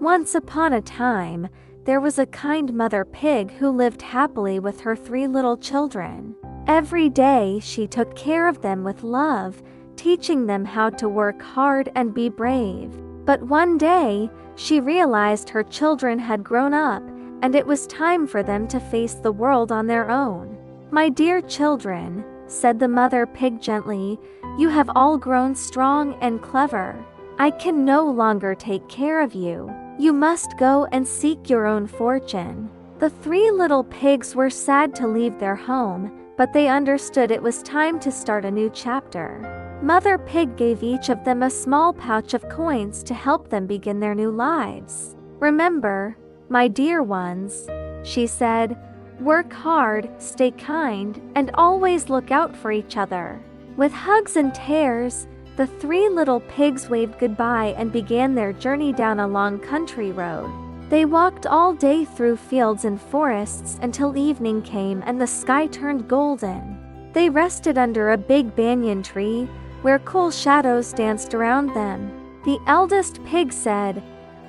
Once upon a time, there was a kind mother pig who lived happily with her 3 little children. Every day she took care of them with love, teaching them how to work hard and be brave. But one day, she realized her children had grown up, and it was time for them to face the world on their own. "My dear children," said the mother pig gently, "you have all grown strong and clever. I can no longer take care of you. You must go and seek your own fortune." The 3 little pigs were sad to leave their home, but they understood it was time to start a new chapter. Mother Pig gave each of them a small pouch of coins to help them begin their new lives. "Remember, my dear ones," she said, "work hard, stay kind, and always look out for each other." With hugs and tears, the 3 little pigs waved goodbye and began their journey down a long country road. They walked all day through fields and forests until evening came and the sky turned golden. They rested under a big banyan tree, where cool shadows danced around them. The eldest pig said,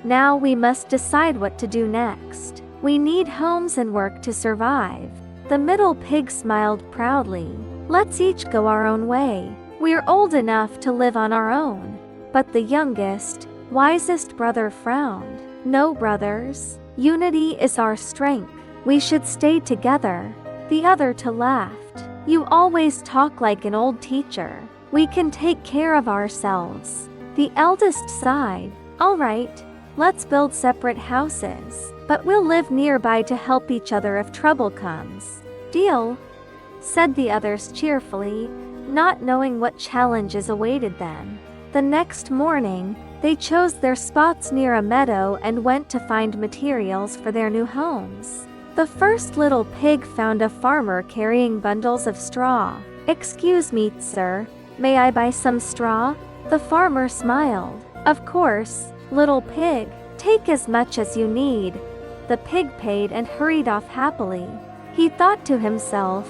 "Now we must decide what to do next. We need homes and work to survive." The middle pig smiled proudly. "Let's each go our own way. We're old enough to live on our own." But the youngest, wisest brother frowned. "No, brothers. Unity is our strength. We should stay together." The other two laughed. "You always talk like an old teacher. We can take care of ourselves." The eldest sighed. "All right, let's build separate houses, but we'll live nearby to help each other if trouble comes." "Deal," said the others cheerfully, not knowing what challenges awaited them. The next morning, they chose their spots near a meadow and went to find materials for their new homes. The first little pig found a farmer carrying bundles of straw. "Excuse me, sir. May I buy some straw?" The farmer smiled. "Of course, little pig. Take as much as you need." The pig paid and hurried off happily. He thought to himself,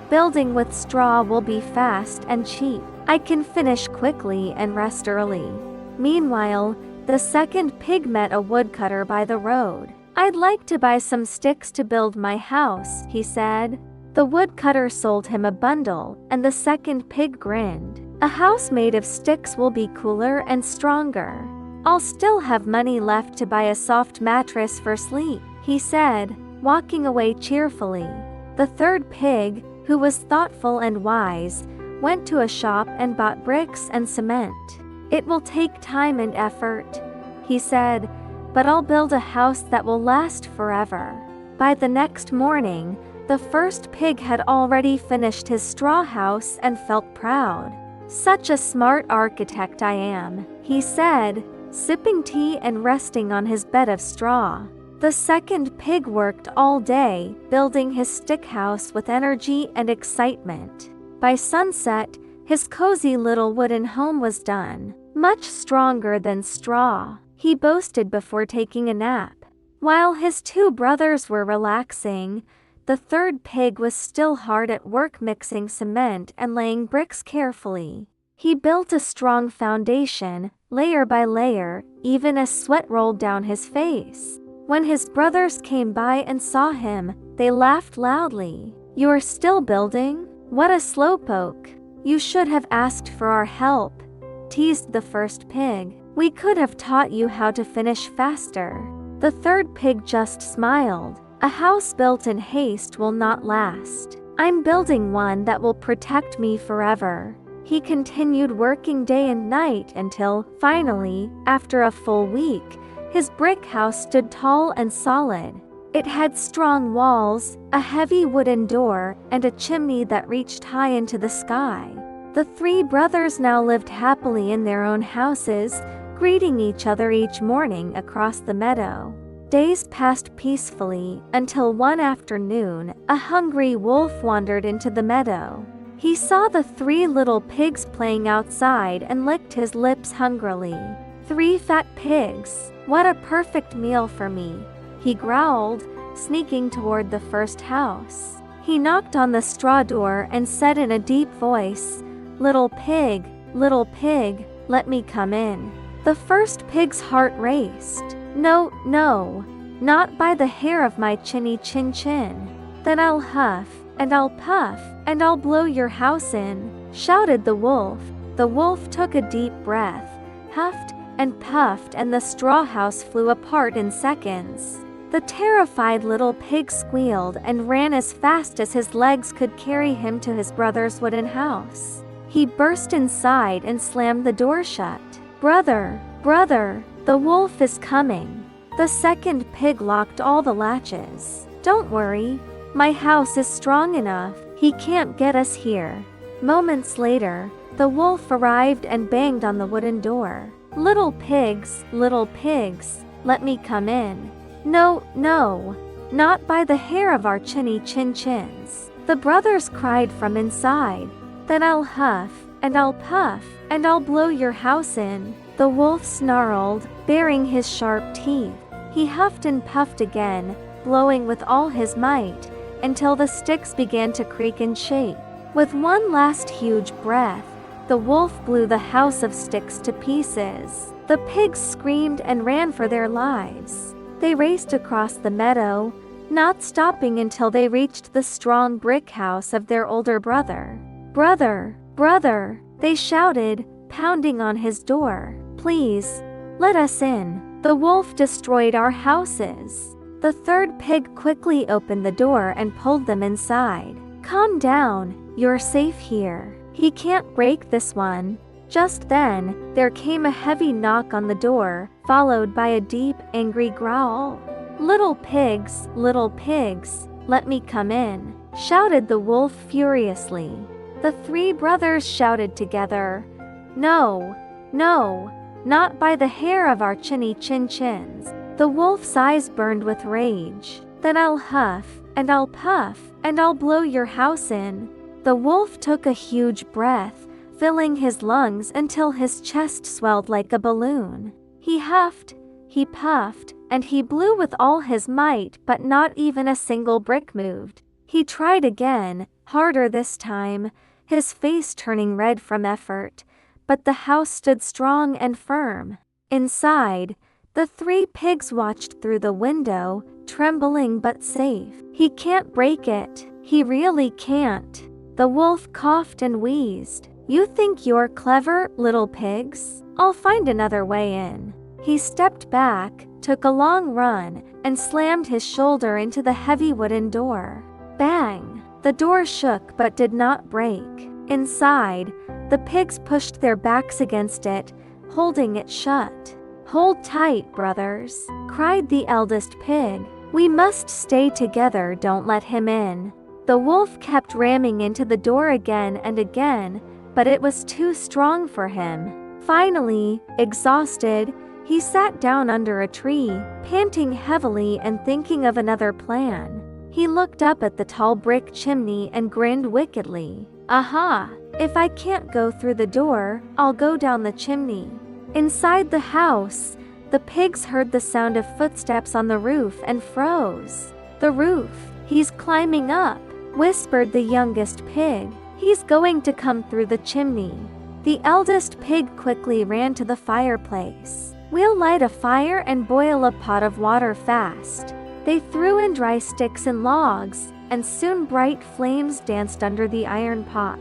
"Building with straw will be fast and cheap. I can finish quickly and rest early." Meanwhile, the second pig met a woodcutter by the road. "I'd like to buy some sticks to build my house," he said. The woodcutter sold him a bundle, and the second pig grinned. "A house made of sticks will be cooler and stronger. I'll still have money left to buy a soft mattress for sleep," he said, walking away cheerfully. The third pig, who was thoughtful and wise, went to a shop and bought bricks and cement. "It will take time and effort," he said, "but I'll build a house that will last forever." By the next morning, the first pig had already finished his straw house and felt proud. "Such a smart architect I am," he said, sipping tea and resting on his bed of straw. The second pig worked all day, building his stick house with energy and excitement. By sunset, his cozy little wooden home was done, much stronger than straw, he boasted before taking a nap. While his 2 brothers were relaxing, the third pig was still hard at work mixing cement and laying bricks carefully. He built a strong foundation, layer by layer, even as sweat rolled down his face. When his brothers came by and saw him, they laughed loudly. "You're still building? What a slowpoke. You should have asked for our help," teased the first pig. "We could have taught you how to finish faster." The third pig just smiled. "A house built in haste will not last. I'm building one that will protect me forever." He continued working day and night until, finally, after a full week, his brick house stood tall and solid. It had strong walls, a heavy wooden door, and a chimney that reached high into the sky. The 3 brothers now lived happily in their own houses, greeting each other each morning across the meadow. Days passed peacefully until one afternoon, a hungry wolf wandered into the meadow. He saw the 3 little pigs playing outside and licked his lips hungrily. "3 fat pigs, what a perfect meal for me," he growled, sneaking toward the first house. He knocked on the straw door and said in a deep voice, little pig, let me come in." The first pig's heart raced. No, no, not by the hair of my chinny chin chin. Then I'll huff, and I'll puff, and I'll blow your house in, shouted the wolf. The wolf took a deep breath, huffed and puffed, and the straw house flew apart in seconds. The terrified little pig squealed and ran as fast as his legs could carry him to his brother's wooden house. He burst inside and slammed the door shut. Brother, brother, the wolf is coming. The second pig locked all the latches. Don't worry, my house is strong enough. He can't get us here. Moments later, the wolf arrived and banged on the wooden door. Little pigs, let me come in. No, no, not by the hair of our chinny chin chins, the brothers cried from inside. Then I'll huff, and I'll puff, and I'll blow your house in, the wolf snarled, baring his sharp teeth. He huffed and puffed again, blowing with all his might, until the sticks began to creak and shake. With one last huge breath, the wolf blew the house of sticks to pieces. The pigs screamed and ran for their lives. They raced across the meadow, not stopping until they reached the strong brick house of their older brother. Brother, brother, they shouted, pounding on his door. Please, let us in. The wolf destroyed our houses. The third pig quickly opened the door and pulled them inside. Calm down, you're safe here. He can't break this one. Just then, there came a heavy knock on the door, followed by a deep, angry growl. Little pigs, let me come in, shouted the wolf furiously. The three brothers shouted together, No, no, not by the hair of our chinny chin chins. The wolf's eyes burned with rage. Then I'll huff, and I'll puff, and I'll blow your house in. The wolf took a huge breath, filling his lungs until his chest swelled like a balloon. He huffed, he puffed, and he blew with all his might, but not even a single brick moved. He tried again, harder this time, his face turning red from effort, but the house stood strong and firm. Inside, the three pigs watched through the window, trembling but safe. He can't break it. He really can't. The wolf coughed and wheezed. You think you're clever, little pigs? I'll find another way in. He stepped back, took a long run, and slammed his shoulder into the heavy wooden door. Bang! The door shook but did not break. Inside, the pigs pushed their backs against it, holding it shut. Hold tight, brothers, cried the eldest pig. We must stay together, don't let him in. The wolf kept ramming into the door again and again, but it was too strong for him. Finally, exhausted, he sat down under a tree, panting heavily and thinking of another plan. He looked up at the tall brick chimney and grinned wickedly. Aha! If I can't go through the door, I'll go down the chimney. Inside the house, the pigs heard the sound of footsteps on the roof and froze. The roof, he's climbing up, whispered the youngest pig. He's going to come through the chimney. The eldest pig quickly ran to the fireplace. We'll light a fire and boil a pot of water fast. They threw in dry sticks and logs, and soon bright flames danced under the iron pot.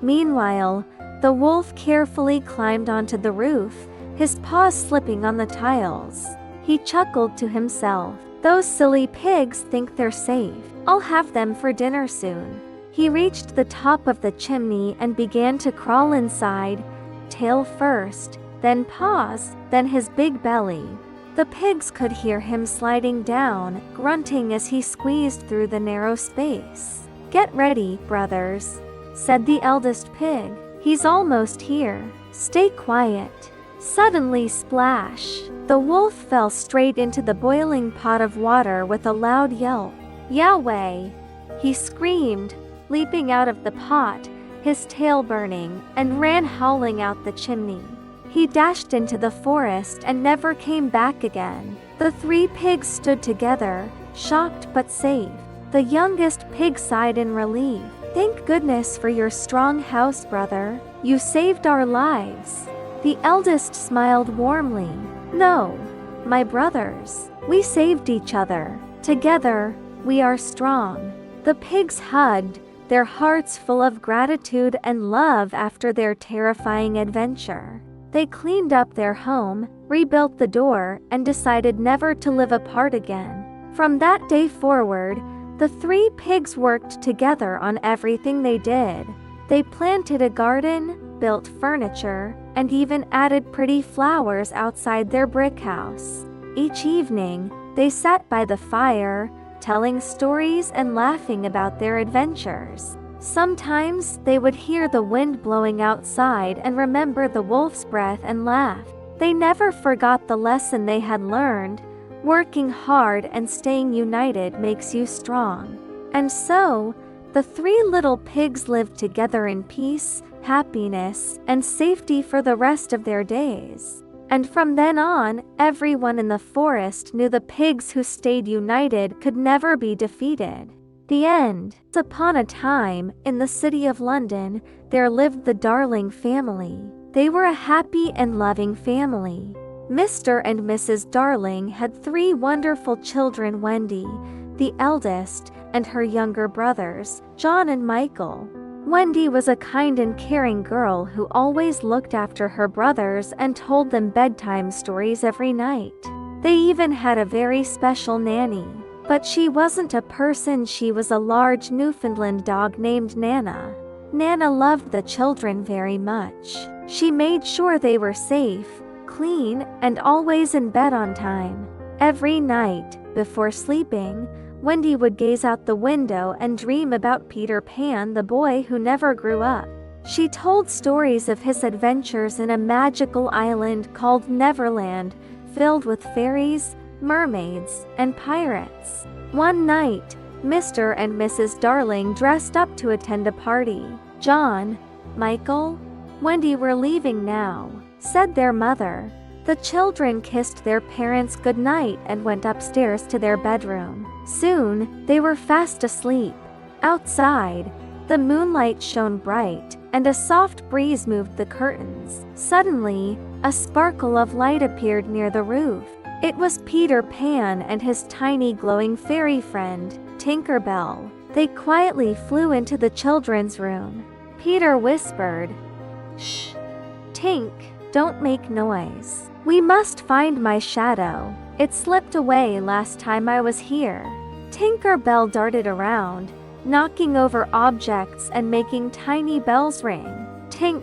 Meanwhile, the wolf carefully climbed onto the roof, his paws slipping on the tiles. He chuckled to himself. Those silly pigs think they're safe. I'll have them for dinner soon. He reached the top of the chimney and began to crawl inside, tail first, then paws, then his big belly. The pigs could hear him sliding down, grunting as he squeezed through the narrow space. Get ready, brothers, said the eldest pig. He's almost here. Stay quiet. Suddenly, splash! The wolf fell straight into the boiling pot of water with a loud yelp. Yahweh! He screamed, leaping out of the pot, his tail burning, and ran howling out the chimney. He dashed into the forest and never came back again. The three pigs stood together, shocked but safe. The youngest pig sighed in relief. Thank goodness for your strong house, brother. You saved our lives. The eldest smiled warmly. No, my brothers. We saved each other. Together, we are strong." The pigs hugged, their hearts full of gratitude and love after their terrifying adventure. They cleaned up their home, rebuilt the door, and decided never to live apart again. From that day forward, the three pigs worked together on everything they did. They planted a garden, built furniture, and even added pretty flowers outside their brick house. Each evening, they sat by the fire, telling stories and laughing about their adventures. Sometimes they would hear the wind blowing outside and remember the wolf's breath and laugh. They never forgot the lesson they had learned: working hard and staying united makes you strong. And so, the three little pigs lived together in peace, happiness, and safety for the rest of their days. And from then on, everyone in the forest knew the pigs who stayed united could never be defeated. The end. Once upon a time, in the city of London, there lived the Darling family. They were a happy and loving family. Mr. and Mrs. Darling had three wonderful children: Wendy, the eldest, and her younger brothers, John and Michael. Wendy was a kind and caring girl who always looked after her brothers and told them bedtime stories every night. They even had a very special nanny. But she wasn't a person, she was a large Newfoundland dog named Nana. Nana loved the children very much. She made sure they were safe, clean, and always in bed on time. Every night, before sleeping, Wendy would gaze out the window and dream about Peter Pan, the boy who never grew up. She told stories of his adventures in a magical island called Neverland, filled with fairies, mermaids, and pirates. One night, Mr. and Mrs. Darling dressed up to attend a party. "John, Michael, Wendy, we're leaving now," said their mother. The children kissed their parents goodnight and went upstairs to their bedroom. Soon, they were fast asleep. Outside, the moonlight shone bright, and a soft breeze moved the curtains. Suddenly, a sparkle of light appeared near the roof. It was Peter Pan and his tiny glowing fairy friend, Tinker Bell. They quietly flew into the children's room. Peter whispered, "Shh, Tink, don't make noise. We must find my shadow. It slipped away last time I was here." Tinker Bell darted around, knocking over objects and making tiny bells ring. "Tink,"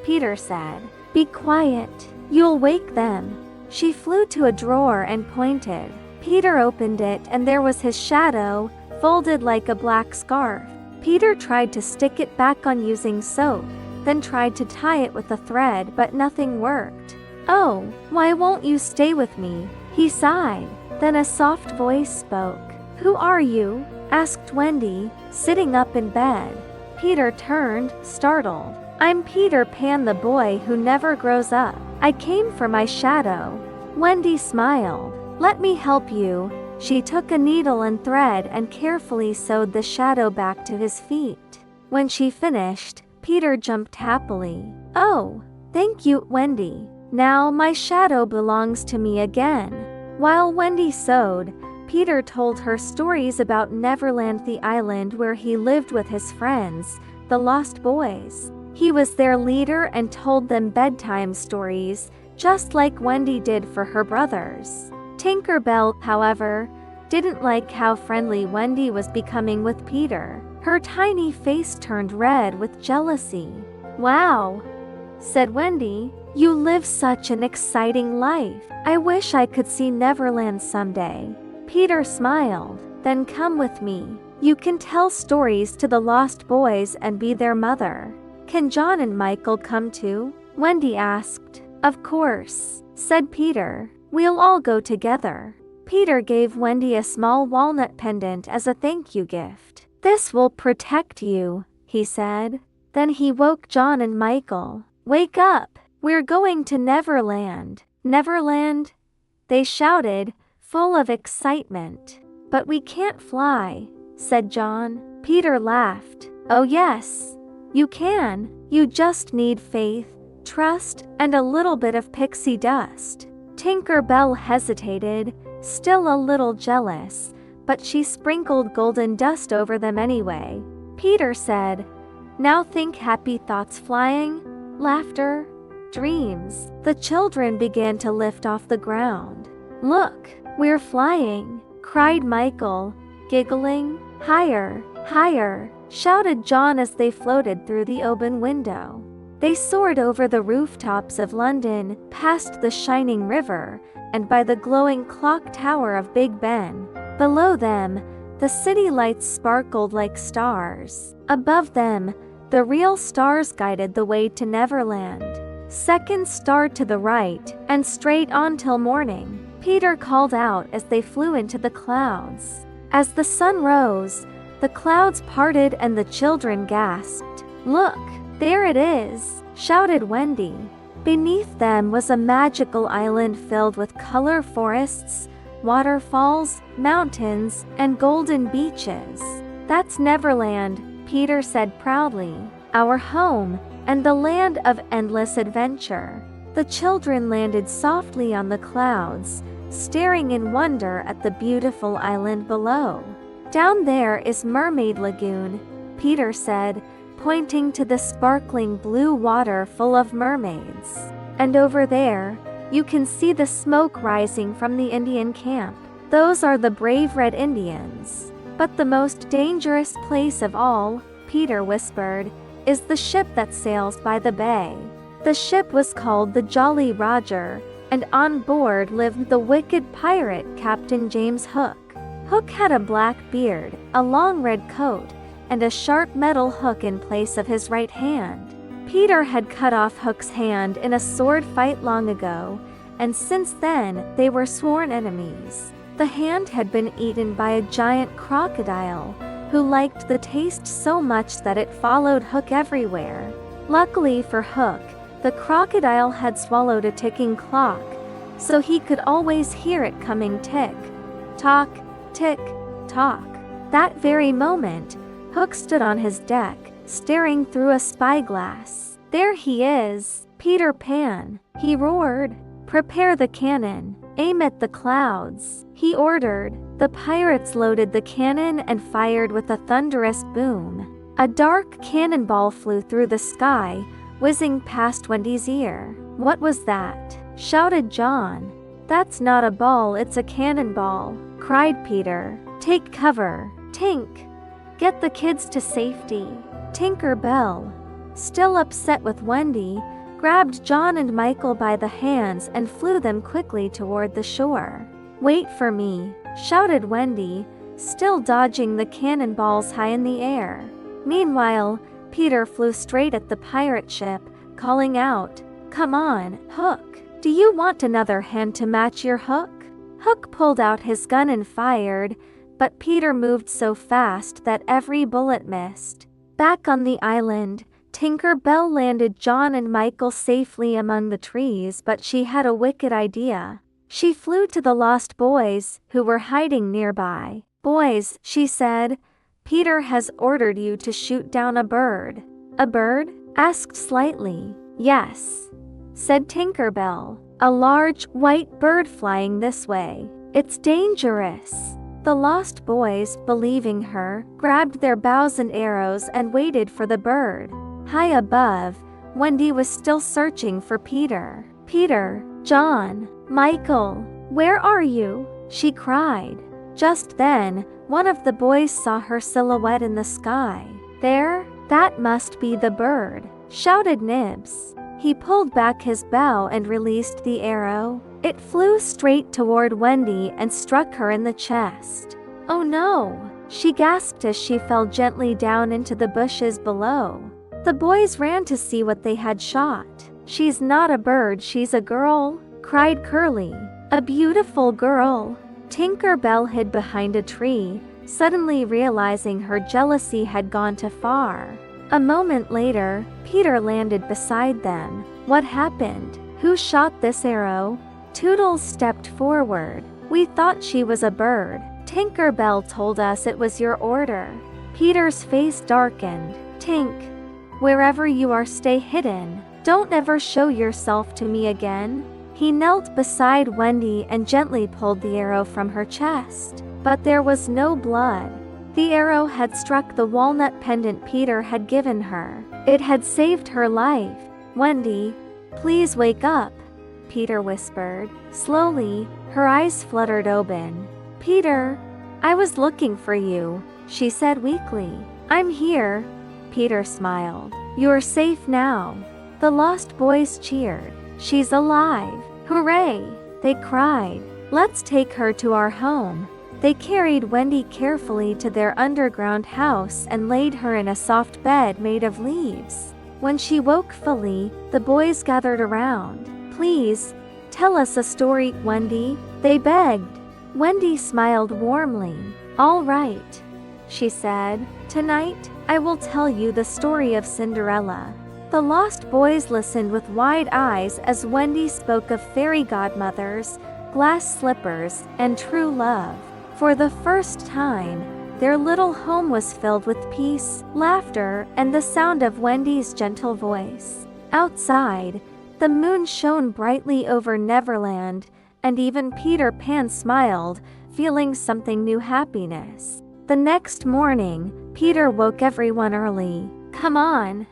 Peter said, "be quiet. You'll wake them." She flew to a drawer and pointed. Peter opened it and there was his shadow, folded like a black scarf. Peter tried to stick it back on using soap, then tried to tie it with a thread, but nothing worked. "Oh, why won't you stay with me?" he sighed. Then a soft voice spoke. "Who are you?" asked Wendy, sitting up in bed. Peter turned, startled. "I'm Peter Pan, the boy who never grows up. I came for my shadow." Wendy smiled. "Let me help you." She took a needle and thread and carefully sewed the shadow back to his feet. When she finished, Peter jumped happily. "Oh, thank you, Wendy. Now my shadow belongs to me again." While Wendy sewed, Peter told her stories about Neverland, the island where he lived with his friends, the Lost Boys. He was their leader and told them bedtime stories, just like Wendy did for her brothers. Tinker Bell, however, didn't like how friendly Wendy was becoming with Peter. Her tiny face turned red with jealousy. "Wow," said Wendy, "you live such an exciting life. I wish I could see Neverland someday." Peter smiled. "Then come with me. You can tell stories to the Lost Boys and be their mother." "Can John and Michael come too?" Wendy asked. "Of course," said Peter. "We'll all go together." Peter gave Wendy a small walnut pendant as a thank you gift. "This will protect you," he said. Then he woke John and Michael. "Wake up! We're going to Neverland." "Neverland?" they shouted, full of excitement. "But we can't fly," said John. Peter laughed. "Oh yes, you can. You just need faith, trust, and a little bit of pixie dust." Tinker Bell hesitated, still a little jealous, but she sprinkled golden dust over them anyway. Peter said, "Now think happy thoughts flying, laughter, dreams." The children began to lift off the ground. "Look, we're flying," cried Michael, giggling. "Higher, higher," shouted John as they floated through the open window. They soared over the rooftops of London, past the shining river, and by the glowing clock tower of Big Ben. Below them, the city lights sparkled like stars. Above them, the real stars guided the way to Neverland. Second star to the right, and straight on till morning, Peter called out as they flew into the clouds. As the sun rose, the clouds parted and the children gasped. "Look, there it is," shouted Wendy. Beneath them was a magical island filled with color forests, waterfalls, mountains, and golden beaches. "That's Neverland," Peter said proudly, "our home, and the land of endless adventure." The children landed softly on the clouds, staring in wonder at the beautiful island below. "Down there is Mermaid Lagoon," Peter said, pointing to the sparkling blue water full of mermaids. "And over there, you can see the smoke rising from the Indian camp. Those are the brave Red Indians." "But the most dangerous place of all," Peter whispered, "is the ship that sails by the bay." The ship was called the Jolly Roger, and on board lived the wicked pirate Captain James Hook. Hook had a black beard, a long red coat, and a sharp metal hook in place of his right hand. Peter had cut off Hook's hand in a sword fight long ago, and since then they were sworn enemies. The hand had been eaten by a giant crocodile, who liked the taste so much that it followed Hook everywhere. Luckily for Hook, the crocodile had swallowed a ticking clock, so he could always hear it coming tick, tock, tick, tock. That very moment, Hook stood on his deck, staring through a spyglass. "There he is, Peter Pan," he roared. "Prepare the cannon. Aim at the clouds," he ordered. The pirates loaded the cannon and fired with a thunderous boom. A dark cannonball flew through the sky, whizzing past Wendy's ear. "What was that?" shouted John. "That's not a ball, it's a cannonball," cried Peter. "Take cover, Tink. Get the kids to safety." Tinker Bell, still upset with Wendy, grabbed John and Michael by the hands and flew them quickly toward the shore. "Wait for me," shouted Wendy, still dodging the cannonballs high in the air. Meanwhile, Peter flew straight at the pirate ship, calling out, "Come on, Hook. Do you want another hand to match your hook?" Hook pulled out his gun and fired, but Peter moved so fast that every bullet missed. Back on the island, Tinker Bell landed John and Michael safely among the trees, but she had a wicked idea. She flew to the lost boys, who were hiding nearby. "Boys," she said, "Peter has ordered you to shoot down a bird." "A bird?" asked Slightly. "Yes," said Tinker Bell. "A large, white bird flying this way. It's dangerous." The lost boys, believing her, grabbed their bows and arrows and waited for the bird. High above, Wendy was still searching for Peter. "Peter, John, Michael, where are you?" she cried. Just then, one of the boys saw her silhouette in the sky. "There, that must be the bird," shouted Nibs. He pulled back his bow and released the arrow. It flew straight toward Wendy and struck her in the chest. "Oh no!" she gasped as she fell gently down into the bushes below. The boys ran to see what they had shot. "She's not a bird, she's a girl," cried Curly. "A beautiful girl." Tinker Bell hid behind a tree, suddenly realizing her jealousy had gone too far. A moment later, Peter landed beside them. "What happened? Who shot this arrow?" Toodles stepped forward. "We thought she was a bird. Tinker Bell told us it was your order." Peter's face darkened. "Tink, wherever you are, stay hidden. Don't ever show yourself to me again." He knelt beside Wendy and gently pulled the arrow from her chest. But there was no blood. The arrow had struck the walnut pendant Peter had given her. It had saved her life. "Wendy, please wake up," Peter whispered. Slowly, her eyes fluttered open. "Peter, I was looking for you," she said weakly. "I'm here," Peter smiled. "You're safe now." The lost boys cheered. "She's alive! Hooray!" they cried. "Let's take her to our home." They carried Wendy carefully to their underground house and laid her in a soft bed made of leaves. When she woke fully, the boys gathered around. "Please, tell us a story, Wendy," they begged. Wendy smiled warmly. "All right," she said. "Tonight, I will tell you the story of Cinderella." The lost boys listened with wide eyes as Wendy spoke of fairy godmothers, glass slippers, and true love. For the first time, their little home was filled with peace, laughter, and the sound of Wendy's gentle voice. Outside, the moon shone brightly over Neverland, and even Peter Pan smiled, feeling something new happiness. The next morning, Peter woke everyone early. "Come on,"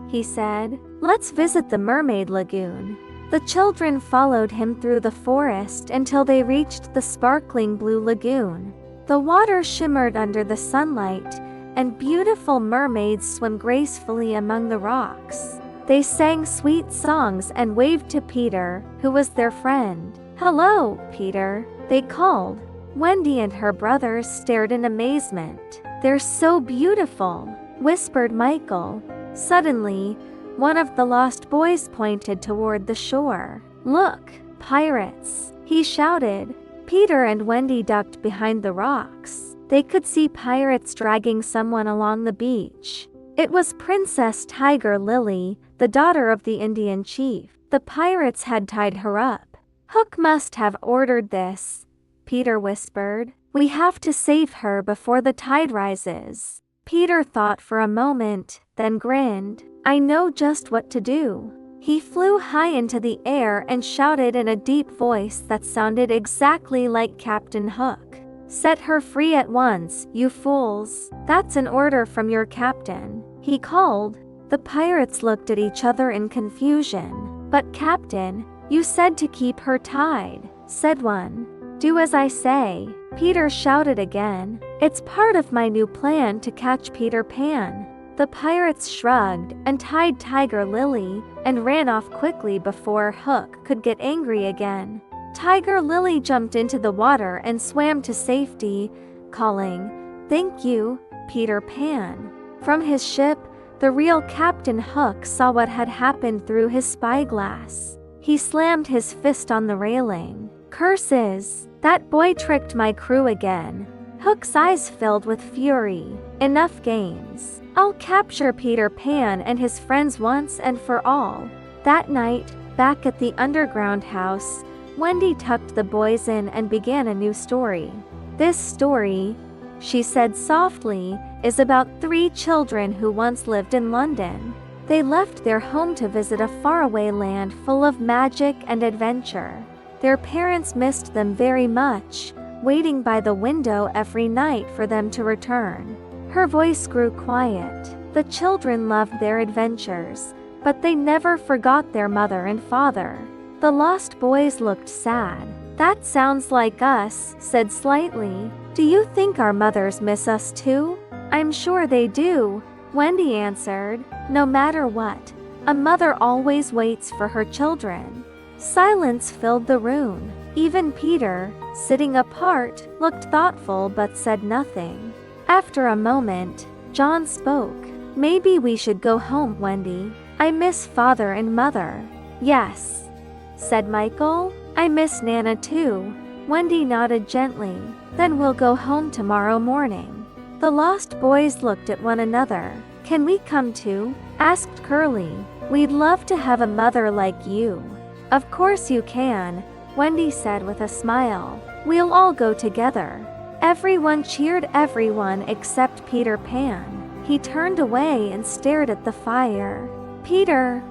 he said. "Let's visit the Mermaid Lagoon." The children followed him through the forest until they reached the sparkling blue lagoon. The water shimmered under the sunlight, and beautiful mermaids swam gracefully among the rocks. They sang sweet songs and waved to Peter, who was their friend. "Hello, Peter," they called. Wendy and her brothers stared in amazement. "They're so beautiful," whispered Michael. Suddenly, one of the lost boys pointed toward the shore. "Look, pirates!" he shouted. Peter and Wendy ducked behind the rocks. They could see pirates dragging someone along the beach. It was Princess Tiger Lily, the daughter of the Indian chief. The pirates had tied her up. "Hook must have ordered this," Peter whispered. "We have to save her before the tide rises." Peter thought for a moment, then grinned. "I know just what to do." He flew high into the air and shouted in a deep voice that sounded exactly like Captain Hook. "Set her free at once, you fools. That's an order from your captain," he called. The pirates looked at each other in confusion. "But Captain, you said to keep her tied," said one. "Do as I say," Peter shouted again. "It's part of my new plan to catch Peter Pan." The pirates shrugged and tied Tiger Lily and ran off quickly before Hook could get angry again. Tiger Lily jumped into the water and swam to safety, calling, "Thank you, Peter Pan." From his ship, the real Captain Hook saw what had happened through his spyglass. He slammed his fist on the railing. "Curses! That boy tricked my crew again." Hook's eyes filled with fury. "Enough games. I'll capture Peter Pan and his friends once and for all." That night, back at the underground house, Wendy tucked the boys in and began a new story. "This story," she said softly, "is about 3 children who once lived in London. They left their home to visit a faraway land full of magic and adventure. Their parents missed them very much, waiting by the window every night for them to return." Her voice grew quiet. The children loved their adventures, but they never forgot their mother and father. The lost boys looked sad. "That sounds like us," said Slightly. "Do you think our mothers miss us too?" "I'm sure they do," Wendy answered. "No matter what, a mother always waits for her children." Silence filled the room. Even Peter, sitting apart, looked thoughtful but said nothing. After a moment, John spoke. "Maybe we should go home, Wendy. I miss father and mother." "Yes," said Michael. "I miss Nana too." Wendy nodded gently. "Then we'll go home tomorrow morning." The lost boys looked at one another. "Can we come too?" asked Curly. "We'd love to have a mother like you." "Of course you can," Wendy said with a smile. "We'll all go together." Everyone cheered, everyone except Peter Pan. He turned away and stared at the fire. "Peter,"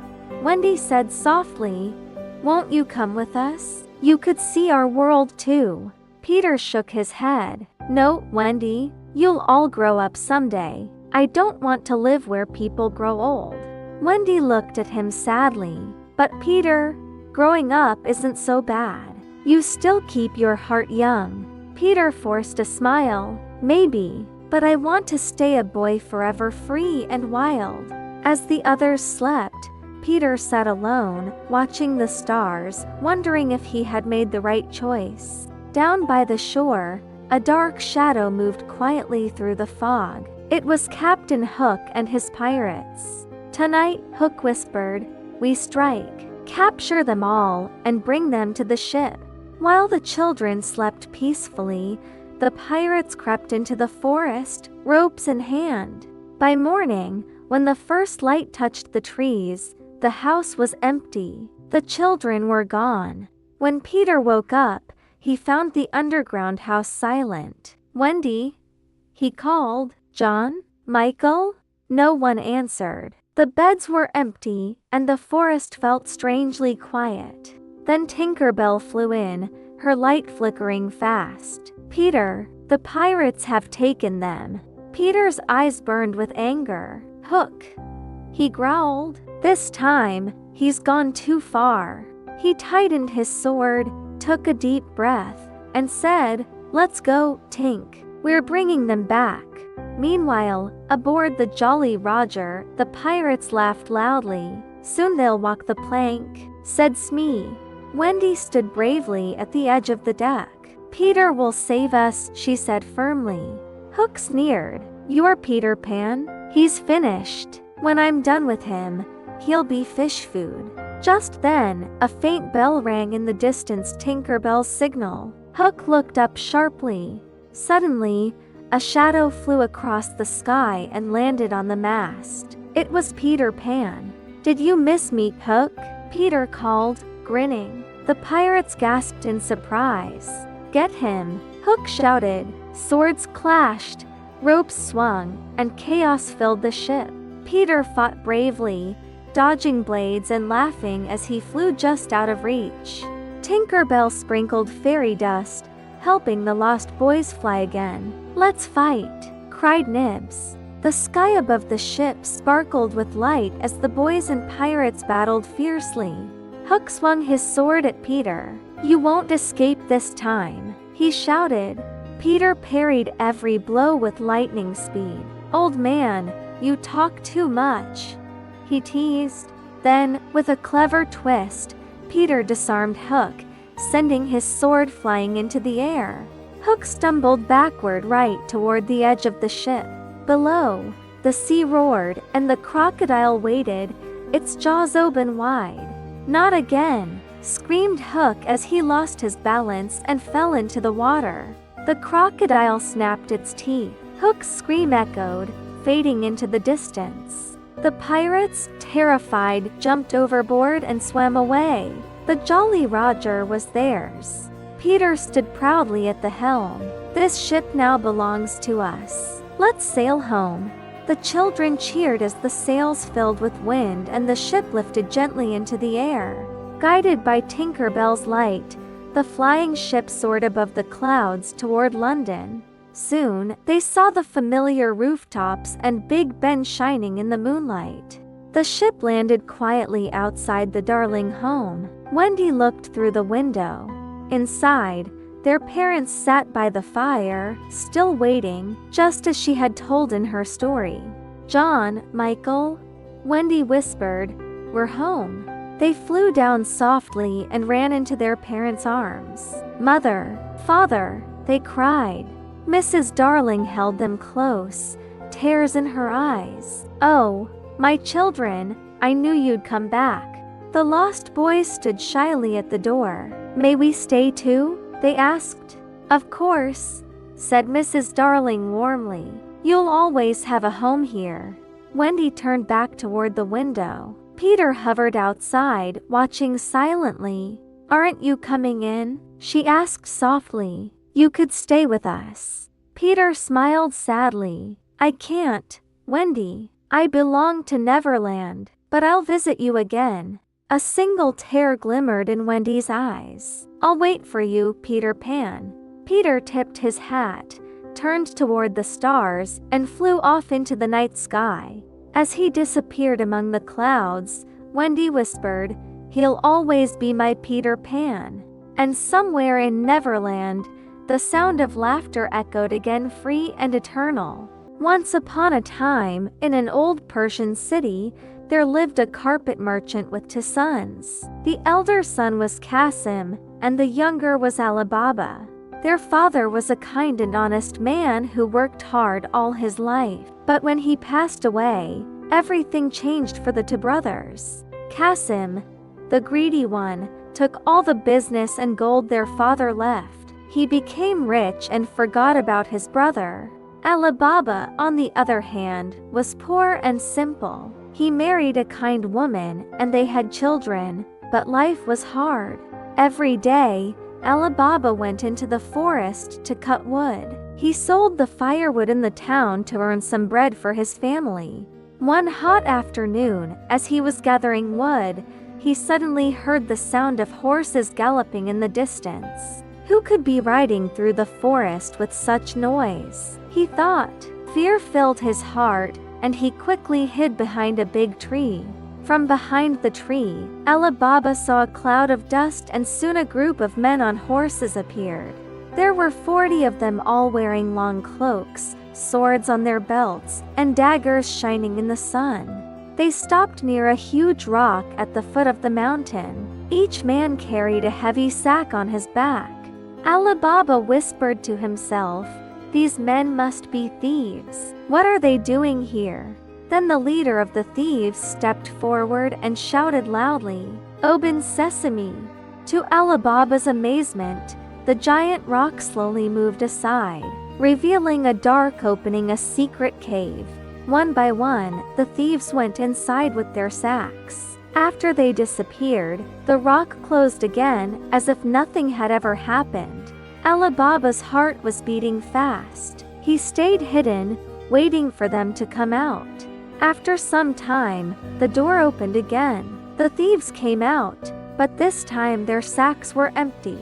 Wendy said softly, Won't you come with us? You could see our world too. Peter shook his head. No, Wendy, you'll all grow up someday. I don't want to live where people grow old. Wendy looked at him sadly. But Peter, growing up isn't so bad. You still keep your heart young. Peter forced a smile. Maybe, but I want to stay a boy forever, free and wild. As the others slept, Peter sat alone, watching the stars, wondering if he had made the right choice. Down by the shore, a dark shadow moved quietly through the fog. It was Captain Hook and his pirates. Tonight, Hook whispered, we strike, capture them all, and bring them to the ship. While the children slept peacefully, the pirates crept into the forest, ropes in hand. By morning, when the first light touched the trees, the house was empty. The children were gone. When Peter woke up, he found the underground house silent. Wendy, he called. John? Michael? No one answered. The beds were empty, and the forest felt strangely quiet. Then Tinker Bell flew in, her light flickering fast. Peter, the pirates have taken them. Peter's eyes burned with anger. Hook, he growled. This time, he's gone too far. He tightened his sword, took a deep breath, and said, let's go, Tink. We're bringing them back. Meanwhile, aboard the Jolly Roger, the pirates laughed loudly. Soon they'll walk the plank, said Smee. Wendy stood bravely at the edge of the deck. Peter will save us, she said firmly. Hook sneered. You're Peter Pan? He's finished. When I'm done with him, he'll be fish food. Just then, a faint bell rang in the distance, Tinker Bell's signal. Hook looked up sharply. Suddenly, a shadow flew across the sky and landed on the mast. It was Peter Pan. Did you miss me, Hook? Peter called, grinning. The pirates gasped in surprise. Get him, Hook shouted. Swords clashed, ropes swung, and chaos filled the ship. Peter fought bravely, dodging blades and laughing as he flew just out of reach. Tinker Bell sprinkled fairy dust, helping the lost boys fly again. Let's fight, cried Nibs. The sky above the ship sparkled with light as the boys and pirates battled fiercely. Hook swung his sword at Peter. You won't escape this time, he shouted. Peter parried every blow with lightning speed. Old man, you talk too much, he teased. Then, with a clever twist, Peter disarmed Hook, sending his sword flying into the air. Hook stumbled backward right toward the edge of the ship. Below, the sea roared, and the crocodile waited, its jaws open wide. Not again, screamed Hook as he lost his balance and fell into the water. The crocodile snapped its teeth. Hook's scream echoed, fading into the distance. The pirates, terrified, jumped overboard and swam away. The Jolly Roger was theirs. Peter stood proudly at the helm. This ship now belongs to us. Let's sail home. The children cheered as the sails filled with wind and the ship lifted gently into the air. Guided by Tinker Bell's light, the flying ship soared above the clouds toward London. Soon, they saw the familiar rooftops and Big Ben shining in the moonlight. The ship landed quietly outside the darling home. Wendy looked through the window. Inside, their parents sat by the fire, still waiting, just as she had told in her story. John, Michael, Wendy whispered, we're home. They flew down softly and ran into their parents' arms. Mother, Father, they cried. Mrs. Darling held them close, tears in her eyes. Oh, my children, I knew you'd come back. The lost boys stood shyly at the door. May we stay too? They asked. Of course, said Mrs. Darling warmly. You'll always have a home here. Wendy turned back toward the window. Peter hovered outside, watching silently. Aren't you coming in? She asked softly. You could stay with us. Peter smiled sadly. I can't, Wendy. I belong to Neverland, but I'll visit you again. A single tear glimmered in Wendy's eyes. "I'll wait for you, Peter Pan." Peter tipped his hat, turned toward the stars, and flew off into the night sky. As he disappeared among the clouds, Wendy whispered, "He'll always be my Peter Pan." And somewhere in Neverland, the sound of laughter echoed again, free and eternal. Once upon a time, in an old Persian city, there lived a carpet merchant with two sons. The elder son was Qasim, and the younger was Alibaba. Their father was a kind and honest man who worked hard all his life. But when he passed away, everything changed for the two brothers. Qasim, the greedy one, took all the business and gold their father left. He became rich and forgot about his brother. Alibaba, on the other hand, was poor and simple. He married a kind woman and they had children, but life was hard. Every day, Alibaba went into the forest to cut wood. He sold the firewood in the town to earn some bread for his family. One hot afternoon, as he was gathering wood, he suddenly heard the sound of horses galloping in the distance. Who could be riding through the forest with such noise? He thought. Fear filled his heart, and he quickly hid behind a big tree. From behind the tree, Alibaba saw a cloud of dust, and soon a group of men on horses appeared. There were 40 of them, all wearing long cloaks, swords on their belts, and daggers shining in the sun. They stopped near a huge rock at the foot of the mountain. Each man carried a heavy sack on his back. Alibaba whispered to himself, "These men must be thieves. What are they doing here?" Then the leader of the thieves stepped forward and shouted loudly, "Open sesame!" To Alibaba's amazement, the giant rock slowly moved aside, revealing a dark opening, a secret cave. One by one, the thieves went inside with their sacks. After they disappeared, the rock closed again, as if nothing had ever happened. Alibaba's heart was beating fast. He stayed hidden, waiting for them to come out. After some time, the door opened again. The thieves came out, but this time their sacks were empty.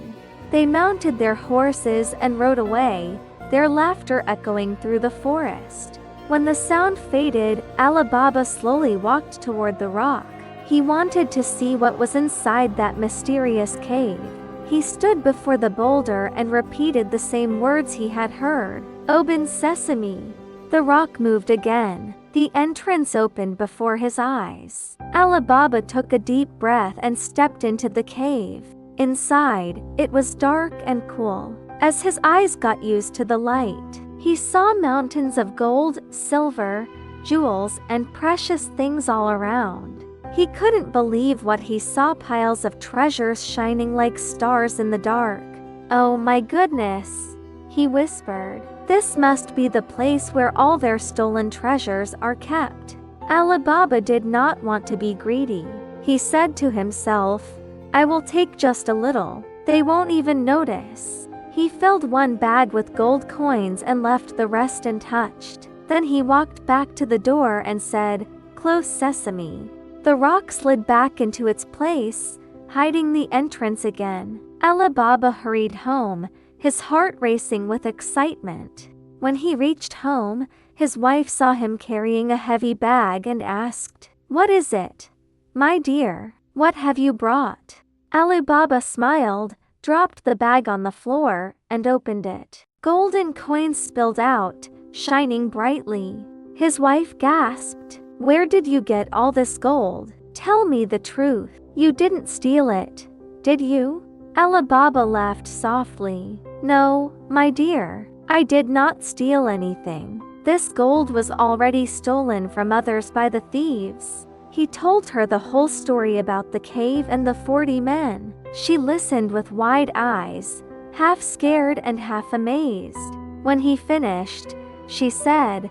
They mounted their horses and rode away, their laughter echoing through the forest. When the sound faded, Alibaba slowly walked toward the rock. He wanted to see what was inside that mysterious cave. He stood before the boulder and repeated the same words he had heard, "Open sesame." The rock moved again. The entrance opened before his eyes. Alibaba took a deep breath and stepped into the cave. Inside, it was dark and cool. As his eyes got used to the light, he saw mountains of gold, silver, jewels, and precious things all around. He couldn't believe what he saw, piles of treasures shining like stars in the dark. "Oh my goodness," he whispered. "This must be the place where all their stolen treasures are kept." Alibaba did not want to be greedy. He said to himself, "I will take just a little. They won't even notice." He filled one bag with gold coins and left the rest untouched. Then he walked back to the door and said, "Close sesame." The rock slid back into its place, hiding the entrance again. Alibaba hurried home, his heart racing with excitement. When he reached home, his wife saw him carrying a heavy bag and asked, "What is it? My dear, what have you brought?" Alibaba smiled, dropped the bag on the floor, and opened it. Golden coins spilled out, shining brightly. His wife gasped, "Where did you get all this gold? Tell me the truth. You didn't steal it, did you?" Alibaba laughed softly. "No, my dear, I did not steal anything. This gold was already stolen from others by the thieves." He told her the whole story about the cave and the 40 men. She listened with wide eyes, half scared and half amazed. When he finished, she said,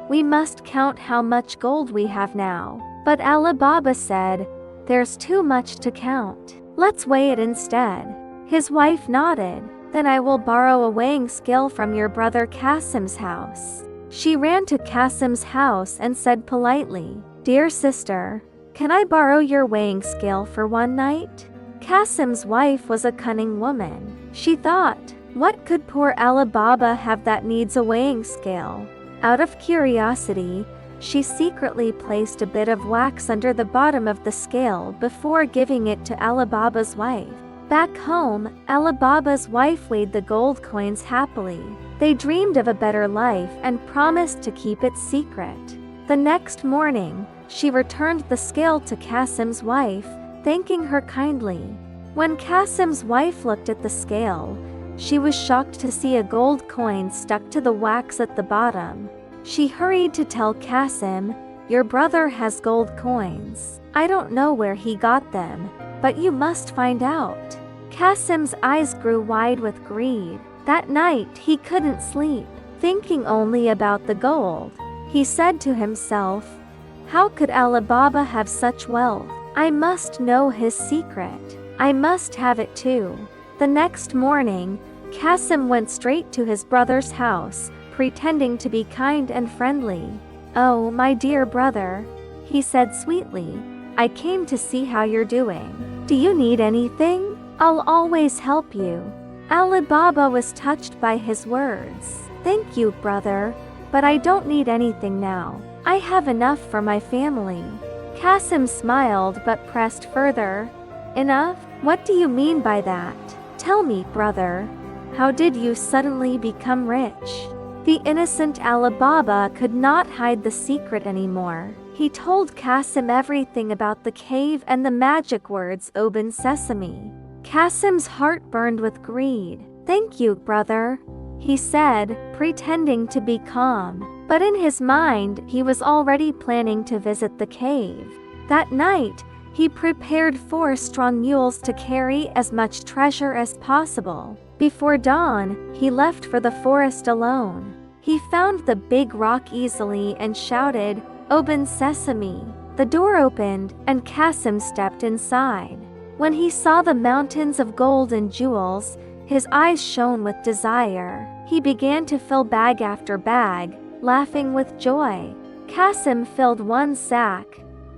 "We must count how much gold we have now." But Alibaba said, "There's too much to count. Let's weigh it instead." His wife nodded. "Then I will borrow a weighing scale from your brother Qasim's house." She ran to Qasim's house and said politely, "Dear sister, Can I borrow your weighing scale for one night? Qasim's wife was a cunning woman. She thought, what could poor Alibaba have that needs a weighing scale? Out of curiosity, she secretly placed a bit of wax under the bottom of the scale before giving it to Alibaba's wife. Back home, Alibaba's wife weighed the gold coins happily. They dreamed of a better life and promised to keep it secret. The next morning, she returned the scale to Qasim's wife, thanking her kindly. When Qasim's wife looked at the scale, she was shocked to see a gold coin stuck to the wax at the bottom. She hurried to tell Qasim, "Your brother has gold coins. I don't know where he got them, but you must find out." Qasim's eyes grew wide with greed. That night he couldn't sleep, thinking only about the gold. He said to himself, "How could Alibaba have such wealth? I must know his secret. I must have it too." The next morning, Qasim went straight to his brother's house, pretending to be kind and friendly. "Oh, my dear brother," he said sweetly, "I came to see how you're doing. Do you need anything? I'll always help you." Alibaba was touched by his words. "Thank you, brother, but I don't need anything now. I have enough for my family." Qasim smiled but pressed further. "Enough? What do you mean by that? Tell me, brother, how did you suddenly become rich?" The innocent Alibaba could not hide the secret anymore. He told Qasim everything about the cave and the magic words "Open Sesame." Qasim's heart burned with greed. "Thank you, brother," he said, pretending to be calm. But in his mind, he was already planning to visit the cave. That night, he prepared 4 strong mules to carry as much treasure as possible. Before dawn, he left for the forest alone. He found the big rock easily and shouted, "Open Sesame." The door opened, and Qasim stepped inside. When he saw the mountains of gold and jewels, his eyes shone with desire. He began to fill bag after bag, laughing with joy. Qasim filled one sack,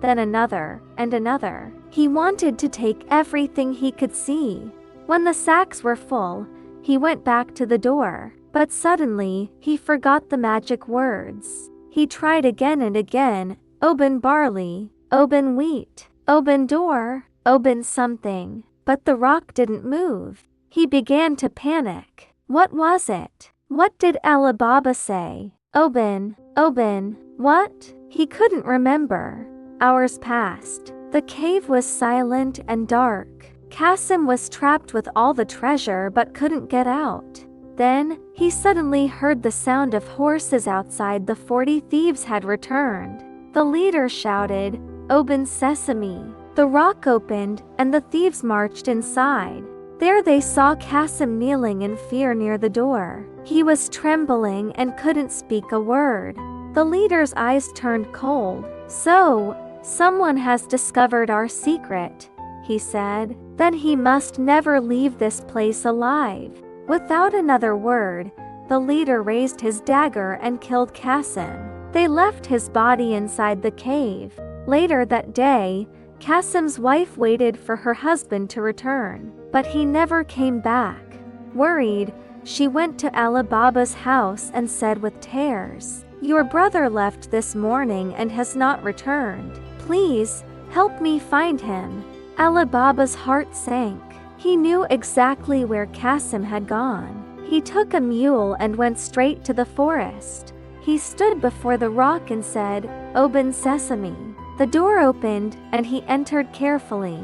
then another, and another. He wanted to take everything he could see. When the sacks were full, he went back to the door. But suddenly, he forgot the magic words. He tried again and again, "Open barley, open wheat, open door, open something," but the rock didn't move. He began to panic. What was it? What did Alibaba say? "Open, open, what?" He couldn't remember. Hours passed. The cave was silent and dark. Qasim was trapped with all the treasure but couldn't get out. Then, he suddenly heard the sound of horses outside. The 40 thieves had returned. The leader shouted, "Open Sesame." The rock opened, and the thieves marched inside. There they saw Qasim kneeling in fear near the door. He was trembling and couldn't speak a word. The leader's eyes turned cold. "So, someone has discovered our secret," he said. "Then he must never leave this place alive." Without another word, the leader raised his dagger and killed Qasim. They left his body inside the cave. Later that day, Qasim's wife waited for her husband to return, but he never came back. Worried, she went to Alibaba's house and said with tears, "Your brother left this morning and has not returned. Please, help me find him." Alibaba's heart sank. He knew exactly where Qasim had gone. He took a mule and went straight to the forest. He stood before the rock and said, "Open Sesame." The door opened, and he entered carefully.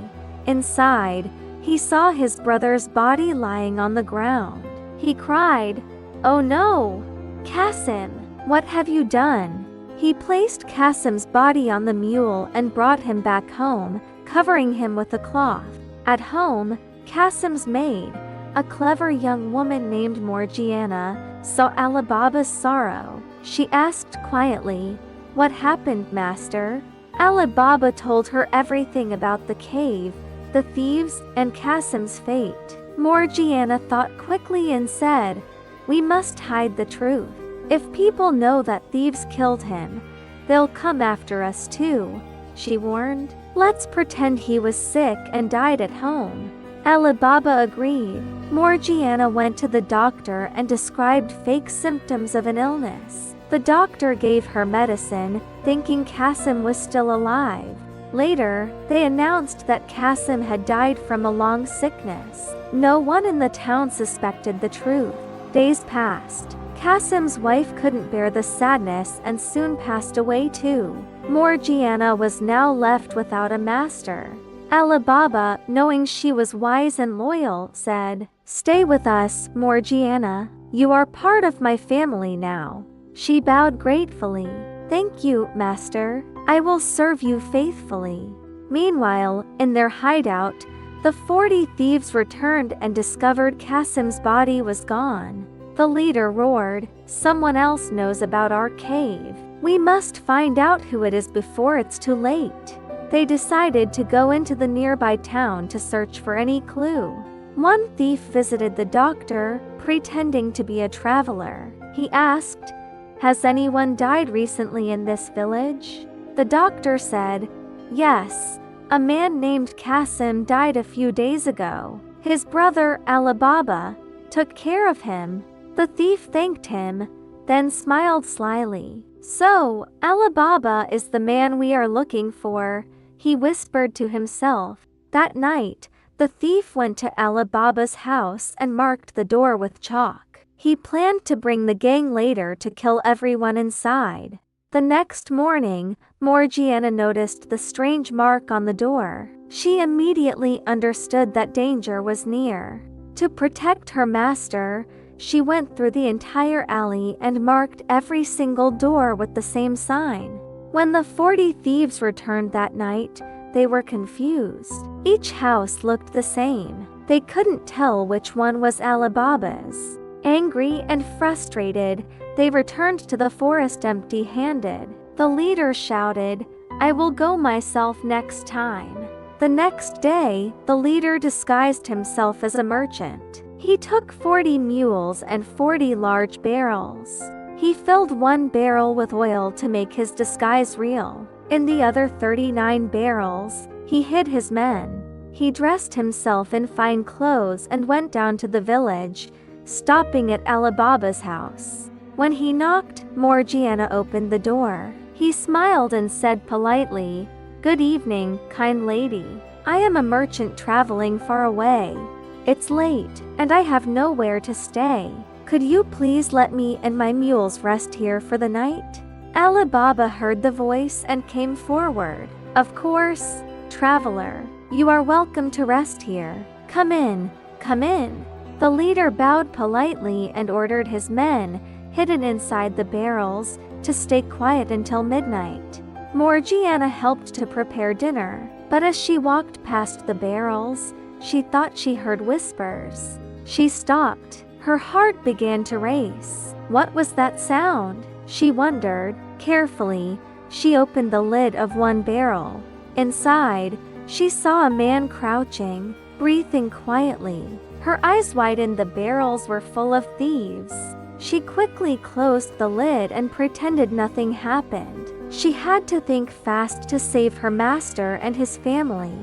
Inside, he saw his brother's body lying on the ground. He cried, "Oh no! Qasim, what have you done?" He placed Qasim's body on the mule and brought him back home, covering him with a cloth. At home, Qasim's maid, a clever young woman named Morgiana, saw Alibaba's sorrow. She asked quietly, "What happened, master?" Alibaba told her everything about the cave, the thieves, and Qasim's fate. Morgiana thought quickly and said, "We must hide the truth. If people know that thieves killed him, they'll come after us too," she warned. Let's pretend he was sick and died at home." Alibaba agreed. Morgiana went to the doctor and described fake symptoms of an illness. The doctor gave her medicine, thinking Qasim was still alive. Later, they announced that Qasim had died from a long sickness. No one in the town suspected the truth. Days passed. Qasim's wife couldn't bear the sadness and soon passed away too. Morgiana was now left without a master. Alibaba, knowing she was wise and loyal, said, "Stay with us, Morgiana. You are part of my family now." She bowed gratefully. "Thank you, master. I will serve you faithfully." Meanwhile, in their hideout, the 40 thieves returned and discovered Qasim's body was gone. The leader roared, "Someone else knows about our cave. We must find out who it is before it's too late." They decided to go into the nearby town to search for any clue. One thief visited the doctor, pretending to be a traveler. He asked, "Has anyone died recently in this village?" The doctor said, "Yes, a man named Qasim died a few days ago. His brother, Alibaba, took care of him." The thief thanked him, then smiled slyly. "So, Alibaba is the man we are looking for," he whispered to himself. That night, the thief went to Alibaba's house and marked the door with chalk. He planned to bring the gang later to kill everyone inside. The next morning, Morgiana noticed the strange mark on the door. She immediately understood that danger was near. To protect her master, she went through the entire alley and marked every single door with the same sign. When the 40 thieves returned that night, they were confused. Each house looked the same. They couldn't tell which one was Alibaba's. Angry and frustrated, they returned to the forest empty-handed. The leader shouted, "I will go myself next time." The next day, the leader disguised himself as a merchant. He took 40 mules and 40 large barrels. He filled one barrel with oil to make his disguise real. In the other 39 barrels, he hid his men. He dressed himself in fine clothes and went down to the village, stopping at Alibaba's house. When he knocked, Morgiana opened the door. He smiled and said politely, "Good evening, kind lady. I am a merchant traveling far away. It's late, and I have nowhere to stay. Could you please let me and my mules rest here for the night?" Alibaba heard the voice and came forward. "Of course, traveler. You are welcome to rest here. Come in, come in." The leader bowed politely and ordered his men, hidden inside the barrels, to stay quiet until midnight. Morgiana helped to prepare dinner, but as she walked past the barrels, she thought she heard whispers. She stopped. Her heart began to race. What was that sound? She wondered. Carefully, she opened the lid of one barrel. Inside, she saw a man crouching, breathing quietly. Her eyes widened. The barrels were full of thieves. She quickly closed the lid and pretended nothing happened. She had to think fast to save her master and his family.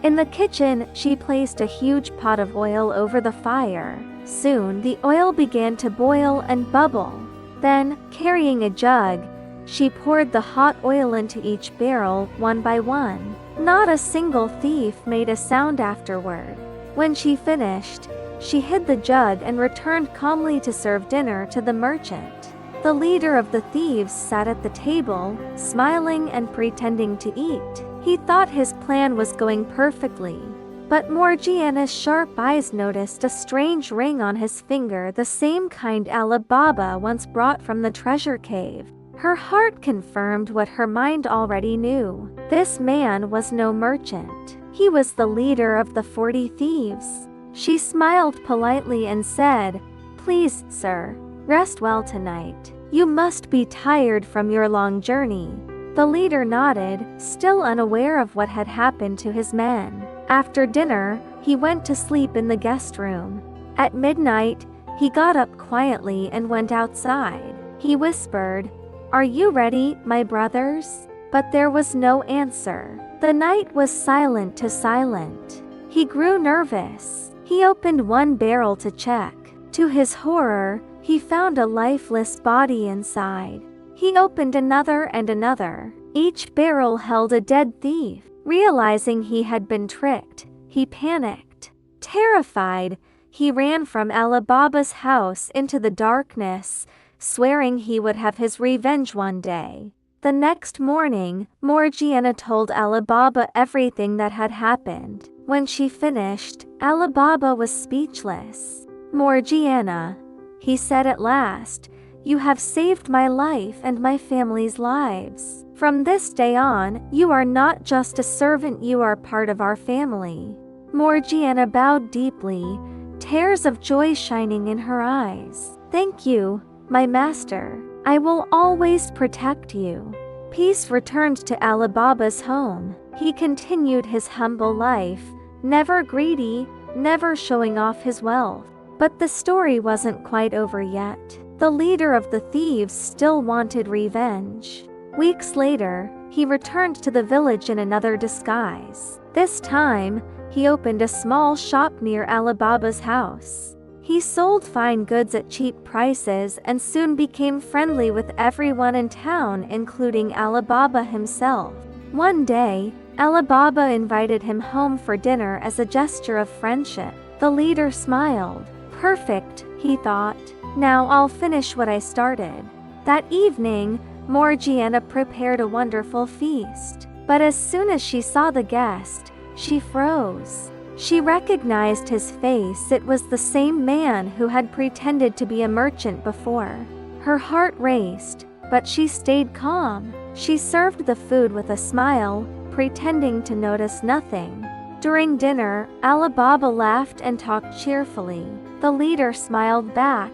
In the kitchen, she placed a huge pot of oil over the fire. Soon, the oil began to boil and bubble. Then, carrying a jug, she poured the hot oil into each barrel one by one. Not a single thief made a sound afterward. When she finished, she hid the jug and returned calmly to serve dinner to the merchant. The leader of the thieves sat at the table, smiling and pretending to eat. He thought his plan was going perfectly. But Morgiana's sharp eyes noticed a strange ring on his finger, the same kind Alibaba once brought from the treasure cave. Her heart confirmed what her mind already knew. This man was no merchant. He was the leader of the 40 thieves. She smiled politely and said, "Please, sir, rest well tonight. You must be tired from your long journey." The leader nodded, still unaware of what had happened to his men. After dinner, he went to sleep in the guest room. At midnight, he got up quietly and went outside. He whispered, "Are you ready, my brothers? but there was no answer. The night was silent to silent. He grew nervous. He opened one barrel to check. To his horror, he found a lifeless body inside. He opened another and another. Each barrel held a dead thief. Realizing he had been tricked, he panicked. Terrified, he ran from Alibaba's house into the darkness, swearing he would have his revenge one day. The next morning, Morgiana told Alibaba everything that had happened. When she finished, Alibaba was speechless. "Morgiana," he said at last, "you have saved my life and my family's lives. From this day on, you are not just a servant, you are part of our family." Morgiana bowed deeply, tears of joy shining in her eyes. "Thank you, my master. I will always protect you." Peace returned to Alibaba's home. He continued his humble life, never greedy, never showing off his wealth. But the story wasn't quite over yet. The leader of the thieves still wanted revenge. Weeks later, he returned to the village in another disguise. This time, he opened a small shop near Alibaba's house. He sold fine goods at cheap prices and soon became friendly with everyone in town, including Alibaba himself. One day, Alibaba invited him home for dinner as a gesture of friendship. The leader smiled. "Perfect," he thought. "Now I'll finish what I started." That evening, Morgiana prepared a wonderful feast. But as soon as she saw the guest, she froze. She recognized his face. It was the same man who had pretended to be a merchant before. Her heart raced, but she stayed calm. She served the food with a smile, pretending to notice nothing. During dinner, Alibaba laughed and talked cheerfully. The leader smiled back,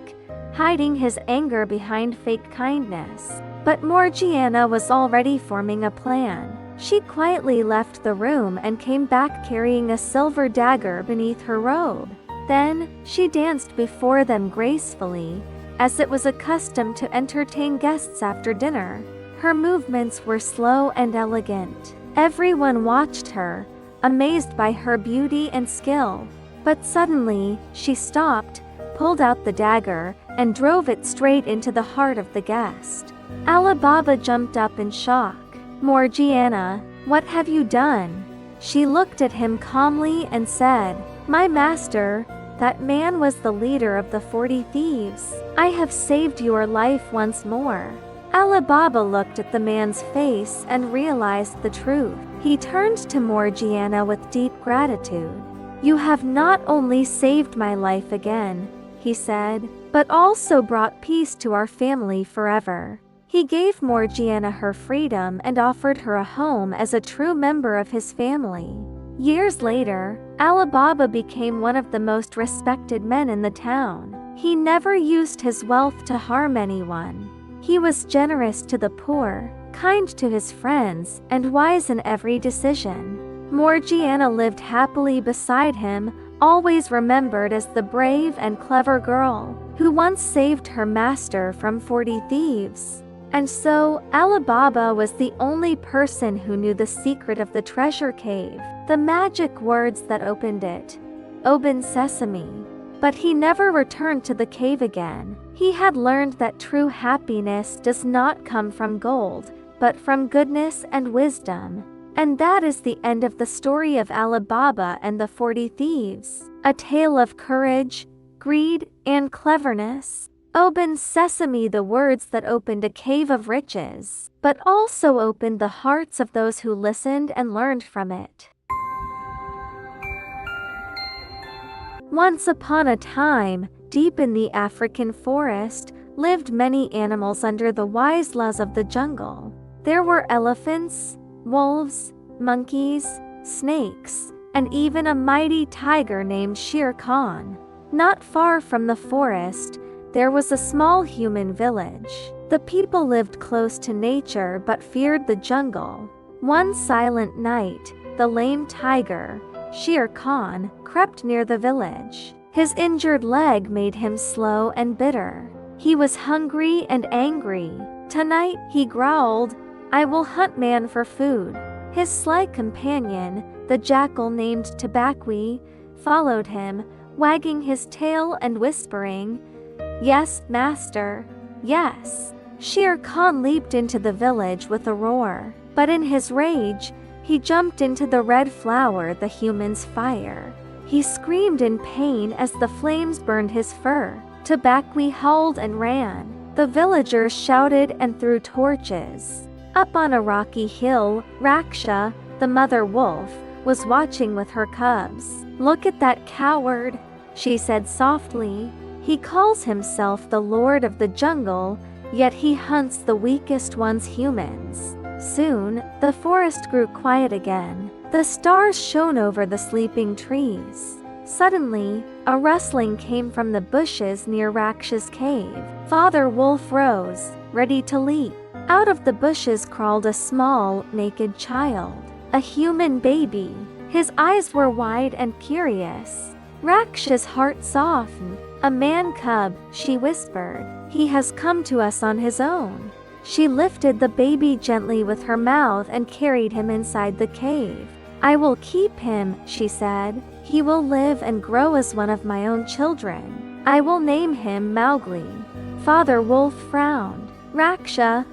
hiding his anger behind fake kindness. But Morgiana was already forming a plan. She quietly left the room and came back carrying a silver dagger beneath her robe. Then, she danced before them gracefully, as it was a custom to entertain guests after dinner. Her movements were slow and elegant. Everyone watched her, amazed by her beauty and skill. But suddenly, she stopped, pulled out the dagger, and drove it straight into the heart of the guest. Alibaba jumped up in shock. "Morgiana, what have you done?" She looked at him calmly and said, "My master, that man was the leader of the 40 thieves. I have saved your life once more." Alibaba looked at the man's face and realized the truth. He turned to Morgiana with deep gratitude. "You have not only saved my life again," he said, "but also brought peace to our family forever." He gave Morgiana her freedom and offered her a home as a true member of his family. Years later, Alibaba became one of the most respected men in the town. He never used his wealth to harm anyone. He was generous to the poor, kind to his friends, and wise in every decision. Morgiana lived happily beside him, always remembered as the brave and clever girl who once saved her master from 40 thieves. And so, Alibaba was the only person who knew the secret of the treasure cave, the magic words that opened it. "Open sesame." But he never returned to the cave again. He had learned that true happiness does not come from gold, but from goodness and wisdom. And that is the end of the story of Alibaba and the 40 Thieves, a tale of courage, greed, and cleverness. Open sesame, the words that opened a cave of riches, but also opened the hearts of those who listened and learned from it. Once upon a time, deep in the African forest, lived many animals under the wise laws of the jungle. There were elephants, wolves, monkeys, snakes, and even a mighty tiger named Shere Khan. Not far from the forest, there was a small human village. The people lived close to nature but feared the jungle. One silent night, the lame tiger, Shere Khan, crept near the village. His injured leg made him slow and bitter. He was hungry and angry. "Tonight," he growled, I will hunt man for food." His sly companion, the jackal named Tabaqui, followed him, wagging his tail and whispering, "Yes, master, yes." Shere Khan leaped into the village with a roar, but in his rage, he jumped into the red flower, the human's fire. He screamed in pain as the flames burned his fur. Tabaqui howled and ran. The villagers shouted and threw torches. Up on a rocky hill, Raksha, the mother wolf, was watching with her cubs. "Look at that coward," she said softly. "He calls himself the Lord of the Jungle, yet he hunts the weakest ones, humans." Soon, the forest grew quiet again. The stars shone over the sleeping trees. Suddenly, a rustling came from the bushes near Raksha's cave. Father Wolf rose, ready to leap. Out of the bushes crawled a small, naked child, a human baby. His eyes were wide and curious. Raksha's heart softened. "A man cub," she whispered. "He has come to us on his own." She lifted the baby gently with her mouth and carried him inside the cave. "I will keep him," she said. "He will live and grow as one of my own children. I will name him Mowgli." Father Wolf frowned. "Raksha,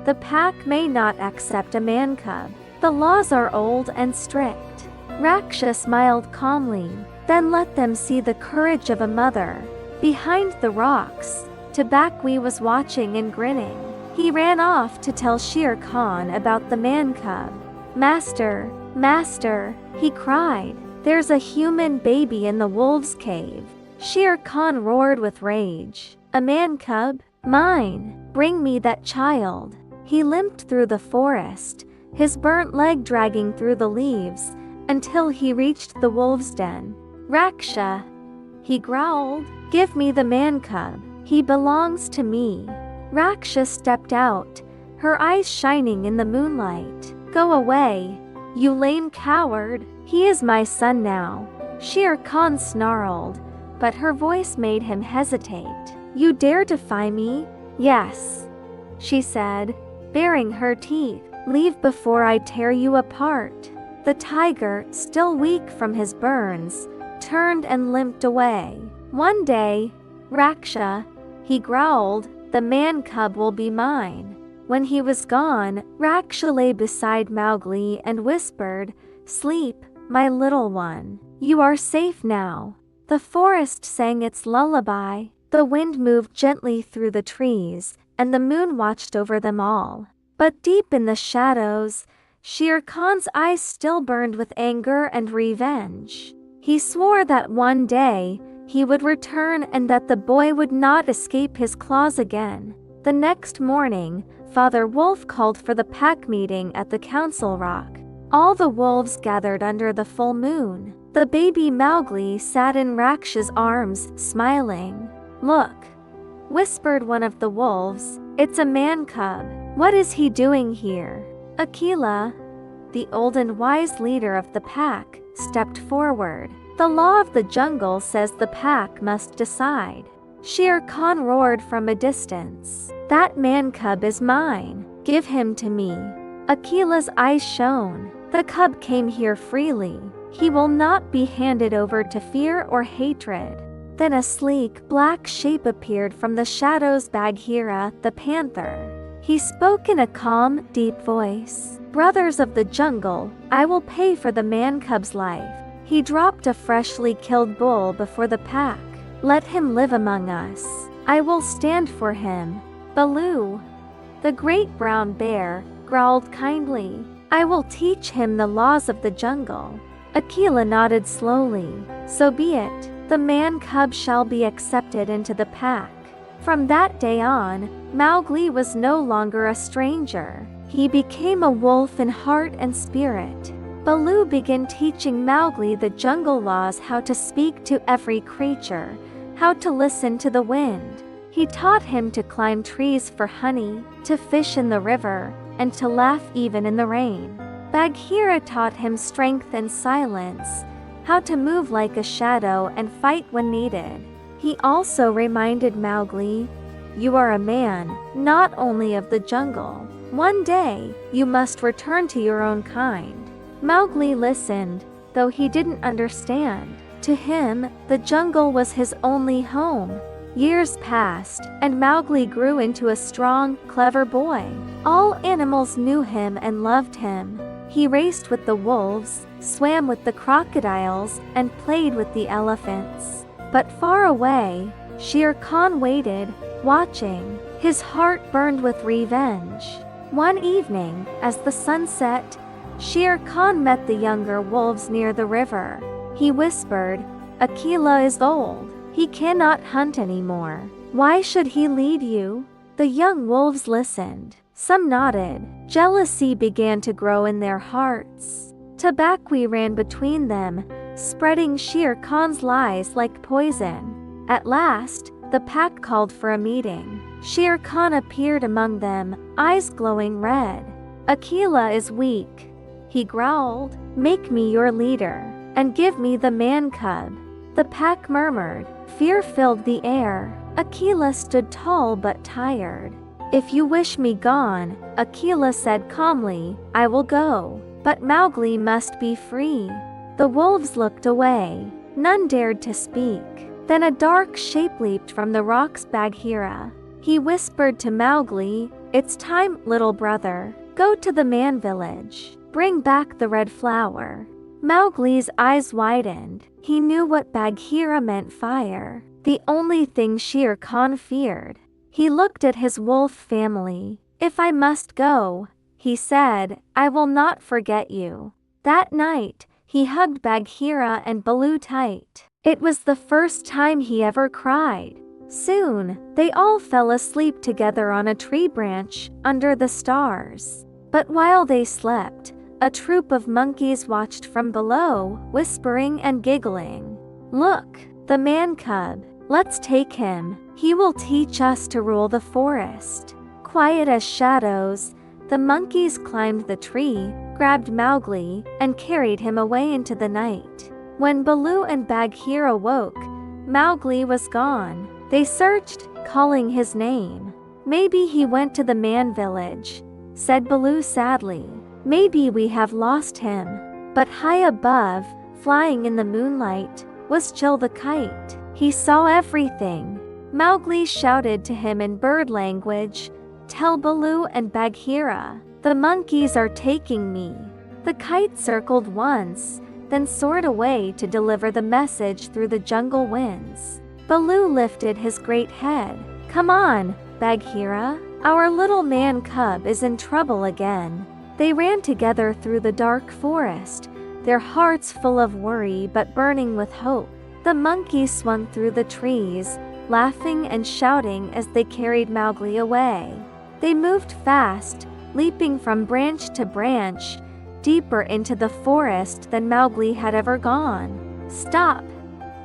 the pack may not accept a man cub. The laws are old and strict." Raksha smiled calmly. "Then let them see the courage of a mother." Behind the rocks, Tabaqui was watching and grinning. He ran off to tell Shere Khan about the man cub. "Master, master," he cried, "there's a human baby in the wolves' cave." Shere Khan roared with rage. "A man cub? Mine! Bring me that child." He limped through the forest, his burnt leg dragging through the leaves, until he reached the wolves' den. "Raksha," he growled, "give me the man cub. He belongs to me." Raksha stepped out, her eyes shining in the moonlight. "Go away, you lame coward. He is my son now." Shere Khan snarled, but her voice made him hesitate. "You dare defy me?" "Yes," she said, baring her teeth. "Leave before I tear you apart." The tiger, still weak from his burns, turned and limped away. "One day, Raksha," he growled, "the man cub will be mine." When he was gone, Raksha lay beside Mowgli and whispered, "Sleep, my little one. You are safe now." The forest sang its lullaby. The wind moved gently through the trees, and the moon watched over them all. But deep in the shadows, Shere Khan's eyes still burned with anger and revenge. He swore that one day he would return and that the boy would not escape his claws again. The next morning, Father Wolf called for the pack meeting at the council rock. All the wolves gathered under the full moon. The baby Mowgli sat in Raksha's arms, smiling. "Look," whispered one of the wolves, "it's a man cub. What is he doing here?" Akela, the old and wise leader of the pack, stepped forward. "The law of the jungle says the pack must decide." Shere Khan roared from a distance. "That man cub is mine. Give him to me." Akela's eyes shone. "The cub came here freely. He will not be handed over to fear or hatred." Then a sleek, black shape appeared from the shadows. Bagheera, the panther. He spoke in a calm, deep voice. "Brothers of the jungle, I will pay for the man cub's life." He dropped a freshly killed bull before the pack. "Let him live among us. I will stand for him." Baloo, the great brown bear, growled kindly. "I will teach him the laws of the jungle." Akela nodded slowly. "So be it. The man cub shall be accepted into the pack." From that day on, Mowgli was no longer a stranger. He became a wolf in heart and spirit. Baloo began teaching Mowgli the jungle laws, how to speak to every creature, how to listen to the wind. He taught him to climb trees for honey, to fish in the river, and to laugh even in the rain. Bagheera taught him strength and silence, how to move like a shadow and fight when needed. He also reminded Mowgli, "You are a man, not only of the jungle." One day, you must return to your own kind." Mowgli listened, though he didn't understand. To him, the jungle was his only home. Years passed, and Mowgli grew into a strong, clever boy. All animals knew him and loved him. He raced with the wolves, swam with the crocodiles, and played with the elephants. But far away, Shere Khan waited, watching. His heart burned with revenge. One evening, as the sun set, Shere Khan met the younger wolves near the river. He whispered, "Akela is old. He cannot hunt anymore. Why should he lead you?" The young wolves listened. Some nodded. Jealousy began to grow in their hearts. Tabaqui ran between them, spreading Shere Khan's lies like poison. At last, the pack called for a meeting. Shere Khan appeared among them, eyes glowing red. "Akela is weak," he growled. "Make me your leader, and give me the man cub." The pack murmured. Fear filled the air. Akela stood tall but tired. "If you wish me gone," Akela said calmly, "I will go. But Mowgli must be free." The wolves looked away. None dared to speak. Then a dark shape leaped from the rocks. Bagheera. He whispered to Mowgli, "It's time, little brother. Go to the man village. Bring back the red flower." Mowgli's eyes widened. He knew what Bagheera meant: fire. The only thing Shere Khan feared. He looked at his wolf family. "If I must go," he said, "I will not forget you." That night, he hugged Bagheera and Baloo tight. It was the first time he ever cried. Soon, they all fell asleep together on a tree branch, under the stars. But while they slept, a troop of monkeys watched from below, whispering and giggling. "Look, the man cub. Let's take him. He will teach us to rule the forest." Quiet as shadows, the monkeys climbed the tree, grabbed Mowgli, and carried him away into the night. When Baloo and Bagheera woke, Mowgli was gone. They searched, calling his name. "Maybe he went to the man village," said Baloo sadly. "Maybe we have lost him." But high above, flying in the moonlight, was Chill the kite. He saw everything. Mowgli shouted to him in bird language, "Tell Baloo and Bagheera, the monkeys are taking me." The kite circled once, then soared away to deliver the message through the jungle winds. Baloo lifted his great head. "Come on, Bagheera. Our little man cub is in trouble again." They ran together through the dark forest, their hearts full of worry but burning with hope. The monkeys swung through the trees, laughing and shouting as they carried Mowgli away. They moved fast, leaping from branch to branch, deeper into the forest than Mowgli had ever gone. "Stop!"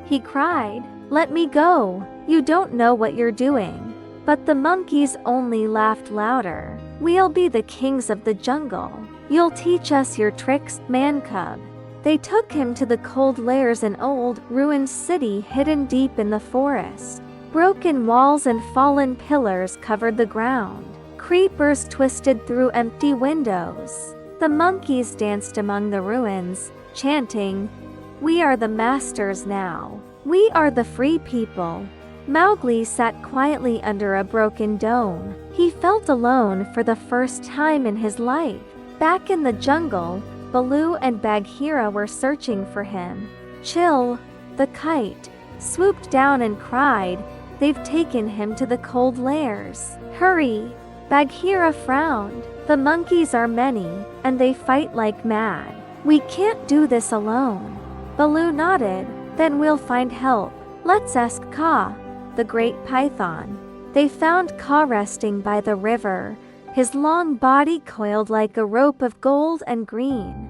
he cried. "Let me go. You don't know what you're doing." But the monkeys only laughed louder. "We'll be the kings of the jungle. You'll teach us your tricks, man cub." They took him to the cold lairs, an old, ruined city hidden deep in the forest. Broken walls and fallen pillars covered the ground. Creepers twisted through empty windows. The monkeys danced among the ruins, chanting, "We are the masters now. We are the free people." Mowgli sat quietly under a broken dome. He felt alone for the first time in his life. Back in the jungle, Baloo and Bagheera were searching for him. Chill, the kite, swooped down and cried, "They've taken him to the cold lairs. Hurry!" Bagheera frowned. "The monkeys are many, and they fight like mad. We can't do this alone." Baloo nodded. "Then we'll find help. Let's ask Kaa, the great python." They found Kaa resting by the river, his long body coiled like a rope of gold and green.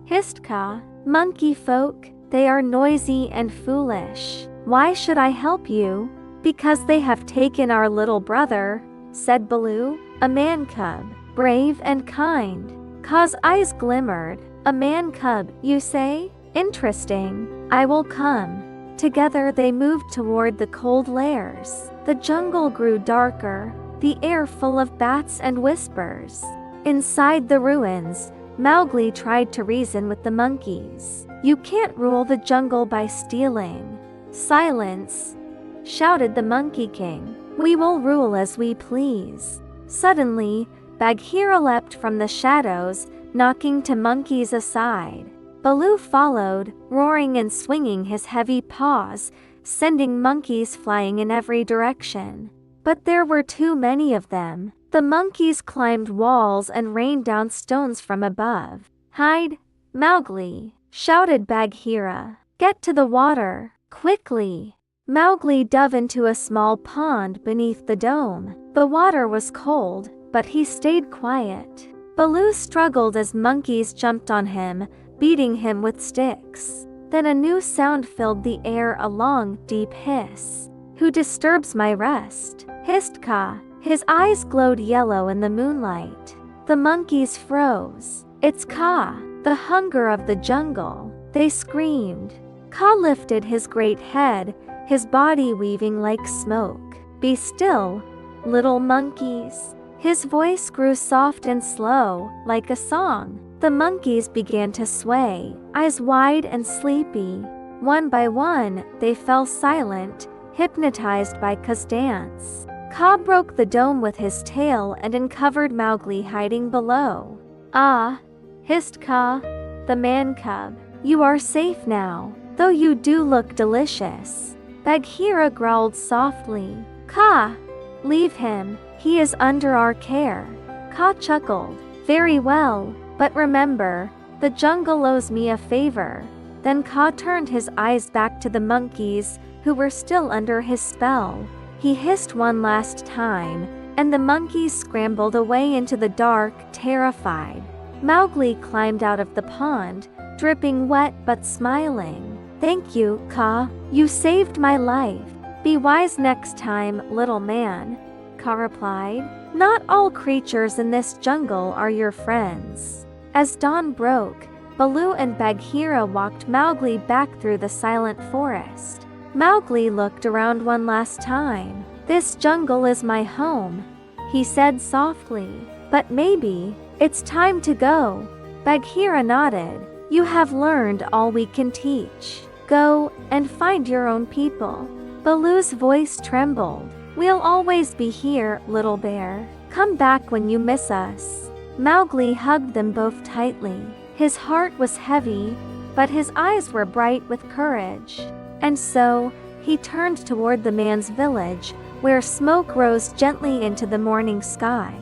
Hissed Kaa. "Monkey folk, they are noisy and foolish. Why should I help you?" "Because they have taken our little brother," said Baloo, "a man cub, brave and kind." Kaa's eyes glimmered. "A man cub, you say? Interesting. I will come." Together they moved toward the cold lairs. The jungle grew darker, the air full of bats and whispers. Inside the ruins, Mowgli tried to reason with the monkeys. "You can't rule the jungle by stealing." "Silence!" shouted the Monkey King. "We will rule as we please." Suddenly, Bagheera leapt from the shadows, knocking two monkeys aside. Baloo followed, roaring and swinging his heavy paws, sending monkeys flying in every direction. But there were too many of them. The monkeys climbed walls and rained down stones from above. "Hide, Mowgli!" shouted Bagheera. "Get to the water, quickly!" Mowgli dove into a small pond beneath the dome. The water was cold, but he stayed quiet. Baloo struggled as monkeys jumped on him, beating him with sticks. Then a new sound filled the air, a long, deep hiss. "Who disturbs my rest?" hissed Kaa. His eyes glowed yellow in the moonlight. The monkeys froze. "It's Kaa, the hunger of the jungle," they screamed. Kaa lifted his great head, his body weaving like smoke. "Be still, little monkeys." His voice grew soft and slow, like a song. The monkeys began to sway, eyes wide and sleepy. One by one, they fell silent, hypnotized by Kaa's dance. Kaa broke the dome with his tail and uncovered Mowgli hiding below. "Ah," hissed Kaa, the man cub. "You are safe now, though you do look delicious." Bagheera growled softly. "Kaa, leave him. He is under our care." Kaa chuckled. "Very well, but remember, the jungle owes me a favor." Then Kaa turned his eyes back to the monkeys, who were still under his spell. He hissed one last time, and the monkeys scrambled away into the dark, terrified. Mowgli climbed out of the pond, dripping wet but smiling. "Thank you, Kaa. You saved my life." "Be wise next time, little man," Kaa replied. "Not all creatures in this jungle are your friends." As dawn broke, Baloo and Bagheera walked Mowgli back through the silent forest. Mowgli looked around one last time. "This jungle is my home," he said softly. "But maybe it's time to go." Bagheera nodded. "You have learned all we can teach. Go and find your own people." Baloo's voice trembled. "We'll always be here, little bear. Come back when you miss us." Mowgli hugged them both tightly. His heart was heavy, but his eyes were bright with courage. And so, he turned toward the man's village, where smoke rose gently into the morning sky.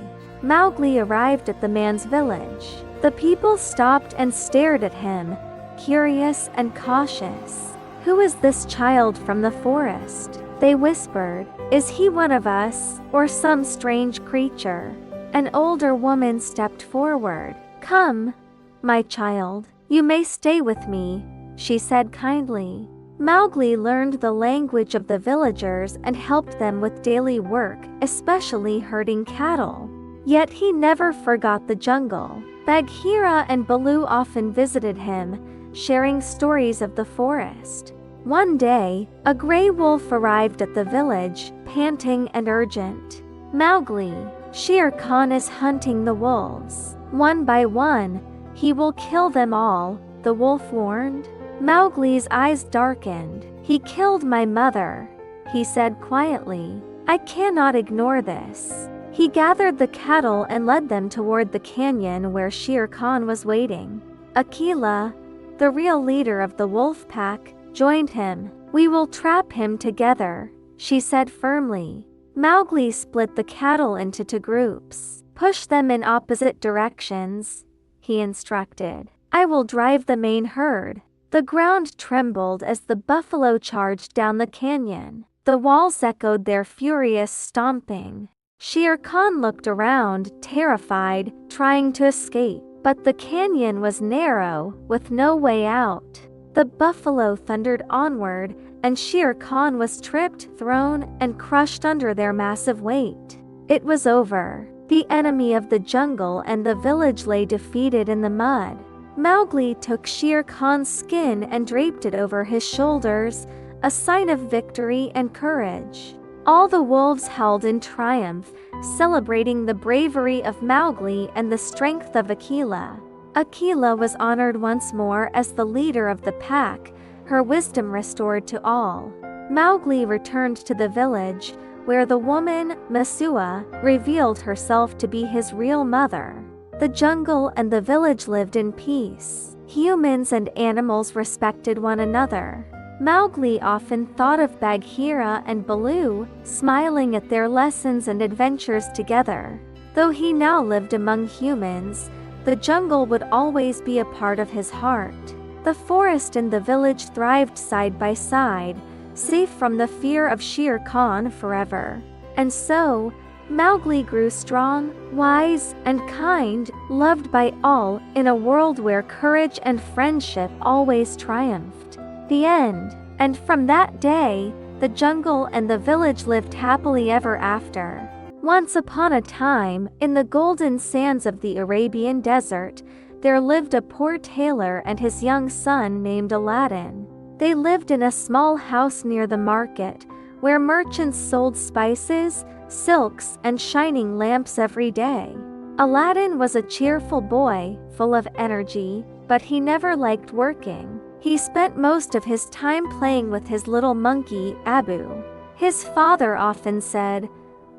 Mowgli arrived at the man's village. The people stopped and stared at him, curious and cautious. "Who is this child from the forest?" they whispered. "Is he one of us, or some strange creature?" An older woman stepped forward. "Come, my child. You may stay with me," she said kindly. Mowgli learned the language of the villagers and helped them with daily work, especially herding cattle. Yet he never forgot the jungle. Bagheera and Baloo often visited him, sharing stories of the forest. One day, a gray wolf arrived at the village, panting and urgent. "Mowgli, Shere Khan is hunting the wolves. One by one, he will kill them all," the wolf warned. Mowgli's eyes darkened. "He killed my mother," he said quietly. "I cannot ignore this." He gathered the cattle and led them toward the canyon where Shere Khan was waiting. Akela, the real leader of the wolf pack, joined him. "We will trap him together," she said firmly. Mowgli split the cattle into two groups. "Push them in opposite directions," he instructed. "I will drive the main herd." The ground trembled as the buffalo charged down the canyon. The walls echoed their furious stomping. Shere Khan looked around, terrified, trying to escape, but the canyon was narrow, with no way out. The buffalo thundered onward, and Shere Khan was tripped, thrown, and crushed under their massive weight. It was over. The enemy of the jungle and the village lay defeated in the mud. Mowgli took Shere Khan's skin and draped it over his shoulders, a sign of victory and courage. All the wolves howled in triumph, celebrating the bravery of Mowgli and the strength of Akela. Akela was honored once more as the leader of the pack, her wisdom restored to all. Mowgli returned to the village, where the woman, Mesua, revealed herself to be his real mother. The jungle and the village lived in peace. Humans and animals respected one another. Mowgli often thought of Bagheera and Baloo, smiling at their lessons and adventures together. Though he now lived among humans, the jungle would always be a part of his heart. The forest and the village thrived side by side, safe from the fear of Shere Khan forever. And so, Mowgli grew strong, wise, and kind, loved by all, in a world where courage and friendship always triumphed. The end. And from that day, the jungle and the village lived happily ever after. Once upon a time, in the golden sands of the Arabian desert, there lived a poor tailor and his young son named Aladdin. They lived in a small house near the market, where merchants sold spices, silks, and shining lamps every day. Aladdin was a cheerful boy, full of energy, but he never liked working. He spent most of his time playing with his little monkey, Abu. His father often said,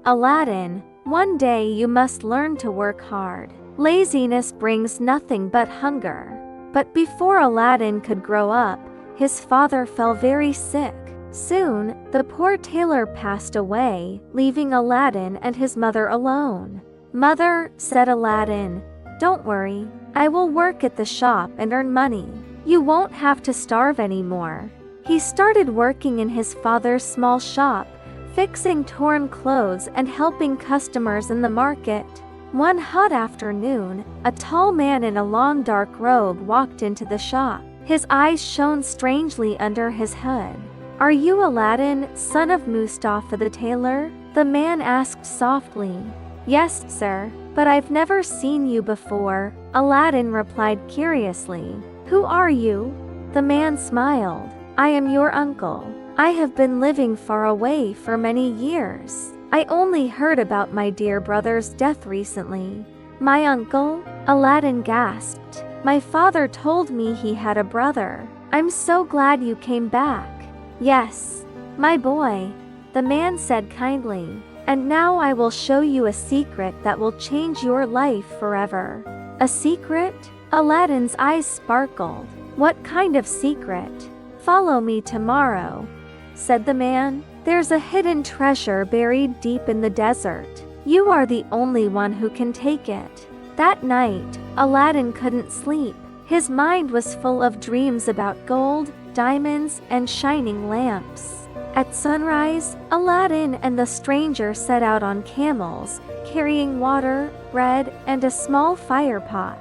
"Aladdin, one day you must learn to work hard. Laziness brings nothing but hunger." But before Aladdin could grow up, his father fell very sick. Soon, the poor tailor passed away, leaving Aladdin and his mother alone. "Mother," said Aladdin, "don't worry. I will work at the shop and earn money. You won't have to starve anymore." He started working in his father's small shop, fixing torn clothes and helping customers in the market. One hot afternoon, a tall man in a long dark robe walked into the shop. His eyes shone strangely under his hood. "Are you Aladdin, son of Mustafa the tailor?" the man asked softly. "Yes, sir, but I've never seen you before," Aladdin replied curiously. "Who are you?" The man smiled. "I am your uncle. I have been living far away for many years. I only heard about my dear brother's death recently." "My uncle?" Aladdin gasped. "My father told me he had a brother. I'm so glad you came back." "Yes, my boy," the man said kindly. "And now I will show you a secret that will change your life forever." "A secret?" Aladdin's eyes sparkled. "What kind of secret?" "Follow me tomorrow," said the man. "There's a hidden treasure buried deep in the desert. You are the only one who can take it." That night, Aladdin couldn't sleep. His mind was full of dreams about gold, diamonds, and shining lamps. At sunrise, Aladdin and the stranger set out on camels, carrying water, bread, and a small fire pot.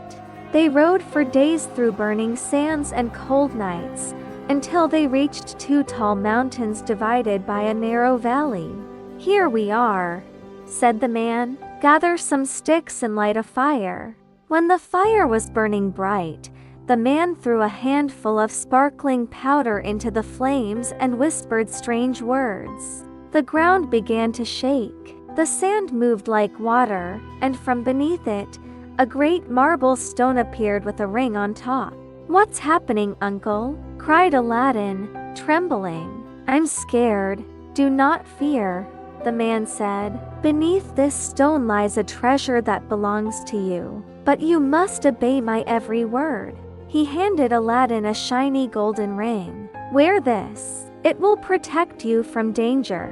They rode for days through burning sands and cold nights, until they reached two tall mountains divided by a narrow valley. "Here we are," said the man. "Gather some sticks and light a fire." When the fire was burning bright, the man threw a handful of sparkling powder into the flames and whispered strange words. The ground began to shake. The sand moved like water, and from beneath it, a great marble stone appeared with a ring on top. "What's happening, uncle?" cried Aladdin, trembling. "I'm scared." "Do not fear," the man said. "Beneath this stone lies a treasure that belongs to you. But you must obey my every word." He handed Aladdin a shiny golden ring. "Wear this. It will protect you from danger.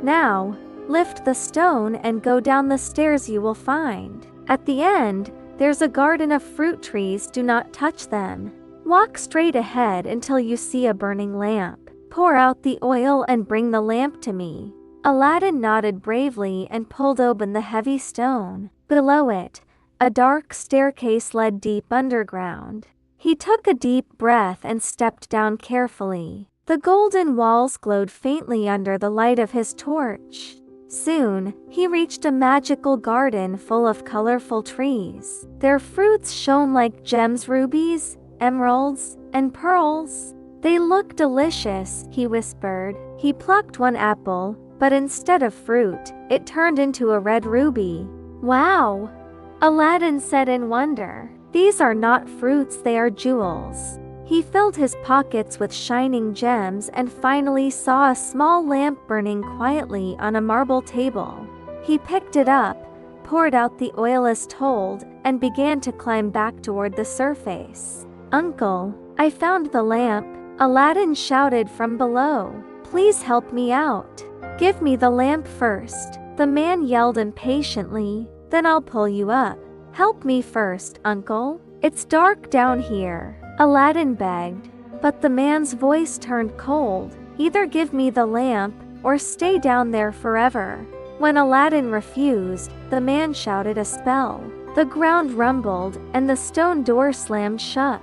Now, lift the stone and go down the stairs you will find. At the end, there's a garden of fruit trees. Do not touch them. Walk straight ahead until you see a burning lamp. Pour out the oil and bring the lamp to me." Aladdin nodded bravely and pulled open the heavy stone. Below it, a dark staircase led deep underground. He took a deep breath and stepped down carefully. The golden walls glowed faintly under the light of his torch. Soon, he reached a magical garden full of colorful trees. Their fruits shone like gems, rubies, emeralds, and pearls. "They look delicious," he whispered. He plucked one apple, but instead of fruit, it turned into a red ruby. "Wow!" Aladdin said in wonder. "These are not fruits, they are jewels." He filled his pockets with shining gems and finally saw a small lamp burning quietly on a marble table. He picked it up, poured out the oil as told, and began to climb back toward the surface. "Uncle, I found the lamp," Aladdin shouted from below. "Please help me out." "Give me the lamp first," the man yelled impatiently, "then I'll pull you up." "Help me first, uncle. It's dark down here," Aladdin begged. But the man's voice turned cold. "Either give me the lamp, or stay down there forever." When Aladdin refused, the man shouted a spell. The ground rumbled, and the stone door slammed shut.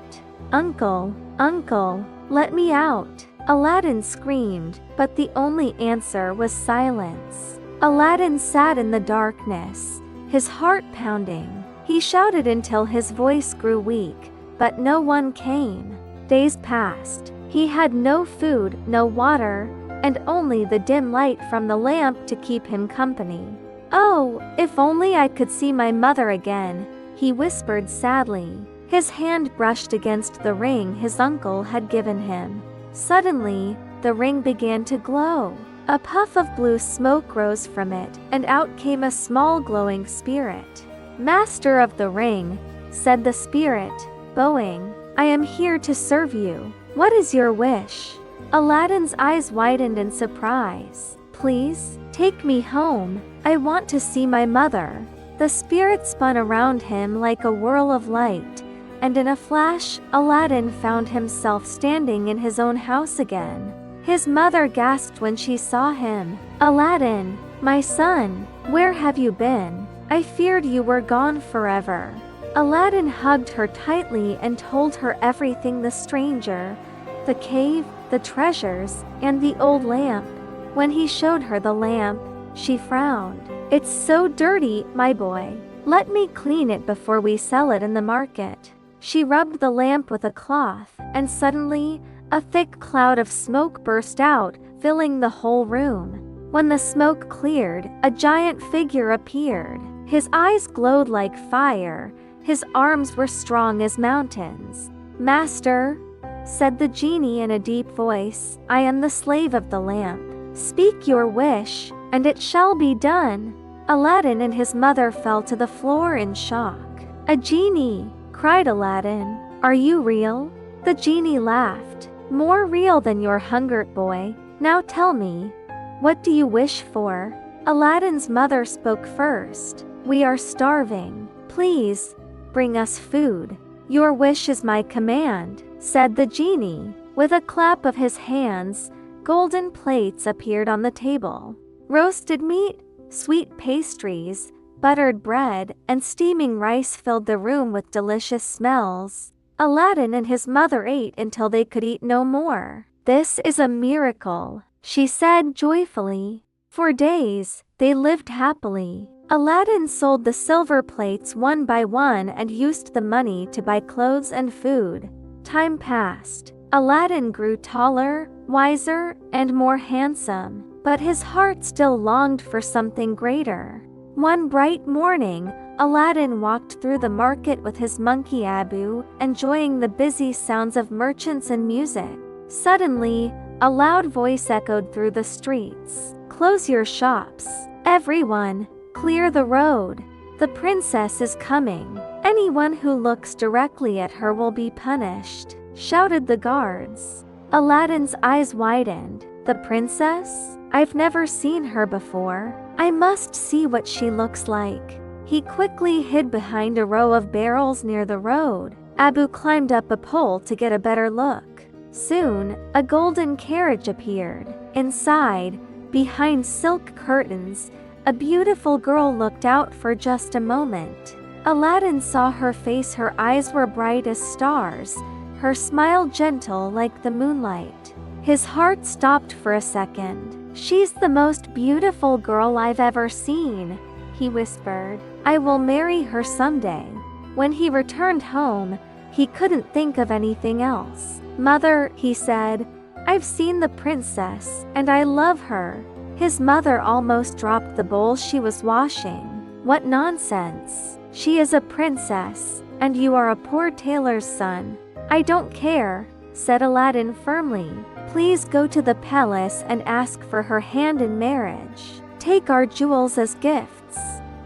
"Uncle, uncle, let me out," Aladdin screamed, but the only answer was silence. Aladdin sat in the darkness, his heart pounding. He shouted until his voice grew weak, but no one came. Days passed. He had no food, no water, and only the dim light from the lamp to keep him company. "Oh, if only I could see my mother again," he whispered sadly. His hand brushed against the ring his uncle had given him. Suddenly, the ring began to glow. A puff of blue smoke rose from it, and out came a small glowing spirit. "Master of the ring," said the spirit, bowing, "I am here to serve you. What is your wish?" Aladdin's eyes widened in surprise. "Please, take me home. I want to see my mother." The spirit spun around him like a whirl of light, and in a flash, Aladdin found himself standing in his own house again. His mother gasped when she saw him. "Aladdin, my son, where have you been? I feared you were gone forever." Aladdin hugged her tightly and told her everything: the stranger, the cave, the treasures, and the old lamp. When he showed her the lamp, she frowned. "It's so dirty, my boy. Let me clean it before we sell it in the market." She rubbed the lamp with a cloth, and suddenly, a thick cloud of smoke burst out, filling the whole room. When the smoke cleared, a giant figure appeared. His eyes glowed like fire, his arms were strong as mountains. "Master," said the genie in a deep voice, "I am the slave of the lamp. Speak your wish, and it shall be done." Aladdin and his mother fell to the floor in shock. "A genie!" cried Aladdin. "Are you real?" The genie laughed. "More real than your hunger, boy. Now tell me, what do you wish for?" Aladdin's mother spoke first. "We are starving. Please, bring us food." "Your wish is my command," said the genie. With a clap of his hands, golden plates appeared on the table. Roasted meat, sweet pastries, buttered bread, and steaming rice filled the room with delicious smells. Aladdin and his mother ate until they could eat no more. "This is a miracle," she said joyfully. For days, they lived happily. Aladdin sold the silver plates one by one and used the money to buy clothes and food. Time passed. Aladdin grew taller, wiser, and more handsome, but his heart still longed for something greater. One bright morning, Aladdin walked through the market with his monkey Abu, enjoying the busy sounds of merchants and music. Suddenly, a loud voice echoed through the streets. "Close your shops, everyone! Clear the road! The princess is coming! Anyone who looks directly at her will be punished," shouted the guards. Aladdin's eyes widened. "The princess? I've never seen her before. I must see what she looks like." He quickly hid behind a row of barrels near the road. Abu climbed up a pole to get a better look. Soon, a golden carriage appeared. Inside, behind silk curtains, a beautiful girl looked out for just a moment. Aladdin saw her face. Her eyes were bright as stars, her smile gentle like the moonlight. His heart stopped for a second. "She's the most beautiful girl I've ever seen," he whispered. "I will marry her someday." When he returned home, he couldn't think of anything else. "Mother," he said, "I've seen the princess, and I love her. His mother almost dropped the bowl she was washing. "What nonsense! She is a princess, and you are a poor tailor's son." "I don't care," said Aladdin firmly. "Please go to the palace and ask for her hand in marriage. Take our jewels as gifts."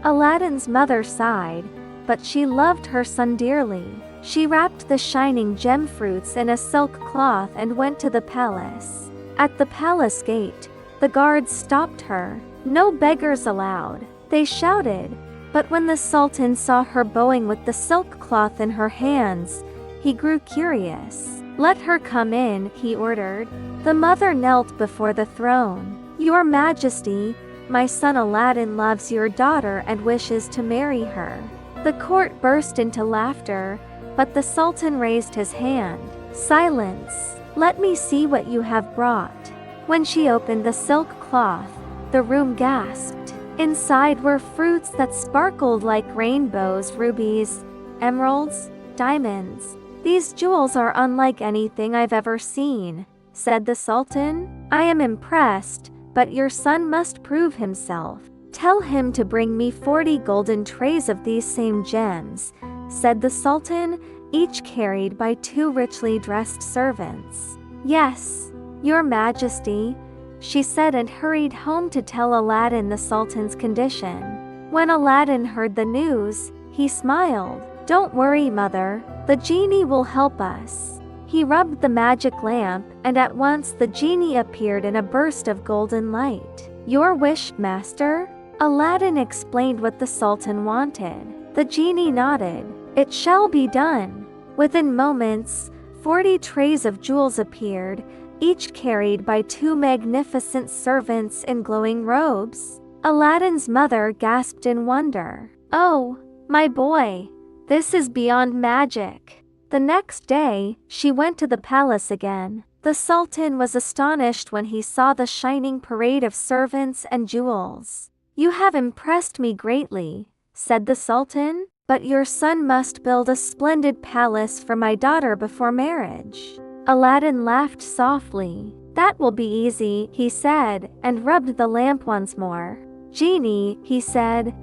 Aladdin's mother sighed, but she loved her son dearly. She wrapped the shining gem fruits in a silk cloth and went to the palace. At the palace gate, the guards stopped her. "No beggars allowed," they shouted. But when the Sultan saw her bowing with the silk cloth in her hands, he grew curious. "Let her come in," he ordered. The mother knelt before the throne. "Your Majesty, my son Aladdin loves your daughter and wishes to marry her." The court burst into laughter, but the Sultan raised his hand. "Silence! Let me see what you have brought." When she opened the silk cloth, the room gasped. Inside were fruits that sparkled like rainbows, rubies, emeralds, diamonds. "These jewels are unlike anything I've ever seen," said the Sultan. "I am impressed, but your son must prove himself. Tell him to bring me 40 golden trays of these same gems," said the Sultan, each carried by 2 richly dressed servants. "Yes, your Majesty," she said, and hurried home to tell Aladdin the Sultan's condition. When Aladdin heard the news, he smiled. "Don't worry, mother, the genie will help us." He rubbed the magic lamp, and at once the genie appeared in a burst of golden light. "Your wish, master?" Aladdin explained what the Sultan wanted. The genie nodded. "It shall be done." Within moments, 40 trays of jewels appeared, each carried by 2 magnificent servants in glowing robes. Aladdin's mother gasped in wonder. "Oh, my boy, this is beyond magic." The next day, she went to the palace again. The Sultan was astonished when he saw the shining parade of servants and jewels. "You have impressed me greatly," said the Sultan, "but your son must build a splendid palace for my daughter before marriage." Aladdin laughed softly. "That will be easy," he said, and rubbed the lamp once more. "Genie," he said,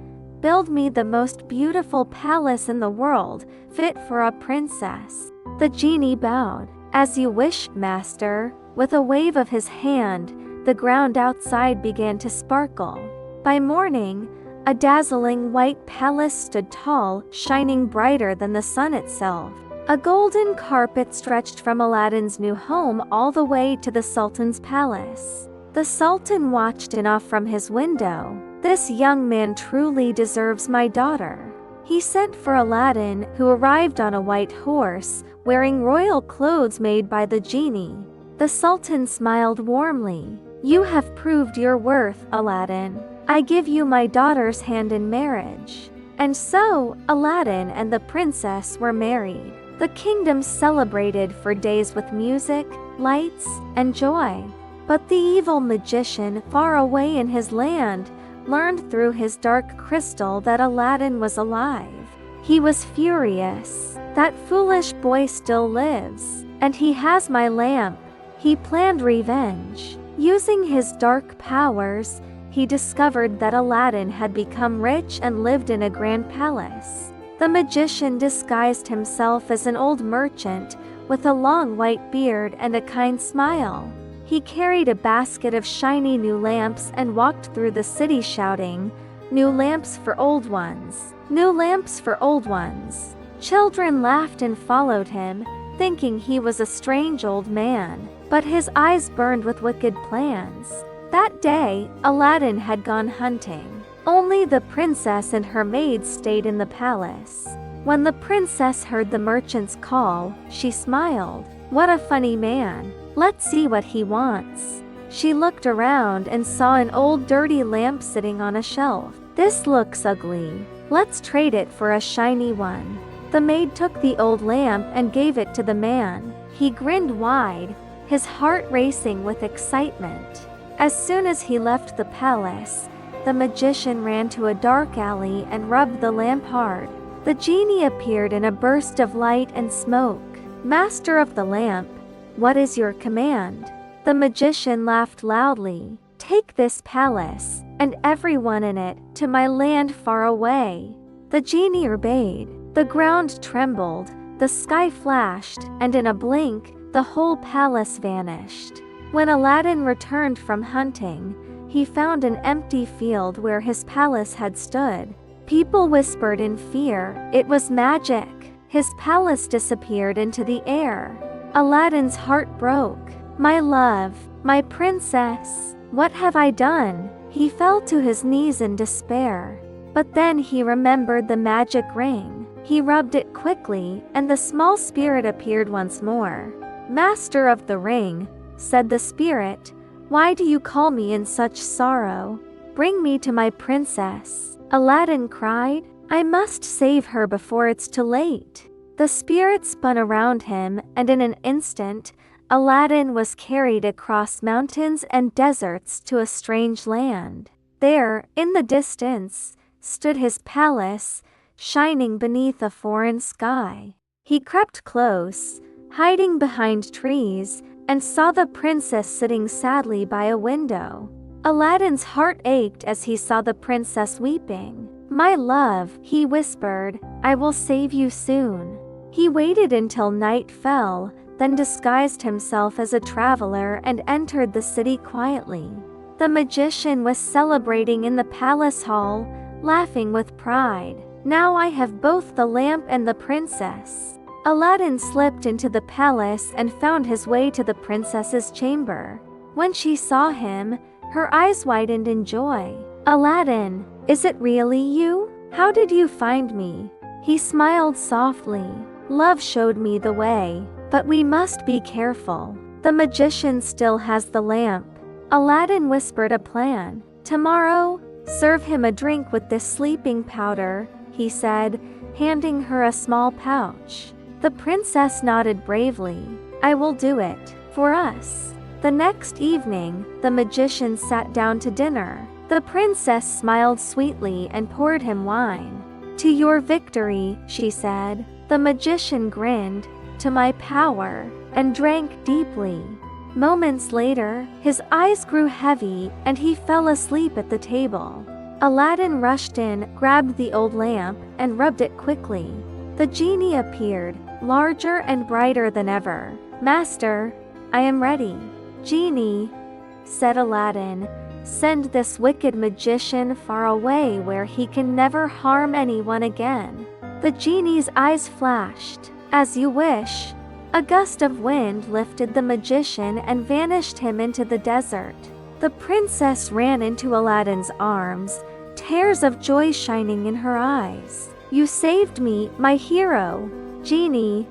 "build me the most beautiful palace in the world, fit for a princess." The genie bowed. "As you wish, master." With a wave of his hand, the ground outside began to sparkle. By morning, a dazzling white palace stood tall, shining brighter than the sun itself. A golden carpet stretched from Aladdin's new home all the way to the Sultan's palace. The Sultan watched in awe from his window. "This young man truly deserves my daughter." He sent for Aladdin, who arrived on a white horse, wearing royal clothes made by the genie. The Sultan smiled warmly. "You have proved your worth, Aladdin. I give you my daughter's hand in marriage." And so, Aladdin and the princess were married. The kingdom celebrated for days with music, lights, and joy. But the evil magician, far away in his land, learned through his dark crystal that Aladdin was alive. He was furious. "That foolish boy still lives, and he has my lamp." He planned revenge. Using his dark powers, he discovered that Aladdin had become rich and lived in a grand palace. The magician disguised himself as an old merchant with a long white beard and a kind smile. He carried a basket of shiny new lamps and walked through the city shouting, "New lamps for old ones! New lamps for old ones!" Children laughed and followed him, thinking he was a strange old man, but his eyes burned with wicked plans. That day, Aladdin had gone hunting. Only the princess and her maids stayed in the palace. When the princess heard the merchant's call, she smiled. "What a funny man. Let's see what he wants." She looked around and saw an old dirty lamp sitting on a shelf. "This looks ugly. Let's trade it for a shiny one." The maid took the old lamp and gave it to the man. He grinned wide, his heart racing with excitement. As soon as he left the palace, the magician ran to a dark alley and rubbed the lamp hard. The genie appeared in a burst of light and smoke. "Master of the lamp, what is your command?" The magician laughed loudly. Take this palace, and everyone in it, to my land far away." The genie obeyed. The ground trembled, the sky flashed, and in a blink, the whole palace vanished. When Aladdin returned from hunting, he found an empty field where his palace had stood. People whispered in fear, it was magic. His palace disappeared into the air. Aladdin's heart broke. "My love, my princess, what have I done?" He fell to his knees in despair. But then he remembered the magic ring. He rubbed it quickly, and the small spirit appeared once more. "Master of the ring," said the spirit, "why do you call me in such sorrow? Bring me to my princess." Aladdin cried, "I must save her before it's too late." The spirit spun around him, and in an instant, Aladdin was carried across mountains and deserts to a strange land. There, in the distance, stood his palace, shining beneath a foreign sky. He crept close, hiding behind trees, and saw the princess sitting sadly by a window. Aladdin's heart ached as he saw the princess weeping. "My love," he whispered, "I will save you soon." He waited until night fell, then disguised himself as a traveler and entered the city quietly. The magician was celebrating in the palace hall, laughing with pride. "Now I have both the lamp and the princess." Aladdin slipped into the palace and found his way to the princess's chamber. When she saw him, her eyes widened in joy. "Aladdin, is it really you? How did you find me?" He smiled softly. "Love showed me the way, but we must be careful. The magician still has the lamp." Aladdin whispered a plan. "Tomorrow, serve him a drink with this sleeping powder," he said, handing her a small pouch. The princess nodded bravely. "I will do it, for us." The next evening, the magician sat down to dinner. The princess smiled sweetly and poured him wine. "To your victory," she said. The magician grinned, "To my power," and drank deeply. Moments later, his eyes grew heavy and he fell asleep at the table. Aladdin rushed in, grabbed the old lamp, and rubbed it quickly. The genie appeared, larger and brighter than ever. "Master, I am ready." "Genie," said Aladdin, "send this wicked magician far away where he can never harm anyone again." The genie's eyes flashed. "As you wish." A gust of wind lifted the magician and vanished him into the desert. The princess ran into Aladdin's arms, tears of joy shining in her eyes. "You saved me, my hero." "Genie,"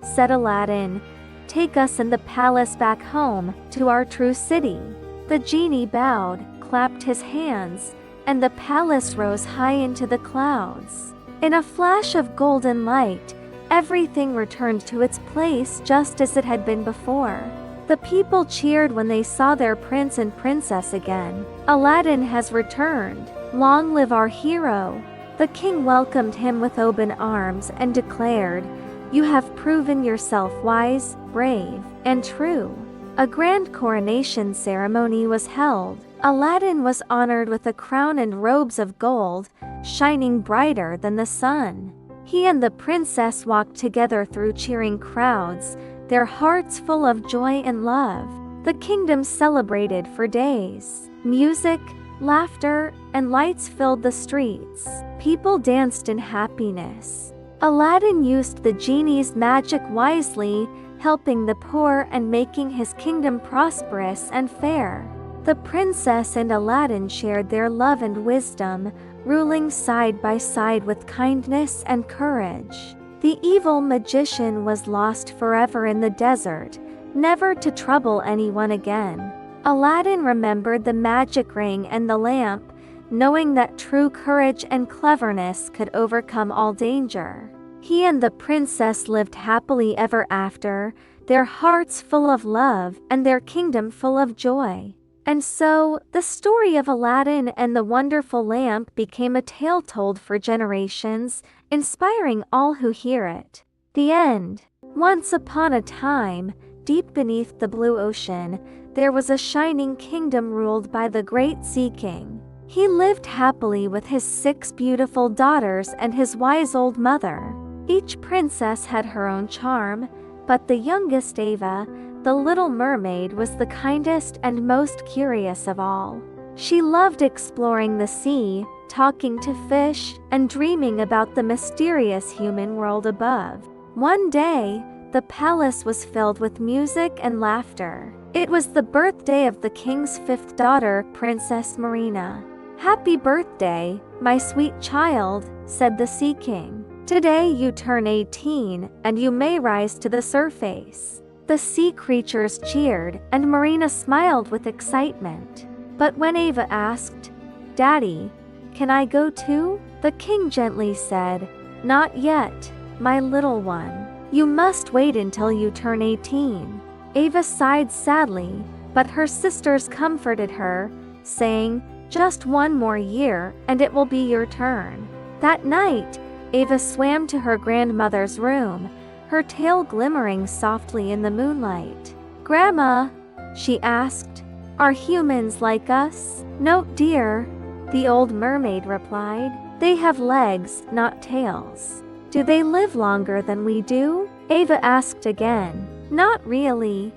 said Aladdin, "take us and the palace back home, to our true city." The genie bowed, clapped his hands, and the palace rose high into the clouds. In a flash of golden light, everything returned to its place just as it had been before. The people cheered when they saw their prince and princess again. "Aladdin has returned. Long live our hero." The king welcomed him with open arms and declared, "You have proven yourself wise, brave, and true." A grand coronation ceremony was held. Aladdin was honored with a crown and robes of gold, shining brighter than the sun. He and the princess walked together through cheering crowds, their hearts full of joy and love. The kingdom celebrated for days. Music, laughter, and lights filled the streets. People danced in happiness. Aladdin used the genie's magic wisely, helping the poor and making his kingdom prosperous and fair. The princess and Aladdin shared their love and wisdom, ruling side by side with kindness and courage. The evil magician was lost forever in the desert, never to trouble anyone again. Aladdin remembered the magic ring and the lamp, knowing that true courage and cleverness could overcome all danger. He and the princess lived happily ever after, their hearts full of love and their kingdom full of joy. And so, the story of Aladdin and the wonderful lamp became a tale told for generations, inspiring all who hear it. The end. Once upon a time, deep beneath the blue ocean, there was a shining kingdom ruled by the great Sea King. He lived happily with his 6 beautiful daughters and his wise old mother. Each princess had her own charm, but the youngest Ava, the Little Mermaid, was the kindest and most curious of all. She loved exploring the sea, talking to fish, and dreaming about the mysterious human world above. One day, the palace was filled with music and laughter. It was the birthday of the king's 5th daughter, Princess Marina. "Happy birthday, my sweet child," said the Sea King. "Today you turn 18, and you may rise to the surface." The sea creatures cheered, and Marina smiled with excitement. But when Ava asked, "Daddy, can I go too?" the king gently said, "Not yet, my little one. You must wait until you turn 18. Ava sighed sadly, but her sisters comforted her, saying, "Just one more year, and it will be your turn." That night, Ava swam to her grandmother's room, her tail glimmering softly in the moonlight. "Grandma," she asked, "are humans like us?" "No, dear," the old mermaid replied. "They have legs, not tails." "Do they live longer than we do?" Ava asked again. "Not really,"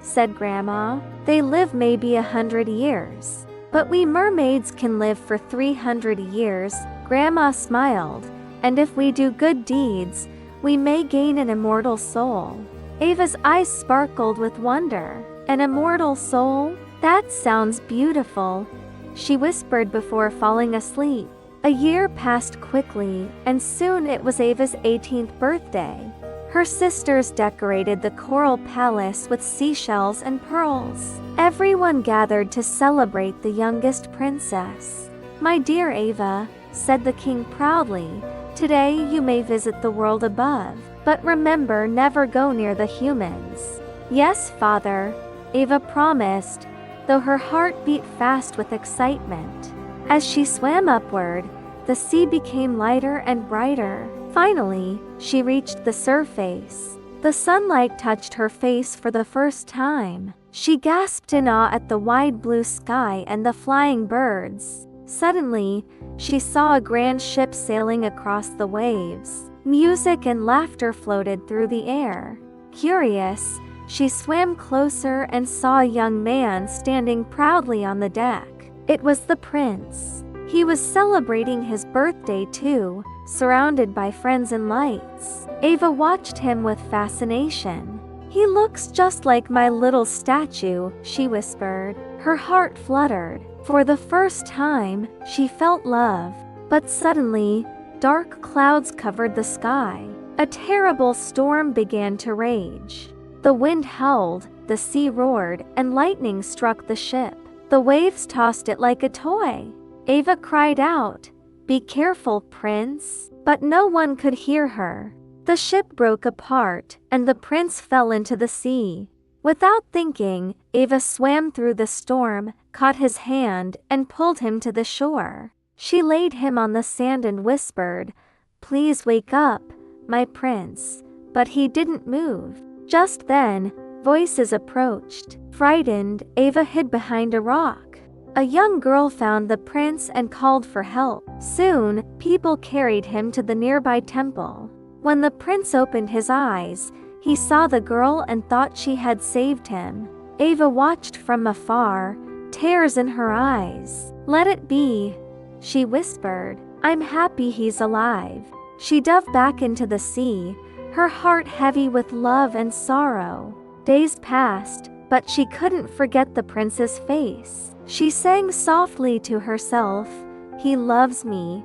said Grandma. "They live maybe 100 years. But we mermaids can live for 300 years, Grandma smiled, "and if we do good deeds, we may gain an immortal soul." Ava's eyes sparkled with wonder. "An immortal soul? That sounds beautiful," she whispered before falling asleep. A year passed quickly, and soon it was Ava's 18th birthday. Her sisters decorated the coral palace with seashells and pearls. Everyone gathered to celebrate the youngest princess. "My dear Ava," said the king proudly, "today you may visit the world above, but remember, never go near the humans." "Yes, father," Ava promised, though her heart beat fast with excitement. As she swam upward, the sea became lighter and brighter. Finally, she reached the surface. The sunlight touched her face for the first time. She gasped in awe at the wide blue sky and the flying birds. Suddenly, she saw a grand ship sailing across the waves. Music and laughter floated through the air. Curious, she swam closer and saw a young man standing proudly on the deck. It was the prince. He was celebrating his birthday too, surrounded by friends and lights. Ava watched him with fascination. "He looks just like my little statue," she whispered. Her heart fluttered. For the first time, she felt love. But suddenly, dark clouds covered the sky. A terrible storm began to rage. The wind howled, the sea roared, and lightning struck the ship. The waves tossed it like a toy. Ava cried out, "Be careful, prince!" But no one could hear her. The ship broke apart, and the prince fell into the sea. Without thinking, Ava swam through the storm, caught his hand, and pulled him to the shore. She laid him on the sand and whispered, "Please wake up, my prince." But he didn't move. Just then, voices approached. Frightened, Ava hid behind a rock. A young girl found the prince and called for help. Soon, people carried him to the nearby temple. When the prince opened his eyes, he saw the girl and thought she had saved him. Ava watched from afar, tears in her eyes. "Let it be," she whispered. "I'm happy he's alive." She dove back into the sea, her heart heavy with love and sorrow. Days passed, but she couldn't forget the prince's face. She sang softly to herself, "He loves me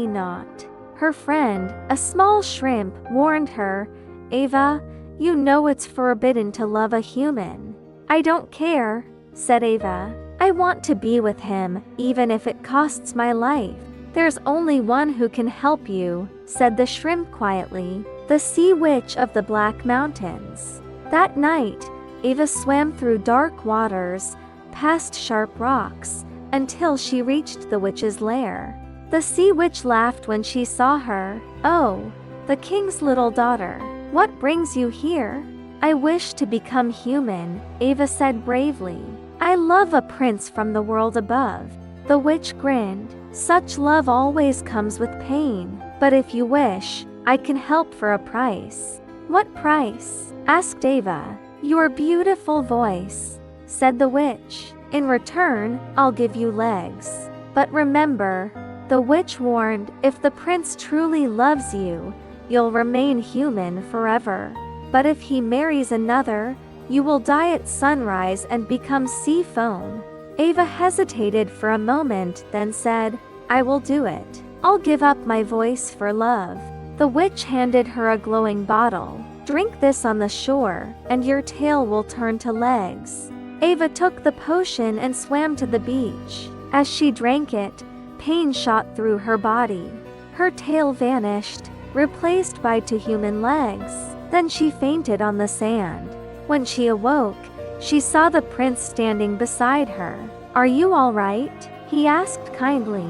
not." Her friend, a small shrimp, warned her, "Ava, you know it's forbidden to love a human." "I don't care," said Ava. "I want to be with him, even if it costs my life." "There's only one who can help you," said the shrimp quietly, "the sea witch of the Black Mountains." That night, Ava swam through dark waters, past sharp rocks, until she reached the witch's lair. The sea witch laughed when she saw her. "Oh, the king's little daughter. What brings you here?" I wish to become human, Ava said bravely. I love a prince from the world above. The witch grinned. Such love always comes with pain, but if you wish, I can help for a price. What price? Asked Ava. Your beautiful voice, said the witch. In return, I'll give you legs. But remember, the witch warned, if the prince truly loves you, you'll remain human forever. But if he marries another, you will die at sunrise and become sea foam. Ava hesitated for a moment, then said, I will do it. I'll give up my voice for love. The witch handed her a glowing bottle. Drink this on the shore, and your tail will turn to legs. Ava took the potion and swam to the beach. As she drank it, pain shot through her body. Her tail vanished, replaced by 2 human legs. Then she fainted on the sand. When she awoke, she saw the prince standing beside her. Are you all right? He asked kindly.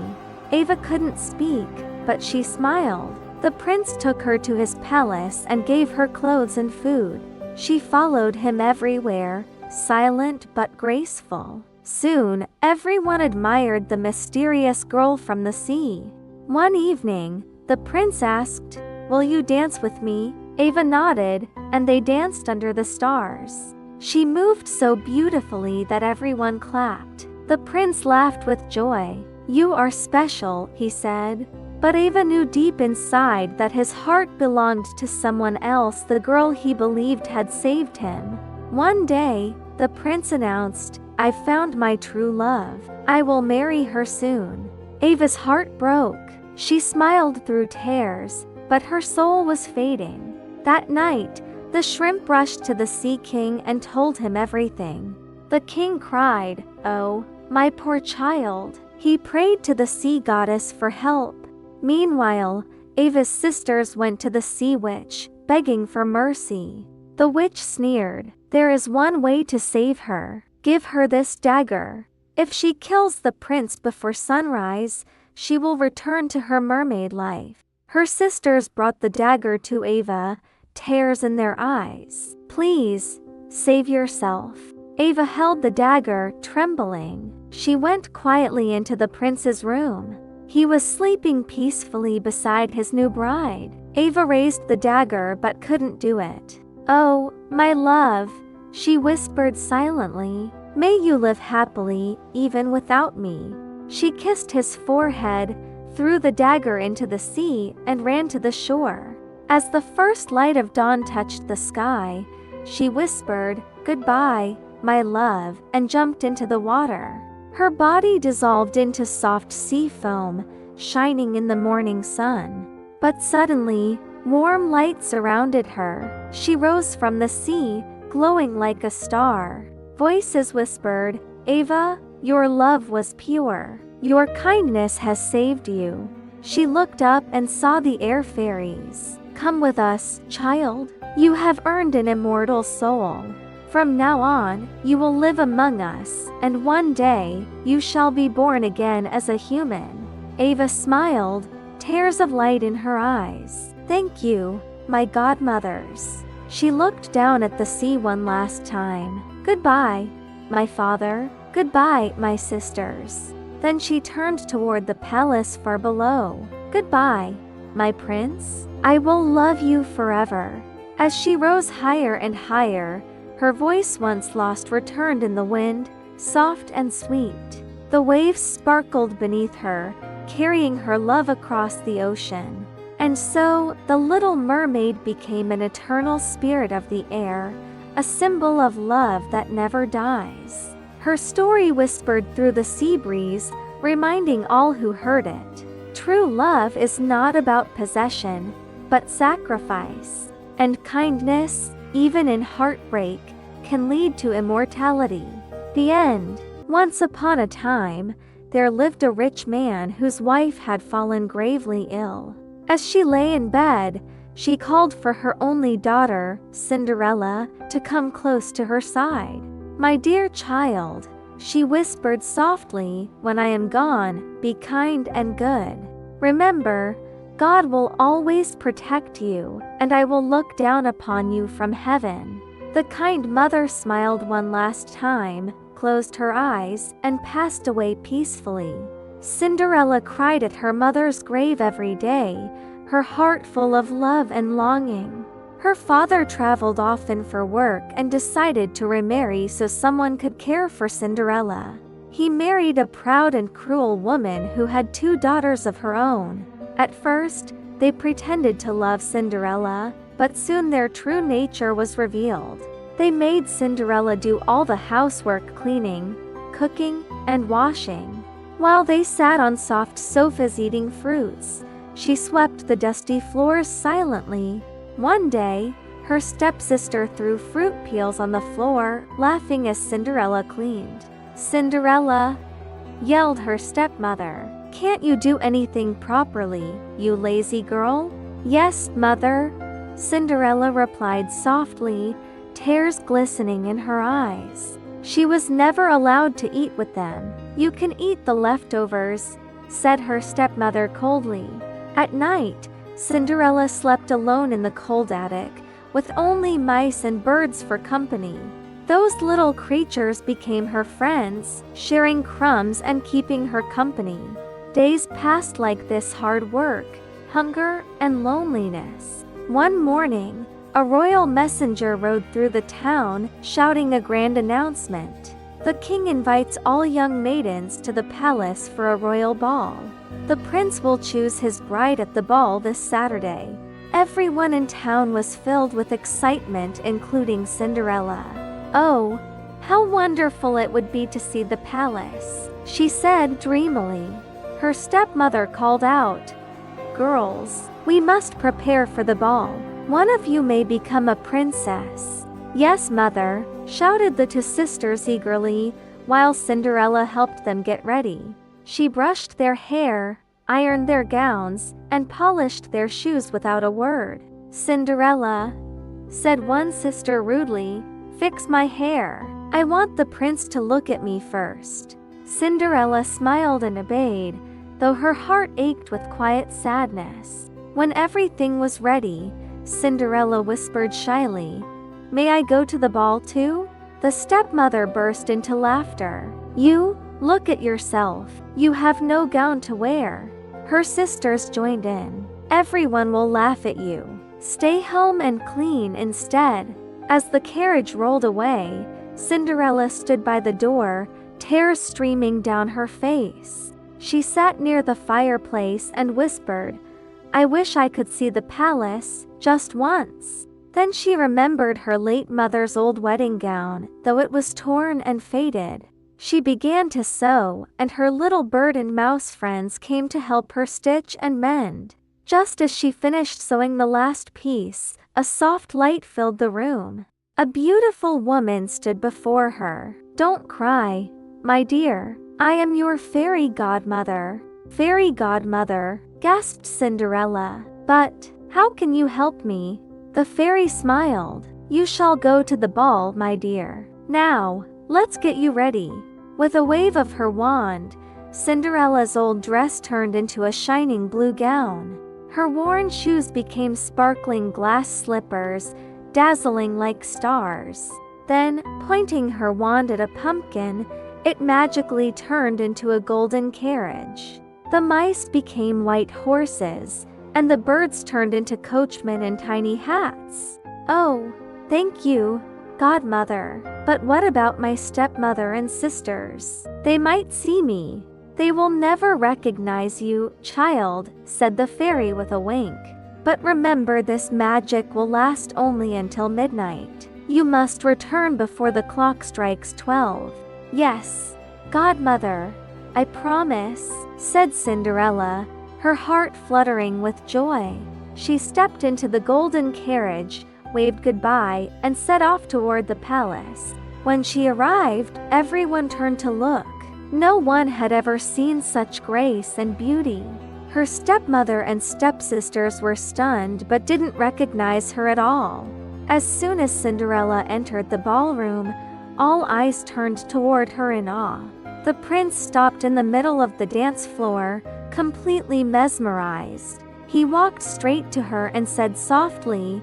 Ava couldn't speak, but she smiled. The prince took her to his palace and gave her clothes and food. She followed him everywhere, silent but graceful. Soon, everyone admired the mysterious girl from the sea. One evening, the prince asked, Will you dance with me? Ava nodded, and they danced under the stars. She moved so beautifully that everyone clapped. The prince laughed with joy. You are special, he said. But Ava knew deep inside that his heart belonged to someone else, the girl he believed had saved him. One day, the prince announced, I found my true love. I will marry her soon. Ava's heart broke. She smiled through tears, but her soul was fading. That night, the shrimp rushed to the Sea King and told him everything. The king cried, Oh, my poor child. He prayed to the sea goddess for help. Meanwhile, Ava's sisters went to the sea witch, begging for mercy. The witch sneered, There is one way to save her. Give her this dagger. If she kills the prince before sunrise, she will return to her mermaid life. Her sisters brought the dagger to Ava, tears in their eyes. Please, save yourself. Ava held the dagger, trembling. She went quietly into the prince's room. He was sleeping peacefully beside his new bride. Ava raised the dagger but couldn't do it. Oh, my love, she whispered silently. May you live happily, even without me. She kissed his forehead, threw the dagger into the sea, and ran to the shore. As the first light of dawn touched the sky, she whispered, Goodbye, my love, and jumped into the water. Her body dissolved into soft sea foam, shining in the morning sun. But suddenly, warm light surrounded her. She rose from the sea, glowing like a star. Voices whispered, Ava, your love was pure. Your kindness has saved you. She looked up and saw the air fairies. Come with us, child. You have earned an immortal soul. From now on, you will live among us, and one day, you shall be born again as a human. Ava smiled, tears of light in her eyes. Thank you, my godmothers. She looked down at the sea one last time. Goodbye, my father. Goodbye, my sisters. Then she turned toward the palace far below. Goodbye, my prince. I will love you forever. As she rose higher and higher, her voice once lost returned in the wind, soft and sweet. The waves sparkled beneath her, carrying her love across the ocean. And so, the Little Mermaid became an eternal spirit of the air, a symbol of love that never dies. Her story whispered through the sea breeze, reminding all who heard it. True love is not about possession, but sacrifice. And kindness, even in heartbreak, can lead to immortality. The end. Once upon a time, there lived a rich man whose wife had fallen gravely ill. As she lay in bed, she called for her only daughter, Cinderella, to come close to her side. My dear child, she whispered softly, when I am gone, be kind and good. Remember, God will always protect you, and I will look down upon you from heaven. The kind mother smiled one last time, closed her eyes, and passed away peacefully. Cinderella cried at her mother's grave every day, her heart full of love and longing. Her father traveled often for work and decided to remarry so someone could care for Cinderella. He married a proud and cruel woman who had 2 daughters of her own. At first, they pretended to love Cinderella, but soon their true nature was revealed. They made Cinderella do all the housework, cleaning, cooking, and washing. While they sat on soft sofas eating fruits, she swept the dusty floors silently. One day, her stepsister threw fruit peels on the floor, laughing as Cinderella cleaned. "Cinderella!" yelled her stepmother. "Can't you do anything properly, you lazy girl?" "Yes, mother," Cinderella replied softly, tears glistening in her eyes. She was never allowed to eat with them. "You can eat the leftovers," said her stepmother coldly. At night, Cinderella slept alone in the cold attic, with only mice and birds for company. Those little creatures became her friends, sharing crumbs and keeping her company. Days passed like this: hard work, hunger, and loneliness. One morning, a royal messenger rode through the town, shouting a grand announcement. The king invites all young maidens to the palace for a royal ball. The prince will choose his bride at the ball this Saturday. Everyone in town was filled with excitement, including Cinderella. "Oh, how wonderful it would be to see the palace," she said dreamily. Her stepmother called out, "Girls, we must prepare for the ball. One of you may become a princess." "Yes, mother," shouted the 2 sisters eagerly, while Cinderella helped them get ready. She brushed their hair, ironed their gowns, and polished their shoes without a word. "Cinderella," said one sister rudely, "fix my hair. I want the prince to look at me first." Cinderella smiled and obeyed, though her heart ached with quiet sadness. When everything was ready, Cinderella whispered shyly, "May I go to the ball too?" The stepmother burst into laughter. "You, look at yourself. You have no gown to wear." Her sisters joined in. "Everyone will laugh at you. Stay home and clean instead." As the carriage rolled away, Cinderella stood by the door, tears streaming down her face. She sat near the fireplace and whispered, "I wish I could see the palace, just once." Then she remembered her late mother's old wedding gown, though it was torn and faded. She began to sew, and her little bird and mouse friends came to help her stitch and mend. Just as she finished sewing the last piece, a soft light filled the room. A beautiful woman stood before her. "Don't cry, my dear. I am your fairy godmother." "Fairy godmother," gasped Cinderella. "But how can you help me?" The fairy smiled. "You shall go to the ball, my dear. Now, let's get you ready." With a wave of her wand, Cinderella's old dress turned into a shining blue gown. Her worn shoes became sparkling glass slippers, dazzling like stars. Then, pointing her wand at a pumpkin, it magically turned into a golden carriage. The mice became white horses, and the birds turned into coachmen in tiny hats. "Oh, thank you, godmother. But what about my stepmother and sisters? They might see me." "They will never recognize you, child," said the fairy with a wink. "But remember, this magic will last only until midnight. You must return before the clock strikes 12. "Yes, godmother, I promise," said Cinderella, her heart fluttering with joy. She stepped into the golden carriage, waved goodbye, and set off toward the palace. When she arrived, everyone turned to look. No one had ever seen such grace and beauty. Her stepmother and stepsisters were stunned but didn't recognize her at all. As soon as Cinderella entered the ballroom, all eyes turned toward her in awe. The prince stopped in the middle of the dance floor, completely mesmerized. He walked straight to her and said softly,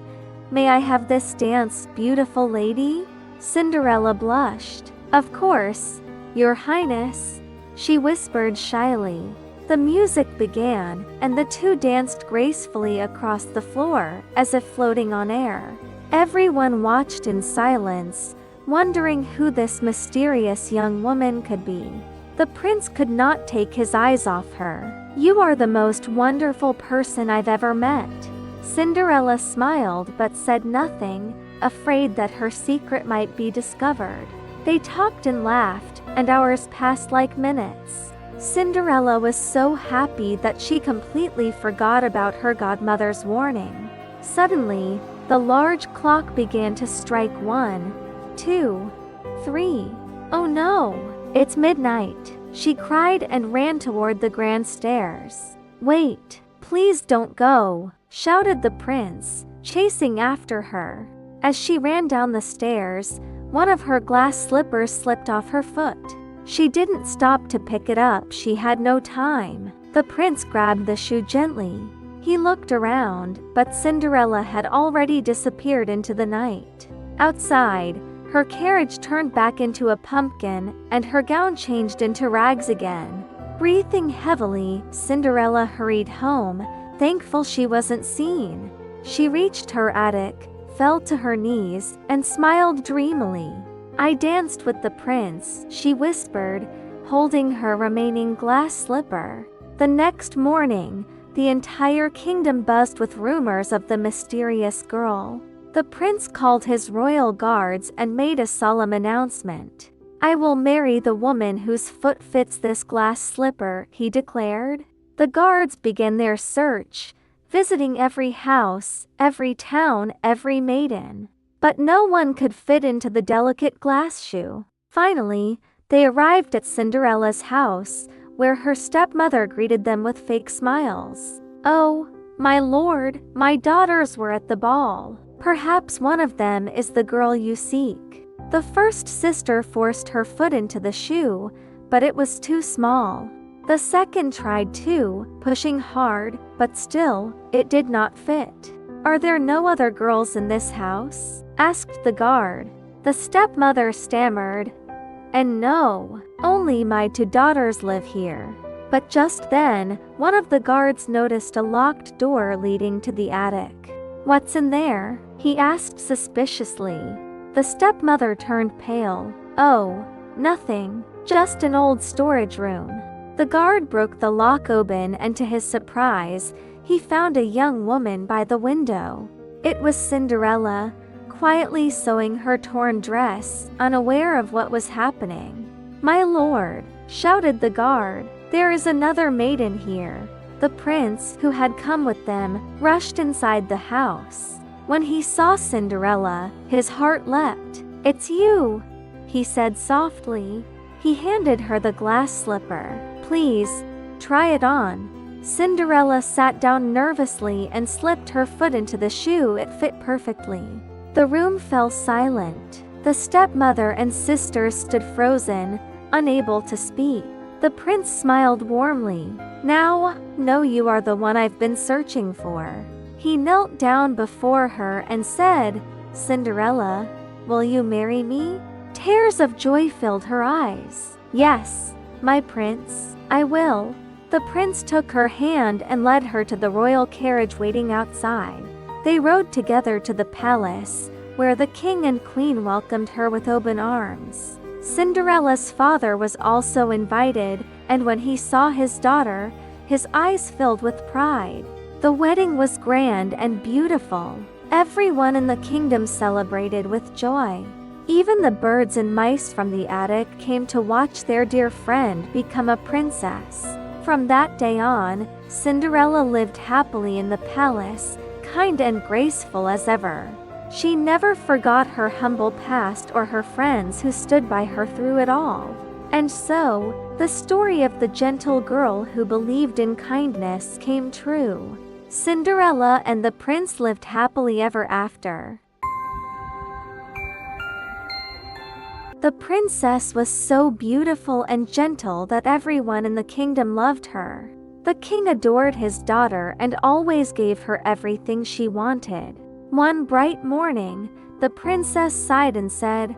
May I have this dance, beautiful lady?" Cinderella blushed. "Of course, Your Highness," she whispered shyly. The music began, and the two danced gracefully across the floor, as if floating on air. Everyone watched in silence, wondering who this mysterious young woman could be. The prince could not take his eyes off her. "You are the most wonderful person I've ever met." Cinderella smiled but said nothing, afraid that her secret might be discovered. They talked and laughed, and hours passed like minutes. Cinderella was so happy that she completely forgot about her godmother's warning. Suddenly, the large clock began to strike 1, 2, 3. "Oh no! It's midnight!" she cried and ran toward the grand stairs. "Wait! Please don't go!" shouted the prince, chasing after her. As she ran down the stairs, one of her glass slippers slipped off her foot. She didn't stop to pick it up, she had no time. The prince grabbed the shoe gently. He looked around, but Cinderella had already disappeared into the night. Outside, her carriage turned back into a pumpkin, and her gown changed into rags again. Breathing heavily, Cinderella hurried home, thankful she wasn't seen. She reached her attic, fell to her knees, and smiled dreamily. "I danced with the prince," she whispered, holding her remaining glass slipper. The next morning, the entire kingdom buzzed with rumors of the mysterious girl. The prince called his royal guards and made a solemn announcement. "I will marry the woman whose foot fits this glass slipper," he declared. The guards began their search, visiting every house, every town, every maiden. But no one could fit into the delicate glass shoe. Finally, they arrived at Cinderella's house, where her stepmother greeted them with fake smiles. "Oh, my lord, my daughters were at the ball. Perhaps one of them is the girl you seek." The first sister forced her foot into the shoe, but it was too small. The second tried too, pushing hard, but still, it did not fit. "Are there no other girls in this house?" asked the guard. The stepmother stammered, "And no, only my two daughters live here." But just then, one of the guards noticed a locked door leading to the attic. "What's in there?" he asked suspiciously. The stepmother turned pale. "Oh, nothing, just an old storage room." The guard broke the lock open, and to his surprise, he found a young woman by the window. It was Cinderella, quietly sewing her torn dress, unaware of what was happening. "My lord," shouted the guard, "there is another maiden here." The prince, who had come with them, rushed inside the house. When he saw Cinderella, his heart leapt. "It's you," he said softly. He handed her the glass slipper. "Please, try it on." Cinderella sat down nervously and slipped her foot into the shoe. It fit perfectly. The room fell silent. The stepmother and sisters stood frozen, unable to speak. The prince smiled warmly. "Now, know you are the one I've been searching for." He knelt down before her and said, "Cinderella, will you marry me?" Tears of joy filled her eyes. "Yes, my prince, I will." The prince took her hand and led her to the royal carriage waiting outside. They rode together to the palace, where the king and queen welcomed her with open arms. Cinderella's father was also invited, and when he saw his daughter, his eyes filled with pride. The wedding was grand and beautiful. Everyone in the kingdom celebrated with joy. Even the birds and mice from the attic came to watch their dear friend become a princess. From that day on, Cinderella lived happily in the palace, kind and graceful as ever. She never forgot her humble past or her friends who stood by her through it all. And so, the story of the gentle girl who believed in kindness came true. Cinderella and the prince lived happily ever after. The princess was so beautiful and gentle that everyone in the kingdom loved her. The king adored his daughter and always gave her everything she wanted. One bright morning, the princess sighed and said,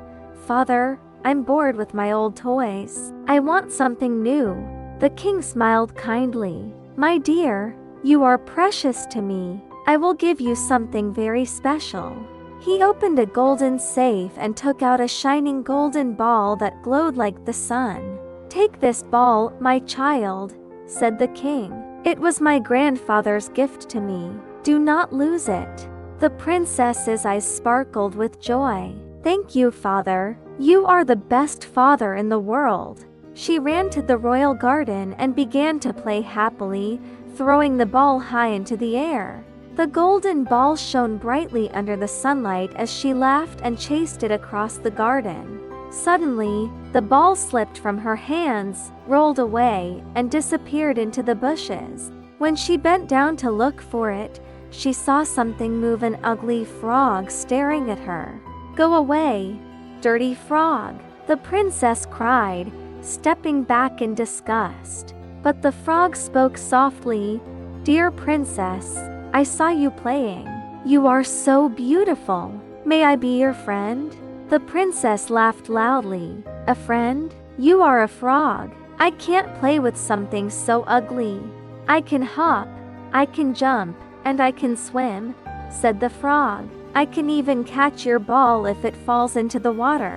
"Father, I'm bored with my old toys. I want something new." The king smiled kindly. "My dear, you are precious to me. I will give you something very special." He opened a golden safe and took out a shining golden ball that glowed like the sun. "Take this ball, my child," said the king. "It was my grandfather's gift to me. Do not lose it." The princess's eyes sparkled with joy. "Thank you, father. You are the best father in the world." She ran to the royal garden and began to play happily, throwing the ball high into the air. The golden ball shone brightly under the sunlight as she laughed and chased it across the garden. Suddenly, the ball slipped from her hands, rolled away, and disappeared into the bushes. When she bent down to look for it, she saw something move: an ugly frog staring at her. "Go away, dirty frog," the princess cried, stepping back in disgust. But the frog spoke softly, "Dear princess, I saw you playing. You are so beautiful. May I be your friend?" The princess laughed loudly. "A friend? You are a frog. I can't play with something so ugly." "I can hop, I can jump, and I can swim," said the frog. "I can even catch your ball if it falls into the water."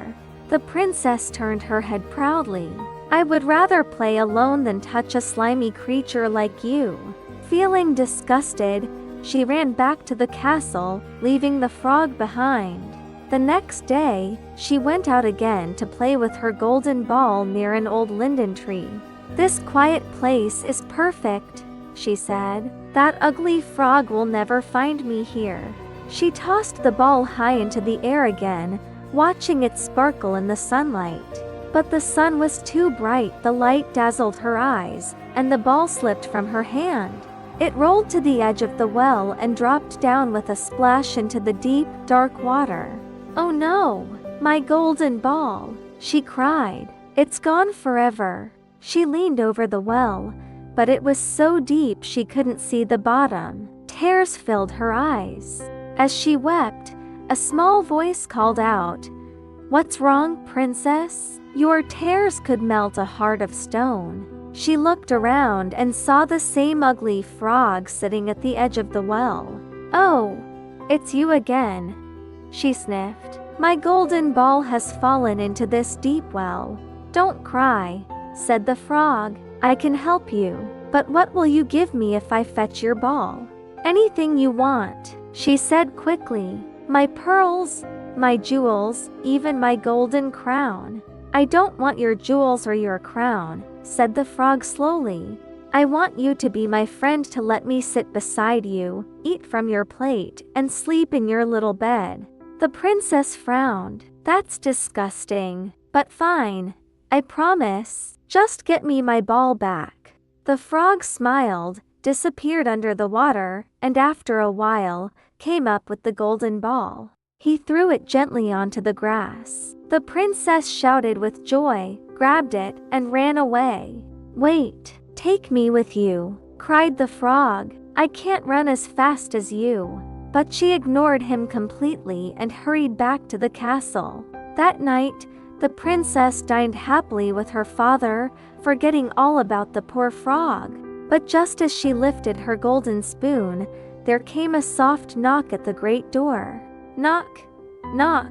The princess turned her head proudly. "I would rather play alone than touch a slimy creature like you." Feeling disgusted, she ran back to the castle, leaving the frog behind. The next day, she went out again to play with her golden ball near an old linden tree. "This quiet place is perfect," she said. "That ugly frog will never find me here." She tossed the ball high into the air again, watching it sparkle in the sunlight. But the sun was too bright, the light dazzled her eyes, and the ball slipped from her hand. It rolled to the edge of the well and dropped down with a splash into the deep, dark water. "Oh no, my golden ball," she cried. "It's gone forever." She leaned over the well, but it was so deep she couldn't see the bottom. Tears filled her eyes. As she wept, a small voice called out, "What's wrong, princess? Your tears could melt a heart of stone." She looked around and saw the same ugly frog sitting at the edge of the well. "Oh, it's you again," she sniffed. "My golden ball has fallen into this deep well." "Don't cry," said the frog. "I can help you. But what will you give me if I fetch your ball?" "Anything you want," she said quickly. "My pearls, my jewels, even my golden crown." "I don't want your jewels or your crown," said the frog slowly. "I want you to be my friend, to let me sit beside you, eat from your plate, and sleep in your little bed." The princess frowned. "That's disgusting. But fine. I promise. Just get me my ball back." The frog smiled, disappeared under the water, and after a while, came up with the golden ball. He threw it gently onto the grass. The princess shouted with joy, grabbed it, and ran away. "Wait, take me with you," cried the frog. "I can't run as fast as you." But she ignored him completely and hurried back to the castle. That night, the princess dined happily with her father, forgetting all about the poor frog. But just as she lifted her golden spoon, there came a soft knock at the great door. "Knock, knock,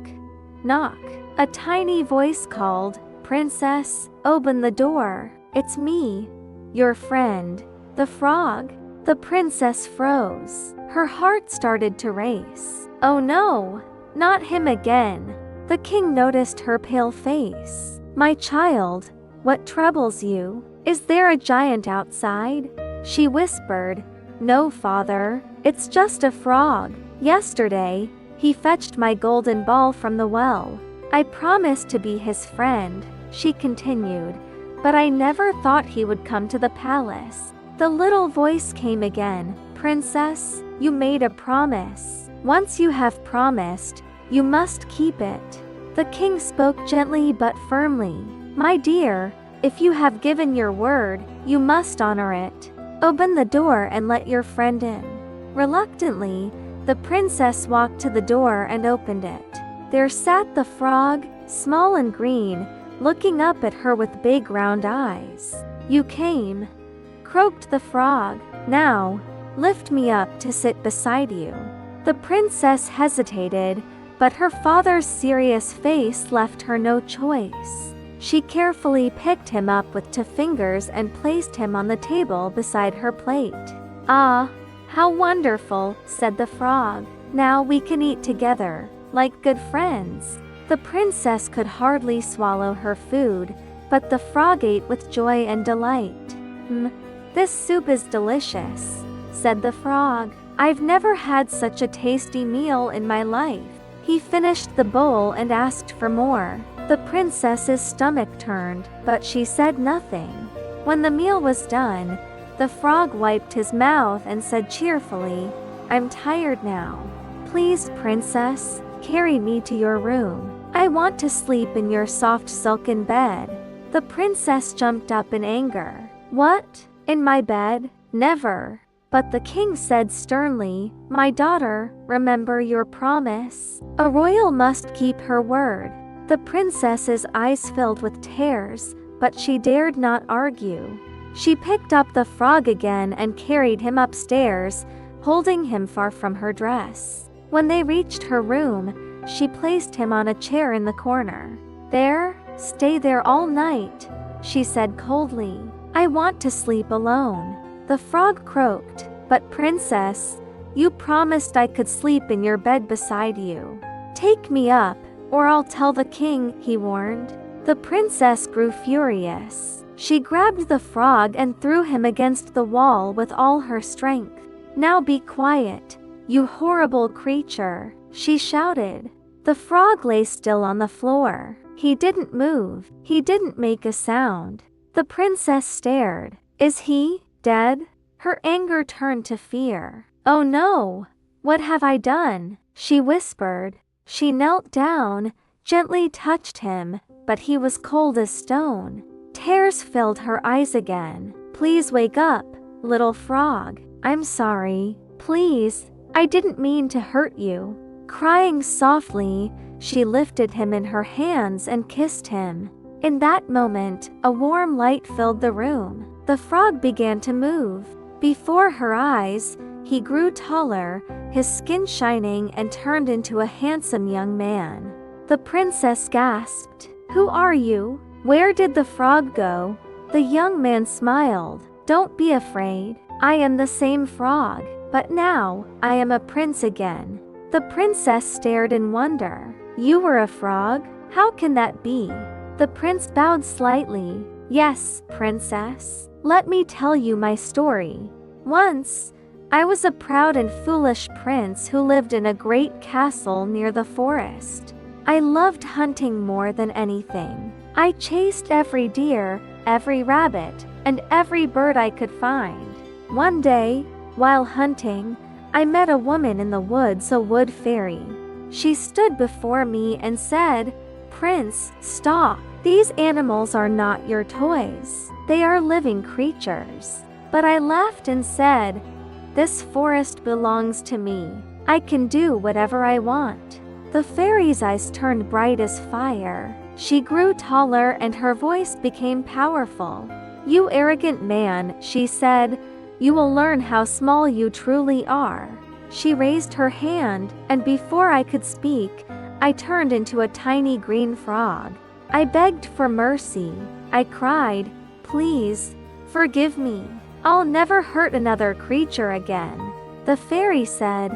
knock." A tiny voice called, "Princess, open the door. It's me, your friend, the frog." The princess froze. Her heart started to race. "Oh no, not him again." The king noticed her pale face. "My child, what troubles you? Is there a giant outside?" She whispered. "No, father, it's just a frog. Yesterday, he fetched my golden ball from the well. I promised to be his friend," she continued, "but I never thought he would come to the palace." The little voice came again. "Princess, you made a promise. Once you have promised, you must keep it." The king spoke gently but firmly. "My dear, if you have given your word, you must honor it. Open the door and let your friend in." Reluctantly, The princess walked to the door and opened it. There sat the frog, small and green, looking up at her with big round eyes. "You came," croaked the frog. "Now, lift me up to sit beside you." The princess hesitated, but her father's serious face left her no choice. She carefully picked him up with 2 fingers and placed him on the table beside her plate. "Ah, how wonderful," said the frog. "Now we can eat together, like good friends." The princess could hardly swallow her food, but the frog ate with joy and delight. This soup is delicious," said the frog. "I've never had such a tasty meal in my life." He finished the bowl and asked for more. The princess's stomach turned, but she said nothing. When the meal was done, the frog wiped his mouth and said cheerfully, "I'm tired now. Please, princess, carry me to your room. I want to sleep in your soft silken bed." The princess jumped up in anger. "What? In my bed? Never." But the king said sternly, "My daughter, remember your promise. A royal must keep her word." The princess's eyes filled with tears, but she dared not argue. She picked up the frog again and carried him upstairs, holding him far from her dress. When they reached her room, she placed him on a chair in the corner. "There, stay there all night," she said coldly. "I want to sleep alone." The frog croaked, "But princess, you promised I could sleep in your bed beside you. Take me up, or I'll tell the king," he warned. The princess grew furious. She grabbed the frog and threw him against the wall with all her strength. "Now be quiet, you horrible creature," she shouted. The frog lay still on the floor. He didn't move. He didn't make a sound. The princess stared. "Is he dead?" Her anger turned to fear. "Oh no! What have I done?" she whispered. She knelt down, gently touched him, but he was cold as stone. Tears filled her eyes again. "Please wake up, little frog. I'm sorry. Please, I didn't mean to hurt you." Crying softly, she lifted him in her hands and kissed him. In that moment, a warm light filled the room. The frog began to move. Before her eyes, he grew taller, his skin shining, and turned into a handsome young man. The princess gasped, "Who are you? Where did the frog go?" The young man smiled. "Don't be afraid. I am the same frog, but now I am a prince again." The princess stared in wonder. "You were a frog? How can that be?" The prince bowed slightly. "Yes, princess. Let me tell you my story. Once, I was a proud and foolish prince who lived in a great castle near the forest. I loved hunting more than anything. I chased every deer, every rabbit, and every bird I could find. One day, while hunting, I met a woman in the woods, a wood fairy. She stood before me and said, 'Prince, stop. These animals are not your toys. They are living creatures.' But I laughed and said, 'This forest belongs to me. I can do whatever I want.' The fairy's eyes turned bright as fire. She grew taller and her voice became powerful. 'You arrogant man,' she said, 'you will learn how small you truly are.' She raised her hand, and before I could speak, I turned into a tiny green frog. I begged for mercy. I cried, 'Please, forgive me. I'll never hurt another creature again.' The fairy said,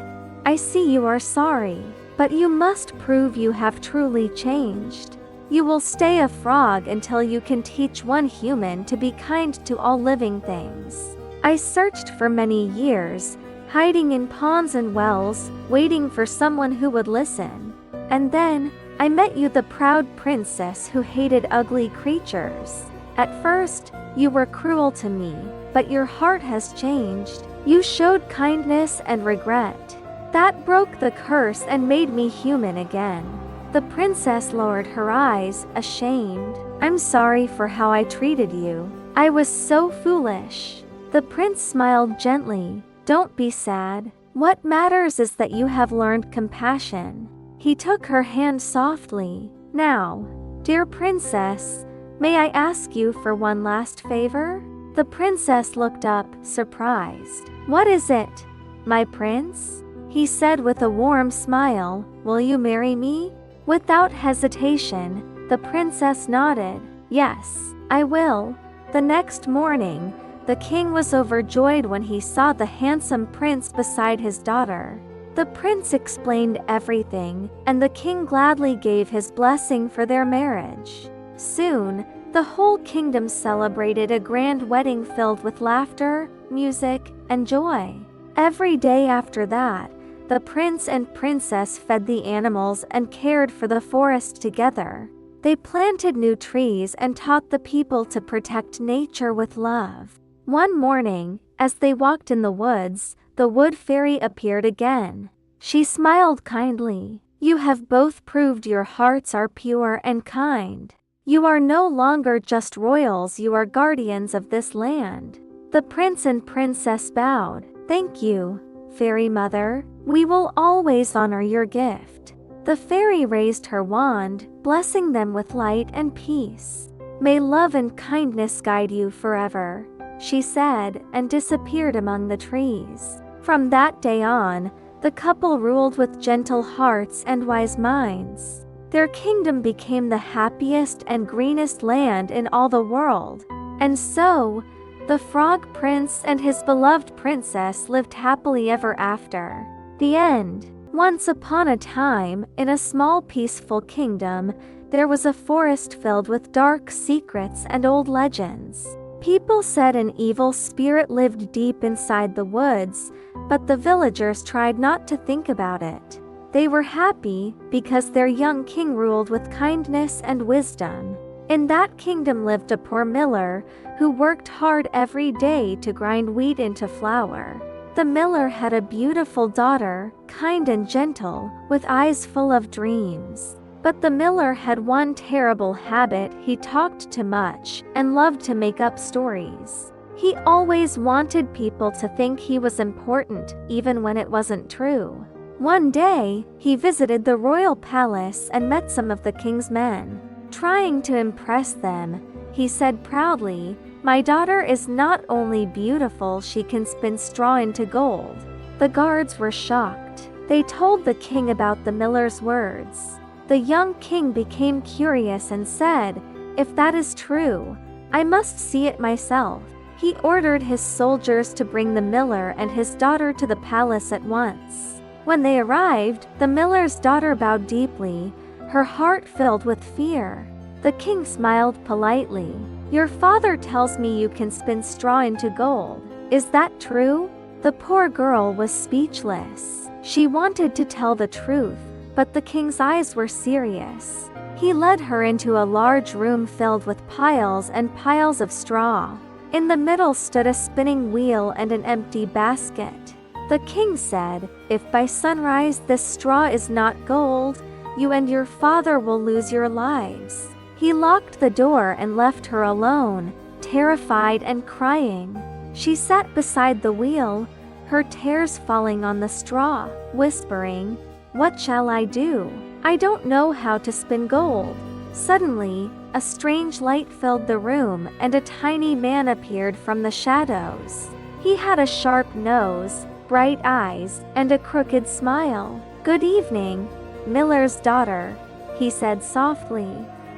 'I see you are sorry, but you must prove you have truly changed. You will stay a frog until you can teach one human to be kind to all living things.' I searched for many years, hiding in ponds and wells, waiting for someone who would listen. And then, I met you, the proud princess who hated ugly creatures. At first, you were cruel to me, but your heart has changed. You showed kindness and regret. That broke the curse and made me human again." The princess lowered her eyes, ashamed. "I'm sorry for how I treated you. I was so foolish." The prince smiled gently. "Don't be sad. What matters is that you have learned compassion." He took her hand softly. "Now, dear princess, may I ask you for one last favor?" The princess looked up, surprised. "What is it, my prince?" He said with a warm smile. "Will you marry me?" Without hesitation, the princess nodded. "Yes, I will." The next morning, the king was overjoyed when he saw the handsome prince beside his daughter. The prince explained everything, and the king gladly gave his blessing for their marriage. Soon, the whole kingdom celebrated a grand wedding filled with laughter, music, and joy. Every day after that, the prince and princess fed the animals and cared for the forest together. They planted new trees and taught the people to protect nature with love. One morning, as they walked in the woods, the wood fairy appeared again. She smiled kindly. "You have both proved your hearts are pure and kind. You are no longer just royals, you are guardians of this land." The prince and princess bowed. "Thank you, Fairy Mother. We will always honor your gift." The fairy raised her wand, blessing them with light and peace. "May love and kindness guide you forever," she said, and disappeared among the trees. From that day on, the couple ruled with gentle hearts and wise minds. Their kingdom became the happiest and greenest land in all the world. And so, the Frog Prince and his beloved princess lived happily ever after. The end. Once upon a time, in a small peaceful kingdom, there was a forest filled with dark secrets and old legends. People said an evil spirit lived deep inside the woods, but the villagers tried not to think about it. They were happy because their young king ruled with kindness and wisdom. In that kingdom lived a poor miller who worked hard every day to grind wheat into flour. The miller had a beautiful daughter, kind and gentle, with eyes full of dreams. But the miller had one terrible habit: he talked too much and loved to make up stories. He always wanted people to think he was important, even when it wasn't true. One day, he visited the royal palace and met some of the king's men. Trying to impress them, he said proudly, "My daughter is not only beautiful, she can spin straw into gold." The guards were shocked. They told the king about the miller's words. The young king became curious and said, "If that is true, I must see it myself." He ordered his soldiers to bring the miller and his daughter to the palace at once. When they arrived, the miller's daughter bowed deeply, her heart filled with fear. The king smiled politely. "Your father tells me you can spin straw into gold. Is that true?" The poor girl was speechless. She wanted to tell the truth, but the king's eyes were serious. He led her into a large room filled with piles and piles of straw. In the middle stood a spinning wheel and an empty basket. The king said, "If by sunrise this straw is not gold, you and your father will lose your lives." He locked the door and left her alone, terrified and crying. She sat beside the wheel, her tears falling on the straw, whispering, "What shall I do? I don't know how to spin gold." Suddenly, a strange light filled the room and a tiny man appeared from the shadows. He had a sharp nose, bright eyes, and a crooked smile. "Good evening, miller's daughter," he said softly.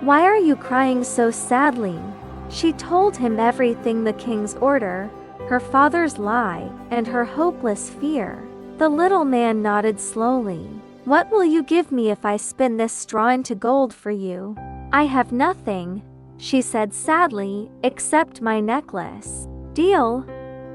"Why are you crying so sadly?" She told him everything: the king's order, her father's lie, and her hopeless fear. The little man nodded slowly. "What will you give me if I spin this straw into gold for you?" "I have nothing," she said sadly, "except my necklace." "Deal,"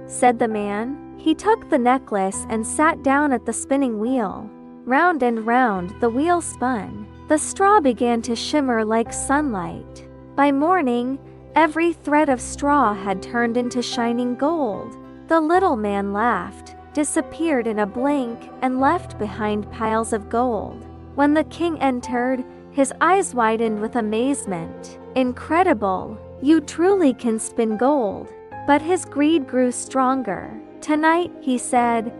said the man. He took the necklace and sat down at the spinning wheel. Round and round the wheel spun. The straw began to shimmer like sunlight. By morning, every thread of straw had turned into shining gold. The little man laughed, disappeared in a blink, and left behind piles of gold. When the king entered, his eyes widened with amazement. "Incredible! You truly can spin gold." But his greed grew stronger. "Tonight," he said,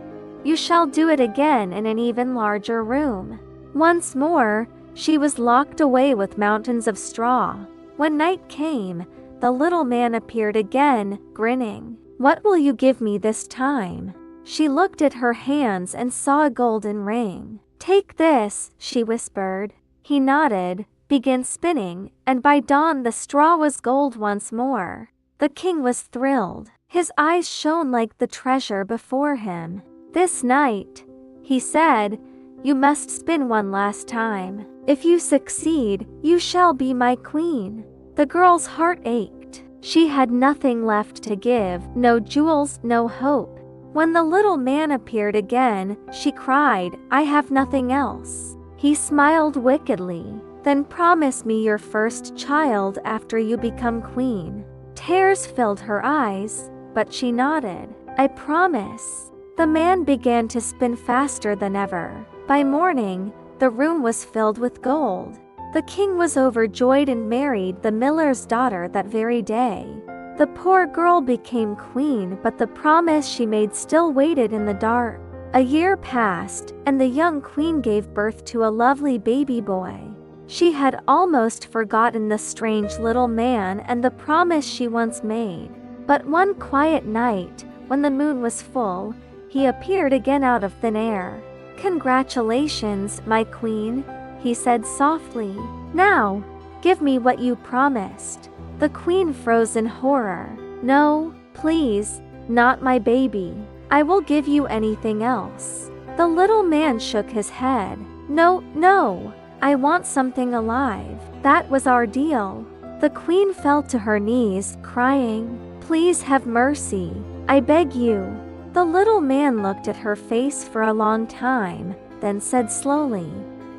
You shall do it again in an even larger room." Once more, she was locked away with mountains of straw. When night came, the little man appeared again, grinning. "What will you give me this time?" She looked at her hands and saw a golden ring. "Take this," she whispered. He nodded, began spinning, and by dawn the straw was gold once more. The king was thrilled. His eyes shone like the treasure before him. "This night," he said, "you must spin one last time. If you succeed, you shall be my queen." The girl's heart ached. She had nothing left to give, no jewels, no hope. When the little man appeared again, she cried, "I have nothing else." He smiled wickedly. "Then promise me your first child after you become queen." Tears filled her eyes, but she nodded. "I promise." The man began to spin faster than ever. By morning, the room was filled with gold. The king was overjoyed and married the miller's daughter that very day. The poor girl became queen, but the promise she made still waited in the dark. A year passed, and the young queen gave birth to a lovely baby boy. She had almost forgotten the strange little man and the promise she once made. But one quiet night, when the moon was full, he appeared again out of thin air. "Congratulations, my queen," he said softly. "Now, give me what you promised." The queen froze in horror. "No, please, not my baby. I will give you anything else." The little man shook his head. "No, no, I want something alive. That was our deal." The queen fell to her knees, crying, "Please have mercy. I beg you." The little man looked at her face for a long time, then said slowly,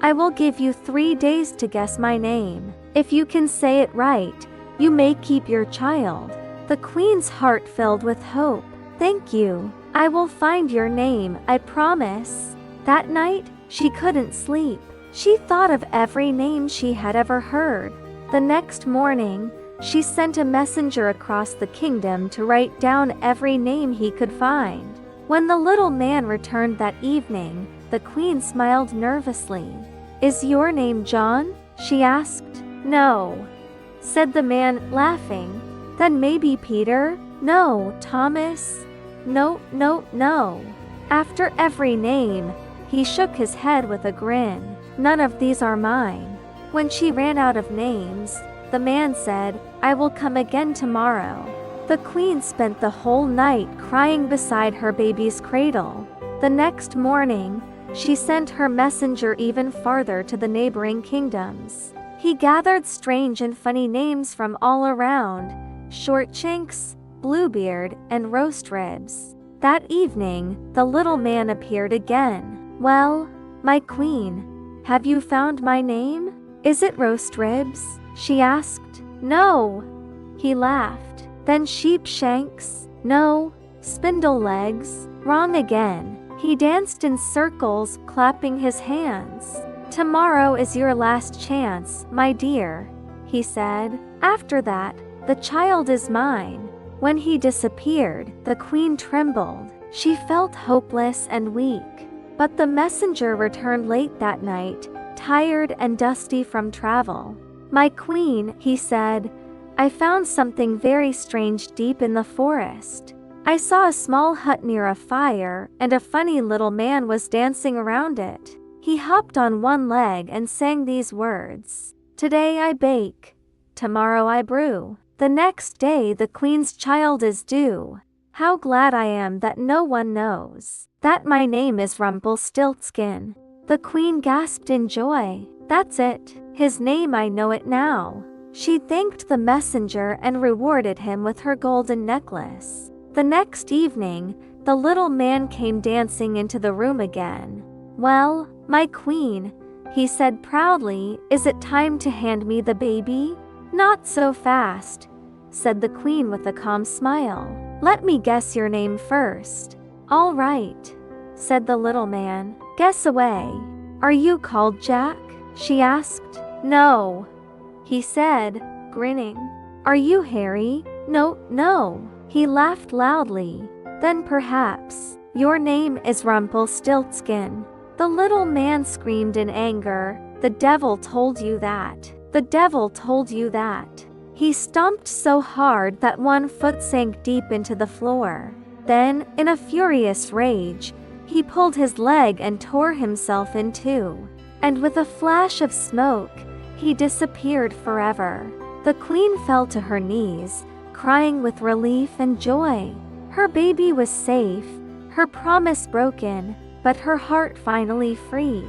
"I will give you 3 days to guess my name. If you can say it right, you may keep your child." The queen's heart filled with hope. "Thank you. I will find your name, I promise." That night, she couldn't sleep. She thought of every name she had ever heard. The next morning, she sent a messenger across the kingdom to write down every name he could find. When the little man returned that evening, the queen smiled nervously. "Is your name John?" she asked. "No," said the man, laughing. "Then maybe Peter?" "No, Thomas?" "No, no, no." After every name, he shook his head with a grin. "None of these are mine." When she ran out of names, the man said, "I will come again tomorrow." The queen spent the whole night crying beside her baby's cradle. The next morning, she sent her messenger even farther to the neighboring kingdoms. He gathered strange and funny names from all around: Shortshanks, Bluebeard, and Roast Ribs. That evening, the little man appeared again. "Well, my queen, have you found my name? Is it Roast Ribs?" she asked. "No," he laughed. "Then Sheepshanks?" "No." "Spindle Legs?" "Wrong again." He danced in circles, clapping his hands. "Tomorrow is your last chance, my dear," he said. "After that, the child is mine." When he disappeared, the queen trembled. She felt hopeless and weak. But the messenger returned late that night, tired and dusty from travel. "My queen," he said, "I found something very strange deep in the forest. I saw a small hut near a fire, and a funny little man was dancing around it. He hopped on one leg and sang these words: 'Today I bake, tomorrow I brew. The next day the queen's child is due. How glad I am that no one knows that my name is Rumpelstiltskin.'" The queen gasped in joy. "That's it. His name, I know it now." She thanked the messenger and rewarded him with her golden necklace. The next evening, the little man came dancing into the room again. "Well, my queen," he said proudly, "is it time to hand me the baby?" "Not so fast," said the queen with a calm smile. "Let me guess your name first." "All right," said the little man. "Guess away." "Are you called Jack?" she asked. "No," he said, grinning. "Are you Harry?" "No, no." He laughed loudly. "Then perhaps Your name is Rumpelstiltskin." The little man screamed in anger, "The devil told you that! The devil told you that!" He stomped so hard that one foot sank deep into the floor. Then, in a furious rage, he pulled his leg and tore himself in two. And with a flash of smoke, he disappeared forever. The queen fell to her knees, crying with relief and joy. Her baby was safe, her promise broken, but her heart finally free.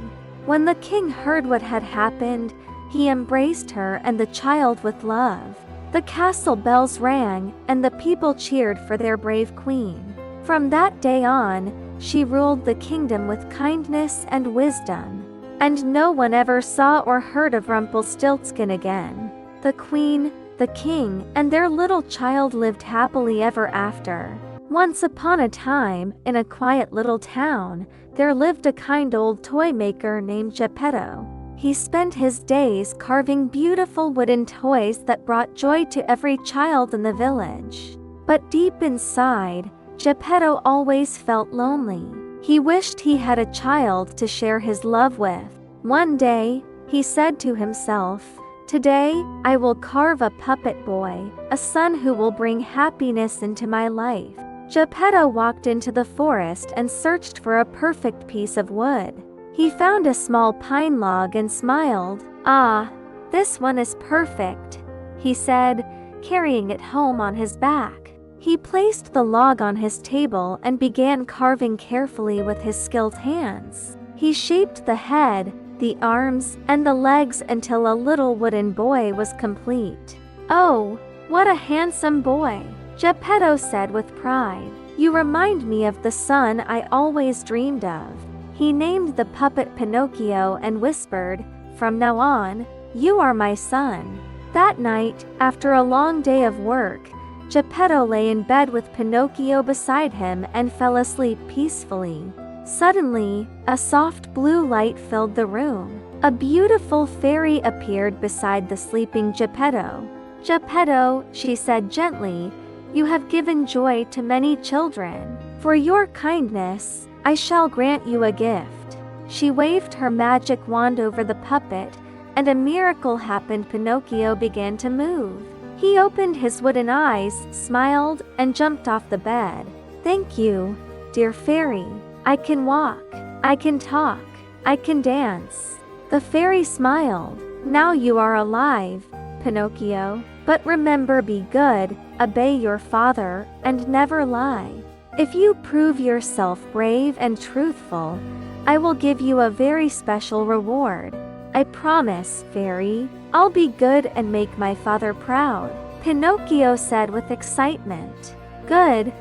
When the king heard what had happened, he embraced her and the child with love. The castle bells rang, and the people cheered for their brave queen. From that day on, she ruled the kingdom with kindness and wisdom. And no one ever saw or heard of Rumpelstiltskin again. The queen, the king, and their little child lived happily ever after. Once upon a time, in a quiet little town, there lived a kind old toy maker named Geppetto. He spent his days carving beautiful wooden toys that brought joy to every child in the village. But deep inside, Geppetto always felt lonely. He wished he had a child to share his love with. One day, he said to himself, "Today, I will carve a puppet boy, a son who will bring happiness into my life." Geppetto walked into the forest and searched for a perfect piece of wood. He found a small pine log and smiled. "Ah, this one is perfect," he said, carrying it home on his back. He placed the log on his table and began carving carefully with his skilled hands. He shaped the head, the arms, and the legs until a little wooden boy was complete. "Oh, what a handsome boy," Geppetto said with pride. "You remind me of the son I always dreamed of." He named the puppet Pinocchio and whispered, "From now on, you are my son." That night, after a long day of work, Geppetto lay in bed with Pinocchio beside him and fell asleep peacefully. Suddenly, a soft blue light filled the room. A beautiful fairy appeared beside the sleeping Geppetto. "Geppetto," she said gently, "you have given joy to many children. For your kindness, I shall grant you a gift." She waved her magic wand over the puppet, and a miracle happened. Pinocchio began to move. He opened his wooden eyes, smiled, and jumped off the bed. "Thank you, dear fairy. I can walk, I can talk, I can dance." The fairy smiled. "Now you are alive, Pinocchio. But remember, be good, obey your father, and never lie. If you prove yourself brave and truthful, I will give you a very special reward. I promise, fairy, I'll be good and make my father proud." Pinocchio said with excitement. "Good,"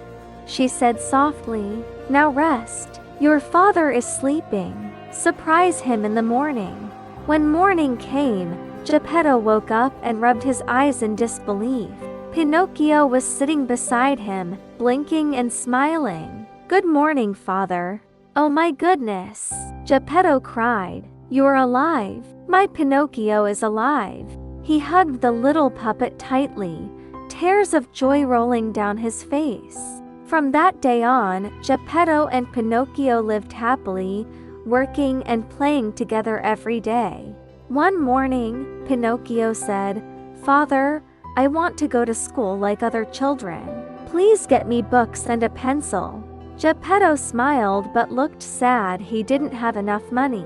she said softly. "Now rest. Your father is sleeping. Surprise him in the morning." When morning came, Geppetto woke up and rubbed his eyes in disbelief. Pinocchio was sitting beside him, blinking and smiling. "Good morning, father." "Oh my goodness!" Geppetto cried. "You're alive. My Pinocchio is alive." He hugged the little puppet tightly, tears of joy rolling down his face. From that day on, Geppetto and Pinocchio lived happily, working and playing together every day. One morning, Pinocchio said, "Father, I want to go to school like other children. Please get me books and a pencil." Geppetto smiled but looked sad. He didn't have enough money.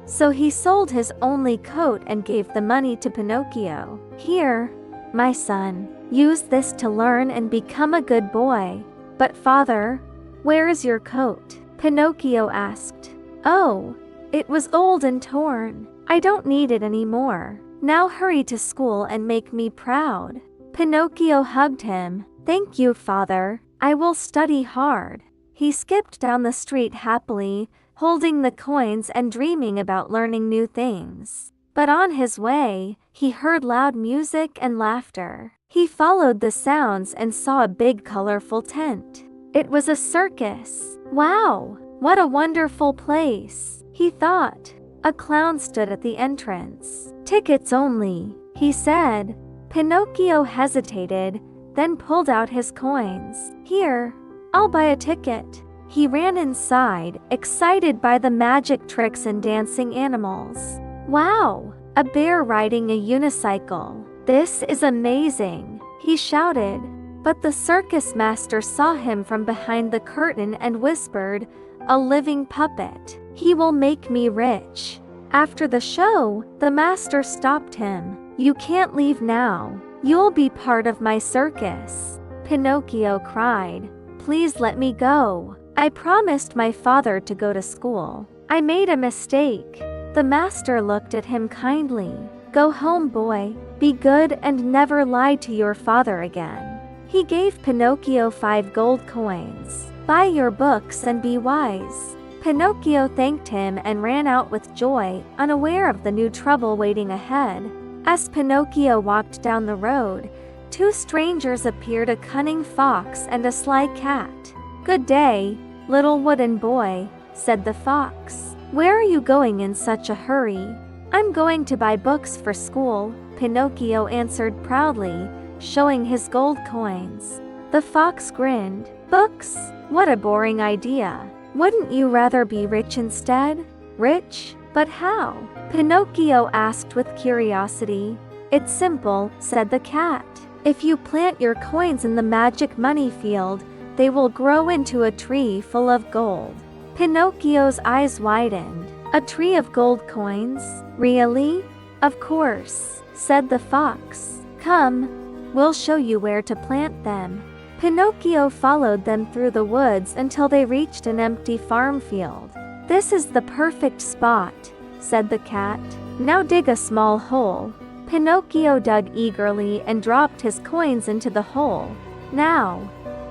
So he sold his only coat and gave the money to Pinocchio. "Here, my son, use this to learn and become a good boy." "But father, where is your coat?" Pinocchio asked. "Oh, it was old and torn. I don't need it anymore. Now hurry to school and make me proud." Pinocchio hugged him. "Thank you, father. I will study hard." He skipped down the street happily, holding the coins and dreaming about learning new things. But on his way, he heard loud music and laughter. He followed the sounds and saw a big colorful tent. It was a circus. "Wow, what a wonderful place," he thought. A clown stood at the entrance. "Tickets only," he said. Pinocchio hesitated, then pulled out his coins. "Here, I'll buy a ticket." He ran inside, excited by the magic tricks and dancing animals. "Wow! A bear riding a unicycle. This is amazing!" he shouted. But the circus master saw him from behind the curtain and whispered, "A living puppet. He will make me rich." After the show, the master stopped him. "You can't leave now. You'll be part of my circus." Pinocchio cried, "Please let me go. I promised my father to go to school. I made a mistake." The master looked at him kindly. "Go home, boy. Be good and never lie to your father again." He gave Pinocchio 5 gold coins. "Buy your books and be wise." Pinocchio thanked him and ran out with joy, unaware of the new trouble waiting ahead. As Pinocchio walked down the road, 2 strangers appeared, a cunning fox and a sly cat. "Good day, little wooden boy," said the fox. "Where are you going in such a hurry?" "I'm going to buy books for school," Pinocchio answered proudly, showing his gold coins. The fox grinned. "Books? What a boring idea. Wouldn't you rather be rich instead?" "Rich? But how?" Pinocchio asked with curiosity. "It's simple," said the cat. "If you plant your coins in the magic money field, they will grow into a tree full of gold." Pinocchio's eyes widened. "A tree of gold coins? Really?" "Of course," said the fox. "Come, we'll show you where to plant them." Pinocchio followed them through the woods until they reached an empty farm field. "This is the perfect spot," said the cat. "Now dig a small hole." Pinocchio dug eagerly and dropped his coins into the hole. "Now,"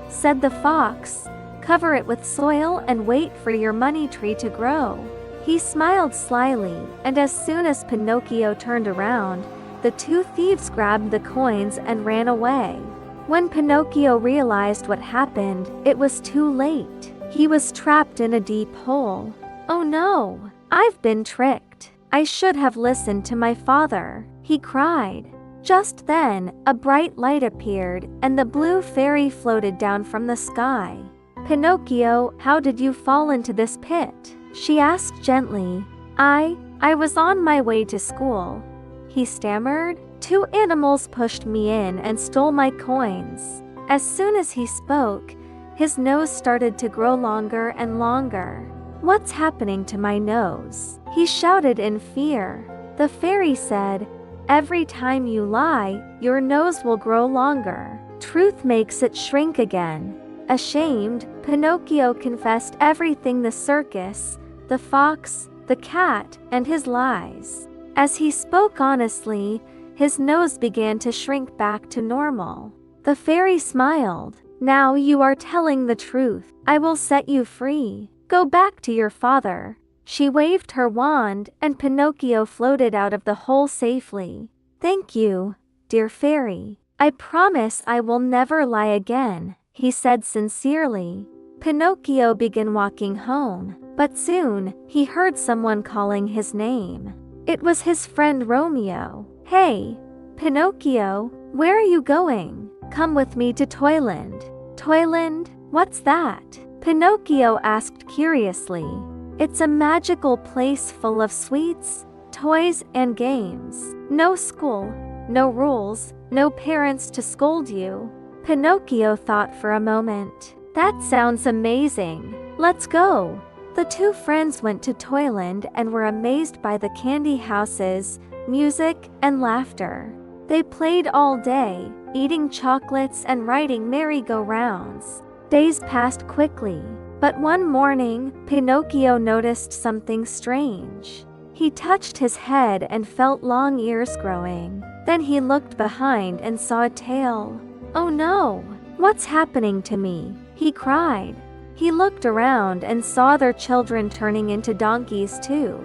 said the fox, "cover it with soil and wait for your money tree to grow." He smiled slyly, and as soon as Pinocchio turned around, the 2 thieves grabbed the coins and ran away. When Pinocchio realized what happened, it was too late. He was trapped in a deep hole. "Oh no! I've been tricked. I should have listened to my father," he cried. Just then, a bright light appeared, and the blue fairy floated down from the sky. "Pinocchio, how did you fall into this pit?" she asked gently. I was on my way to school," he stammered. "2 animals pushed me in and stole my coins." As soon as he spoke, his nose started to grow longer and longer. "What's happening to my nose?" he shouted in fear. The fairy said, "Every time you lie, your nose will grow longer. Truth makes it shrink again." Ashamed, Pinocchio confessed everything: the circus, the fox, the cat, and his lies. As he spoke honestly, his nose began to shrink back to normal. The fairy smiled. "Now you are telling the truth. I will set you free. Go back to your father." She waved her wand, and Pinocchio floated out of the hole safely. "Thank you, dear fairy. I promise I will never lie again," he said sincerely. Pinocchio began walking home, but soon he heard someone calling his name. It was his friend Romeo. "Hey, Pinocchio, where are you going? Come with me to Toyland." "Toyland? What's that?" Pinocchio asked curiously. "It's a magical place full of sweets, toys, and games. No school, no rules, no parents to scold you." Pinocchio thought for a moment. "That sounds amazing. Let's go." The 2 friends went to Toyland and were amazed by the candy houses, music, and laughter. They played all day, eating chocolates and riding merry-go-rounds. Days passed quickly, but one morning, Pinocchio noticed something strange. He touched his head and felt long ears growing. Then he looked behind and saw a tail. "Oh no! What's happening to me?" he cried. He looked around and saw their children turning into donkeys too.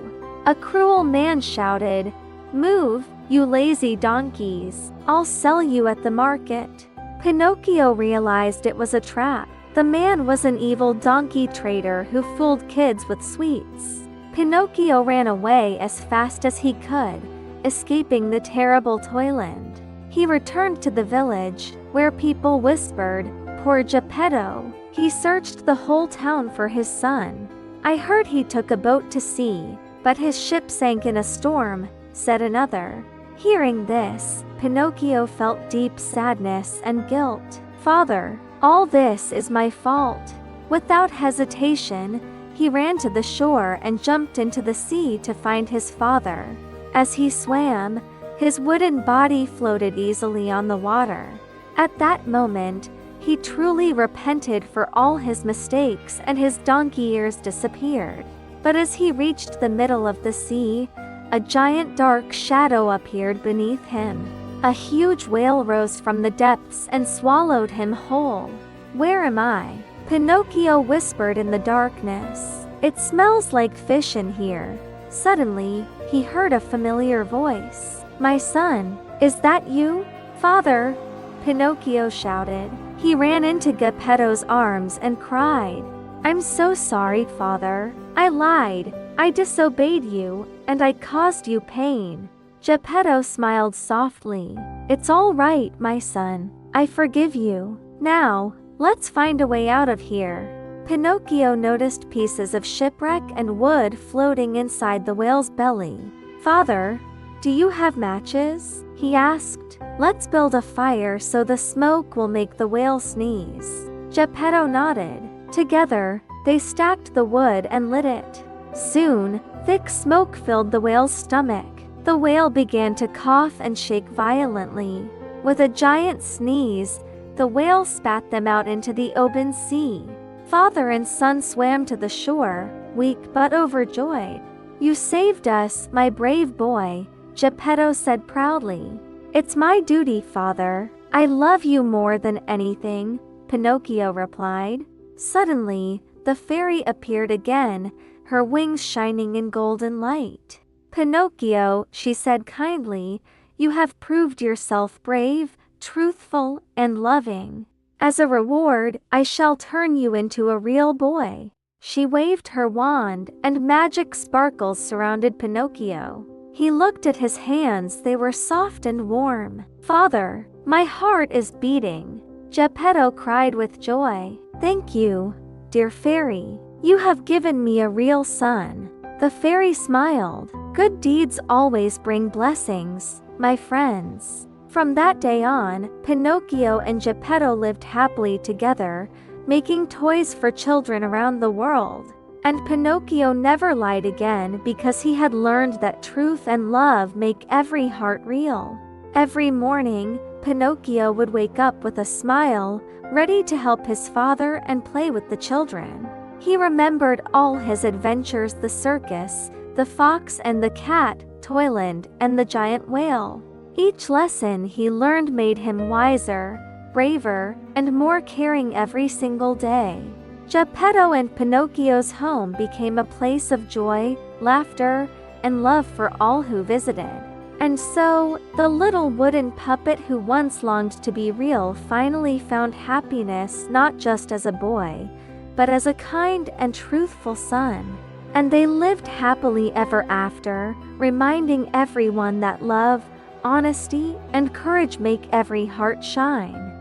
A cruel man shouted, "Move, you lazy donkeys! I'll sell you at the market." Pinocchio realized it was a trap. The man was an evil donkey trader who fooled kids with sweets. Pinocchio ran away as fast as he could, escaping the terrible Toyland. He returned to the village, where people whispered, Poor Geppetto. He searched the whole town for his son. I heard he took a boat to sea, but his ship sank in a storm, said another. Hearing this, Pinocchio felt deep sadness and guilt. Father, all this is my fault. Without hesitation, he ran to the shore and jumped into the sea to find his father. As he swam, his wooden body floated easily on the water. At that moment, he truly repented for all his mistakes and his donkey ears disappeared. But as he reached the middle of the sea, a giant dark shadow appeared beneath him. A huge whale rose from the depths and swallowed him whole. Where am I? Pinocchio whispered in the darkness. It smells like fish in here. Suddenly, he heard a familiar voice. My son, is that you? Father, Pinocchio shouted. He ran into Geppetto's arms and cried, I'm so sorry, Father. I lied. I disobeyed you, and I caused you pain. Geppetto smiled softly. It's all right, my son. I forgive you. Now, let's find a way out of here. Pinocchio noticed pieces of shipwreck and wood floating inside the whale's belly. Father, do you have matches? He asked. Let's build a fire so the smoke will make the whale sneeze. Geppetto nodded. Together, they stacked the wood and lit it. Soon, thick smoke filled the whale's stomach. The whale began to cough and shake violently. With a giant sneeze, the whale spat them out into the open sea. Father and son swam to the shore, weak but overjoyed. You saved us, my brave boy, Geppetto said proudly. It's my duty, Father. I love you more than anything, Pinocchio replied. Suddenly, the fairy appeared again, her wings shining in golden light. Pinocchio, she said kindly, you have proved yourself brave, truthful, and loving. As a reward, I shall turn you into a real boy. She waved her wand, and magic sparkles surrounded Pinocchio. He looked at his hands, they were soft and warm. Father, my heart is beating. Geppetto cried with joy. Thank you, dear fairy. You have given me a real son. The fairy smiled. Good deeds always bring blessings, my friends. From that day on, Pinocchio and Geppetto lived happily together, making toys for children around the world. And Pinocchio never lied again because he had learned that truth and love make every heart real. Every morning, Pinocchio would wake up with a smile, ready to help his father and play with the children. He remembered all his adventures, the circus, the fox and the cat, Toyland, and the giant whale. Each lesson he learned made him wiser, braver, and more caring every single day. Geppetto and Pinocchio's home became a place of joy, laughter, and love for all who visited. And so, the little wooden puppet who once longed to be real finally found happiness not just as a boy, but as a kind and truthful son. And they lived happily ever after, reminding everyone that love, honesty, and courage make every heart shine.